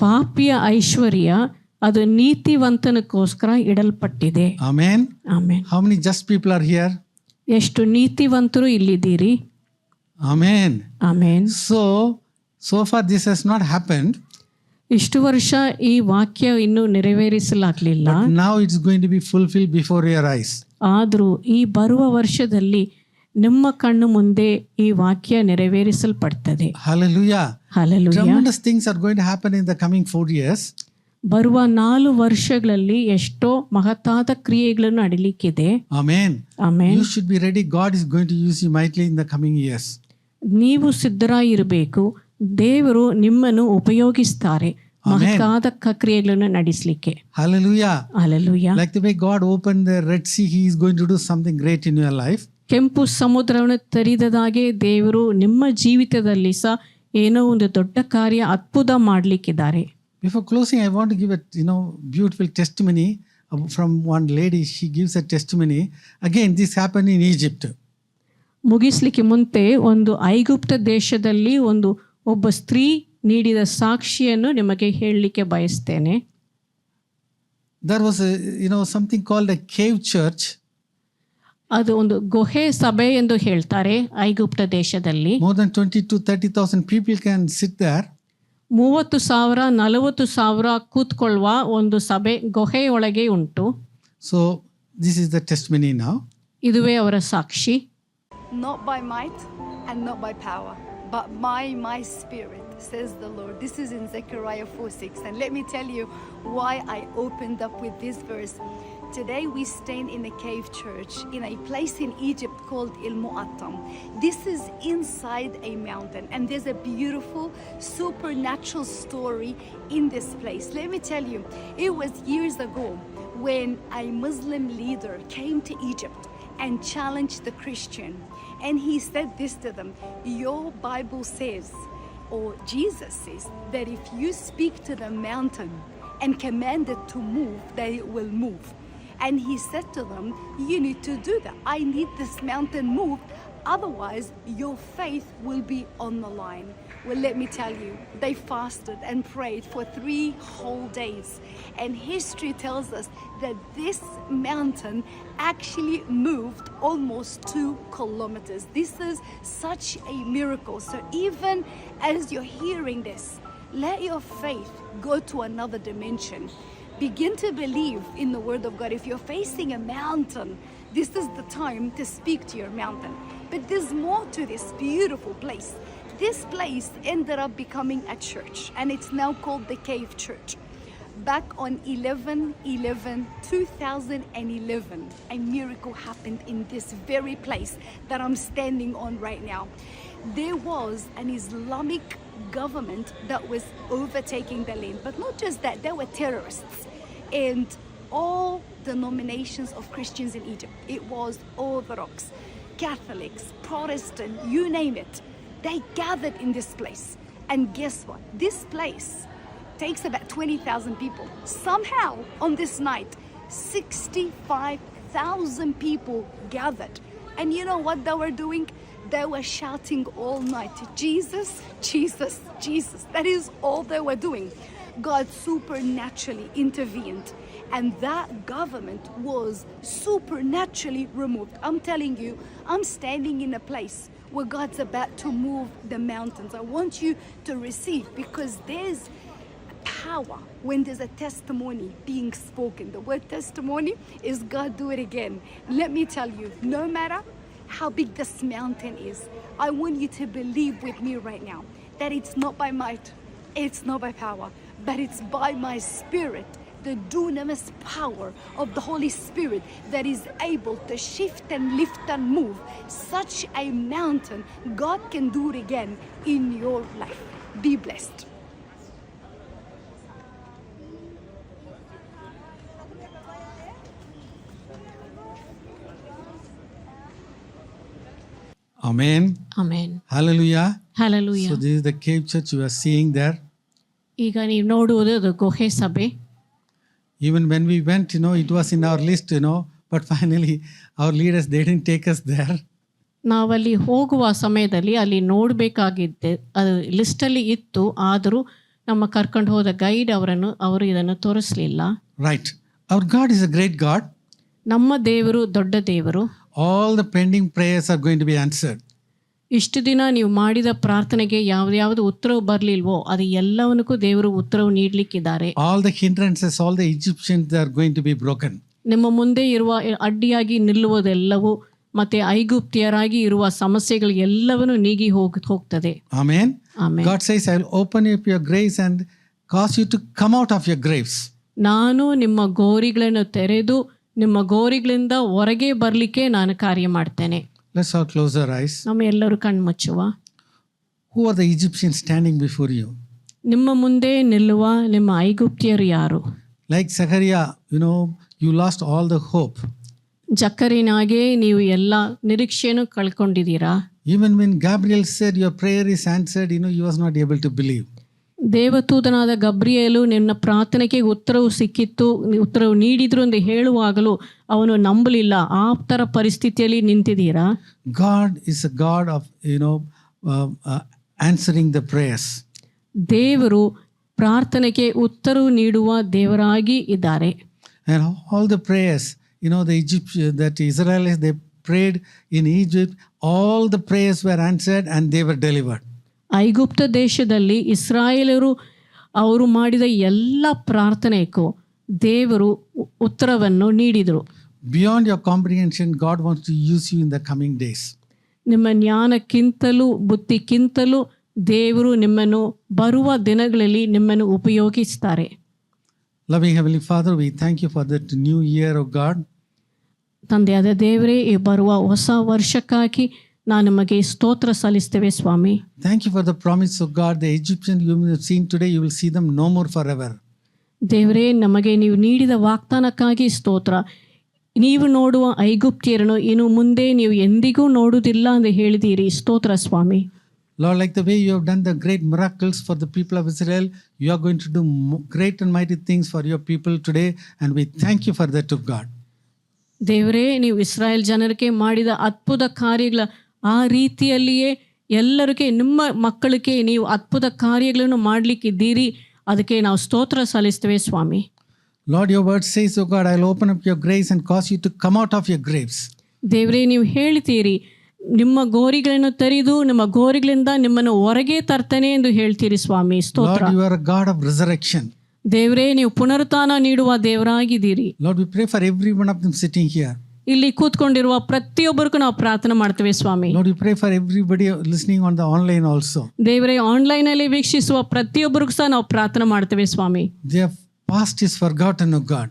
ಪಾಪಿಯ ಐಶ್ವರ್ಯ ಅದು ನೀತಿವಂತನಕ್ಕೋಸ್ಕರ ಇಡಲ್ಪಟ್ಟಿದೆ. Amen. Amen. How many just people are here? ಎಷ್ಟು ನೀತಿವಂತರು ಇಲ್ಲಿದ್ದೀರಿ. Amen. Amen. So far this has not happened. ಇಷ್ಟು ವರ್ಷ ಈ ವಾಕ್ಯ ಇನ್ನೂ ನೆರವೇರಿಸಲಾಗಲಿಲ್ಲ. But now it's going to be fulfilled before your eyes. ಆದರೂ ಈ ಬರುವ ವರ್ಷದಲ್ಲಿ ನಿಮ್ಮ ಕಣ್ಣು ಮುಂದೆ ಈ ವಾಕ್ಯ ನೆರವೇರಿಸಲ್ಪಡ್ತದೆ. Hallelujah. Hallelujah. Tremendous things are going to happen in the coming 4 years. ಬರುವ 4 ವರ್ಷಗಳಲ್ಲಿ ಎಷ್ಟೋ ಮಹತ್ತಾದ ಕ್ರಿಯೆಗಳನ್ನು ನಡೀಲಿಕ್ಕಿದೆ. Amen. Amen. You should be ready. God is going to use you mightily in the coming years. ನೀವು ಸಿದ್ಧರಾಗಿರಬೇಕು. ದೇವರು ನಿಮ್ಮನ್ನು ಉಪಯೋಗಿಸ್ತಾರೆ ಮಹತ್ತಾದ ಕ್ರಿಯೆಗಳನ್ನು ನಡೆಸಲಿಕ್ಕೆ. Hallelujah. Hallelujah. Like the way God opened the Red Sea, He is going to do something great in your life. ಕೆಂಪು ಸಮುದ್ರವನ್ನು ತೆರೆದದಾಗೆ ದೇವರು ನಿಮ್ಮ ಜೀವಿತದಲ್ಲಿ ಸಹ ಏನೋ ಒಂದು ದೊಡ್ಡ ಕಾರ್ಯ ಅದ್ಭುತ ಮಾಡಲಿಕ್ಕಿದ್ದಾರೆ. Before closing, I want to give a beautiful testimony from one lady. She gives a testimony. Again, this happened in Egypt. ಮುಗಿಸ್ಲಿಕ್ಕೆ ಮುಂತೆ ಒಂದು ಐಗುಪ್ತ ದೇಶದಲ್ಲಿ ಒಬ್ಬ ಸ್ತ್ರೀ ನೀಡಿದ ಸಾಕ್ಷಿಯನ್ನು ನಿಮಗೆ ಹೇಳಲಿಕ್ಕೆ ಬಯಸ್ತೇನೆ. There was something called a cave church. ಅದು ಒಂದು ಗುಹೆ ಸಭೆ ಎಂದು ಹೇಳ್ತಾರೆ ಐಗುಪ್ತ ದೇಶದಲ್ಲಿ. More than 20,000 to 30,000 people can sit there. 30,000-40,000 ಕೂತ್ಕೊಳ್ಳುವ ಒಂದು ಸಭೆ ಗುಹೆಯೊಳಗೆ ಉಂಟು. So this is the testimony now. ಇದುವೇ ಅವರ ಸಾಕ್ಷಿ. Not by might and not by power, but by my spirit, says the Lord. This is in Zechariah 4:6. And let me tell you why I opened up with this verse. Today we stand in a cave church in a place in Egypt called El Mu'attam. This is inside a mountain, and there's a beautiful supernatural story in this place. Let me tell you, it was years ago when a Muslim leader came to Egypt and challenged the Christian, and he said this to them: your Bible says, or Jesus says, that if you speak to the mountain and command it to move, that it will move. And he said to them, you need to do that. I need this mountain moved, otherwise your faith will be on the line. Well, let me tell you, they fasted and prayed for 3 whole days. And history tells us that this mountain actually moved almost 2 kilometers. This is such a miracle. So even as you're hearing this, let your faith go to another dimension. Begin to believe in the word of God. If you're facing a mountain, this is the time to speak to your mountain. But there's more to this beautiful place. This place ended up becoming a church, and it's now called the Cave Church. Back on 2011, a miracle happened in this very place that I'm standing on right now. There was an Islamic government that was overtaking the land. But not just that, there were terrorists. And all denominations of Christians in Egypt, it was Orthodox, Catholics, Protestant, you name it. They gathered in this place. And guess what? This place takes about 20,000 people. Somehow, on this night, 65,000 people gathered. And you know what they were doing? They were shouting all night, Jesus, Jesus, Jesus. That is all they were doing. God supernaturally intervened, and that government was supernaturally removed. I'm telling you, I'm standing in a place where God's about to move the mountains. I want you to receive, because there's power when there's a testimony being spoken. The word testimony is God do it again. Let me tell you, no matter how big this mountain is, I want you to believe with me right now that it's not by might, it's not by power, but it's by my spirit, the dunamis power of the Holy Spirit that is able to shift and lift and move such a mountain. God can do it again in your life. Be blessed. Amen. Amen. Hallelujah. Hallelujah. So this is the cave church you are seeing there. ಈಗ ನೀವು ನೋಡುವುದು ಅದು ಗುಹೆ ಸಭೆ. Even when we went, it was in our list, but finally our leaders, they didn't take us there. ನಾವಲ್ಲಿ ಹೋಗುವ ಸಮಯದಲ್ಲಿ ಅಲ್ಲಿ ನೋಡಬೇಕಾಗಿದ್ದೆ, ಅದು ಲಿಸ್ಟಲ್ಲಿ ಇತ್ತು, ಆದರೂ ನಮ್ಮ ಕರ್ಕೊಂಡು ಹೋದ ಗೈಡ್ ಅವರು ಇದನ್ನು ತೋರಿಸಲಿಲ್ಲ. Right. Our God is a great God. ನಮ್ಮ ದೇವರು ದೊಡ್ಡ ದೇವರು. All the pending prayers are going to be answered. ಇಷ್ಟು ದಿನ ನೀವು ಮಾಡಿದ ಪ್ರಾರ್ಥನೆಗೆ ಯಾವ್ದು ಉತ್ತರವು ಬರಲಿಲ್ವೋ ಅದು ಎಲ್ಲವನ್ನಕ್ಕೂ ದೇವರು ಉತ್ತರವು ನೀಡಲಿಕ್ಕಿದ್ದಾರೆ. All the hindrances, all the Egyptians are going to be broken. ನಿಮ್ಮ ಮುಂದೆ ಇರುವ ಅಡ್ಡಿಯಾಗಿ ನಿಲ್ಲುವುದೆಲ್ಲವೂ ಮತ್ತೆ ಐಗುಪ್ತಿಯರಾಗಿ ಇರುವ ಸಮಸ್ಯೆಗಳು ಎಲ್ಲವನ್ನೂ ನೀಗಿ ಹೋಗ್ತದೆ. Amen. Amen. God says, I will open up your graves and cause you to come out of your graves. ನಾನು ನಿಮ್ಮ ಗೋರಿಗಳನ್ನು ತೆರೆದು ನಿಮ್ಮ ಗೋರಿಗಳಿಂದ ಹೊರಗೆ ಬರಲಿಕ್ಕೆ ನಾನು ಕಾರ್ಯ ಮಾಡ್ತೇನೆ. Let's all close our eyes. ನಮ್ಮ ಎಲ್ಲರೂ ಕಣ್ಮುಚ್ಚುವ. Who are the Egyptians standing before you? ನಿಮ್ಮ ಮುಂದೆ ನಿಲ್ಲುವ ನಿಮ್ಮ ಐಗುಪ್ತಿಯರು ಯಾರು? Like Zechariah, you lost all the hope. ಜಕ್ಕರಿನಾಗೆ ನೀವು ಎಲ್ಲ ನಿರೀಕ್ಷೆಯನ್ನು ಕಳ್ಕೊಂಡಿದ್ದೀರಾ. Even when Gabriel said your prayer is answered, he was not able to believe. ದೇವದೂತನಾದ ಗಬ್ರಿಯೇಲು ನಿನ್ನ ಪ್ರಾರ್ಥನೆಗೆ ಉತ್ತರವು ನೀಡಿದ್ರು ಎಂದು ಹೇಳುವಾಗಲೂ ಅವನು ನಂಬಲಿಲ್ಲ. ಆ ಥರ ಪರಿಸ್ಥಿತಿಯಲ್ಲಿ ನಿಂತಿದ್ದೀರಾ. God is a God of answering the prayers. ದೇವರು ಪ್ರಾರ್ಥನೆಗೆ ಉತ್ತರವು ನೀಡುವ ದೇವರಾಗಿ ಇದ್ದಾರೆ. And all the prayers, that Israelites, they prayed in Egypt, all the prayers were answered and they were delivered. ಐಗುಪ್ತ ದೇಶದಲ್ಲಿ ಇಸ್ರಾಯೇಲರು ಅವರು ಮಾಡಿದ ಎಲ್ಲ ಪ್ರಾರ್ಥನೆಗೂ ದೇವರು ಉತ್ತರವನ್ನು ನೀಡಿದರು. Beyond your comprehension, God wants to use you in the coming days. ನಿಮ್ಮ ಜ್ಞಾನಕ್ಕಿಂತಲೂ ಬುದ್ಧಿಕ್ಕಿಂತಲೂ ದೇವರು ನಿಮ್ಮನ್ನು ಬರುವ ದಿನಗಳಲ್ಲಿ ನಿಮ್ಮನ್ನು ಉಪಯೋಗಿಸ್ತಾರೆ. Loving Heavenly Father, we thank you for that new year of God. ತಂದೆಯಾದ ದೇವರೇ, ಈ ಬರುವ ಹೊಸ ವರ್ಷಕ್ಕಾಗಿ ನಾನು ನಿಮಗೆ ಸ್ತೋತ್ರ ಸಲ್ಲಿಸ್ತೇವೆ ಸ್ವಾಮಿ. Thank you for the promise of God. The Egyptians you have seen today, you will see them no more forever. ದೇವರೇ, ನಮಗೆ ನೀವು ನೀಡಿದ ವಾಗ್ದಾನಕ್ಕಾಗಿ ಸ್ತೋತ್ರ. ನೀವು ನೋಡುವ ಐಗುಪ್ತಿಯರನ್ನು ಇನ್ನು ಮುಂದೆ ನೀವು ಎಂದಿಗೂ ನೋಡುವುದಿಲ್ಲ ಎಂದು ಹೇಳಿದ್ದೀರಿ. ಸ್ತೋತ್ರ ಸ್ವಾಮಿ. Lord, like the way you have done the great miracles for the people of Israel, you are going to do great and mighty things for your people today, and we thank you for that, of God. ದೇವರೇ, ನೀವು ಇಸ್ರಾಯೇಲ್ ಜನರಿಗೆ ಮಾಡಿದ ಅದ್ಭುತ ಕಾರ್ಯಗಳ ಆ ರೀತಿಯಲ್ಲಿಯೇ ಎಲ್ಲರಿಗೆ ನಿಮ್ಮ ಮಕ್ಕಳಿಗೆ ನೀವು ಅದ್ಭುತ ಕಾರ್ಯಗಳನ್ನು ಮಾಡಲಿಕ್ಕಿದ್ದೀರಿ. ಅದಕ್ಕೆ ನಾವು ಸ್ತೋತ್ರ ಸಲ್ಲಿಸ್ತೇವೆ ಸ್ವಾಮಿ. Lord, your word says, oh God, I will open up your graves and cause you to come out of your graves. ದೇವರೇ, ನೀವು ಹೇಳ್ತೀರಿ ನಿಮ್ಮ ಗೋರಿಗಳನ್ನು ತೆರೆದು ನಿಮ್ಮ ಗೋರಿಗಳಿಂದ ನಿಮ್ಮನ್ನು ಹೊರಗೆ ತರ್ತೇನೆ ಎಂದು ಹೇಳ್ತೀರಿ ಸ್ವಾಮಿ. ಸ್ತೋತ್ರ. Lord, you are a God of resurrection. ದೇವರೇ, ನೀವು ಪುನರುತ್ಥಾನ ನೀಡುವ ದೇವರಾಗಿದ್ದೀರಿ. Lord, we pray for every one of them sitting here. ಇಲ್ಲಿ ಕೂತ್ಕೊಂಡಿರುವ ಪ್ರತಿಯೊಬ್ಬರಿಗೂ ನಾವು ಪ್ರಾರ್ಥನೆ ಮಾಡ್ತೇವೆ ಸ್ವಾಮಿ. Lord, we pray for everybody listening on the online also. ದೇವರೇ, ಆನ್ಲೈನ್ ಅಲ್ಲಿ ವೀಕ್ಷಿಸುವ ಪ್ರತಿಯೊಬ್ಬರಿಗೂ ಸಹ ನಾವು ಪ್ರಾರ್ಥನೆ ಮಾಡ್ತೇವೆ ಸ್ವಾಮಿ. Their past is forgotten, oh God.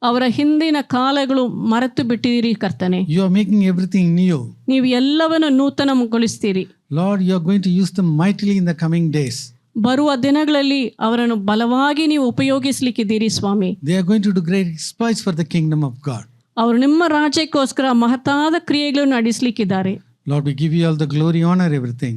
ಅವರ ಹಿಂದಿನ ಕಾಲಗಳು ಮರೆತು ಬಿಟ್ಟಿದ್ದೀರಿ ಕರ್ತನೆ. You are making everything new. ನೀವು ಎಲ್ಲವನ್ನು ನೂತನಗೊಳಿಸ್ತೀರಿ. Lord, you are going to use them mightily in the coming days. ಬರುವ ದಿನಗಳಲ್ಲಿ ಅವರನ್ನು ಬಲವಾಗಿ ನೀವು ಉಪಯೋಗಿಸಲಿಕ್ಕಿದ್ದೀರಿ ಸ್ವಾಮಿ. They are going to do great exploits for the kingdom of God. ಅವರು ನಿಮ್ಮ ರಾಜ್ಯಕ್ಕೋಸ್ಕರ ಮಹತ್ತಾದ ಕ್ರಿಯೆಗಳನ್ನು ನಡೆಸಲಿಕ್ಕಿದ್ದಾರೆ. Lord, we give you all the glory, honor, everything.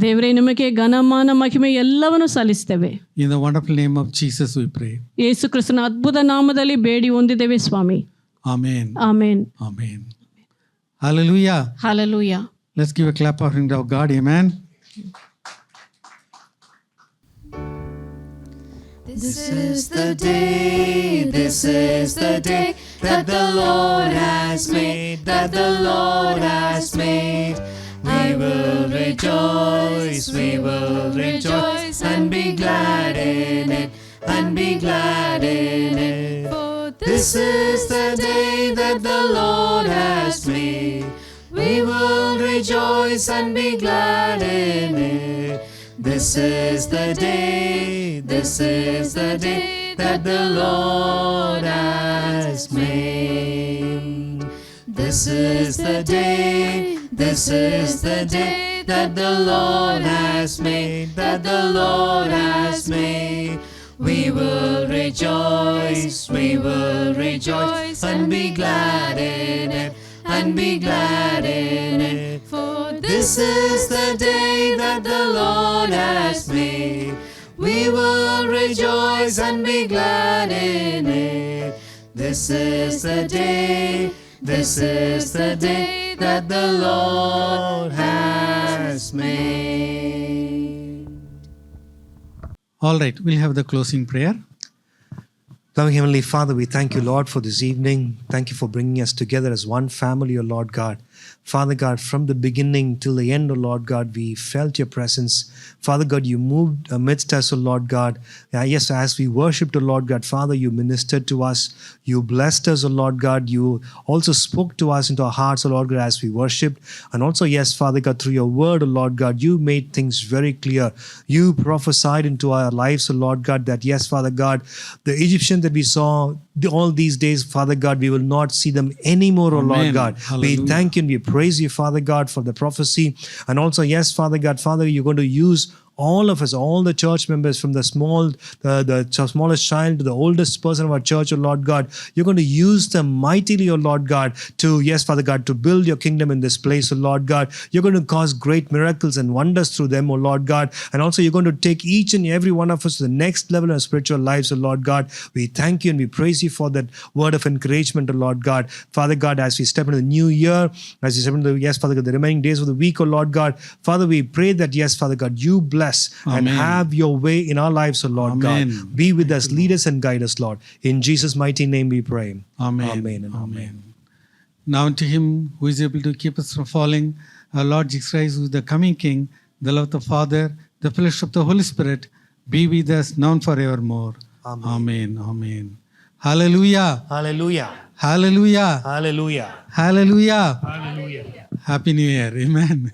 ದೇವರೇ, ನಿಮಗೆ ಘನಮಾನ ಮಹಿಮೆ ಎಲ್ಲವನ್ನು ಸಲ್ಲಿಸ್ತೇವೆ. In the wonderful name of Jesus we pray. ಯೇಸು ಕ್ರಿಸ್ತನ ಅದ್ಭುತ ನಾಮದಲ್ಲಿ ಬೇಡಿ ಹೊಂದಿದ್ದೇವೆ ಸ್ವಾಮಿ. Amen. Amen. Amen. Hallelujah. Hallelujah. Let's give a clap offering to our God. Amen. This is the day that the Lord has made, that the Lord has made. We will rejoice and be glad in it, and be glad in it. For this is the day that the Lord has made. We will rejoice and be glad in it. This is the day that the Lord has made. This is the day that the Lord has made, that the Lord has made. We will rejoice and be glad in it, and be glad in it. For this is the day that the Lord has made. We will rejoice and be glad in it. This is the day that the Lord has made. All right, we'll have the closing prayer. Loving Heavenly Father, we thank you, Lord, for this evening. Thank you for bringing us together as one family, O Lord God. Father God, from the beginning till the end, O Lord God, we felt your presence. Father God, you moved amidst us, O Lord God. Yes, as we worshipped, O Lord God, Father, you ministered to us. You blessed us, O Lord God. You also spoke to us into our hearts, O Lord God, as we worshipped. And also, yes, Father God, through your word, O Lord God, you made things very clear. You prophesied into our lives, O Lord God, that yes, Father God, the Egyptians that we saw all these days, Father God, we will not see them anymore, O Lord Amen. God. Hallelujah. We thank you and we praise you, Father God, for the prophecy. And also, yes, Father God, Father, you're going to use all of us, all the church members, from the smallest child to the oldest person of our church, O Lord God. You're going to use them mightily, O Lord God, to, yes, Father God, to build your kingdom in this place, O Lord God. You're going to cause great miracles and wonders through them, O Lord God. And also you're going to take each and every one of us to the next level in our spiritual lives, O Lord God. We thank you and we praise you for that word of encouragement, O Lord God. Father God, as we step into the new year, as we step into, yes, Father God, the remaining days of the week, O Lord God, Father, we pray that, yes, Father God, you bless and Amen. have your way in our lives, O Lord Amen. God. Be with us, lead us and guide us, Lord. In Jesus' mighty name we pray. Amen. Amen and amen. Now unto him who is able to keep us from falling, our Lord Jesus Christ, who is the coming King, the love of the Father, the fellowship of the Holy Spirit, be with us now and forevermore. Amen. Amen. Amen. Hallelujah. Hallelujah. Hallelujah. Hallelujah. Hallelujah. Hallelujah. Happy New Year. Amen.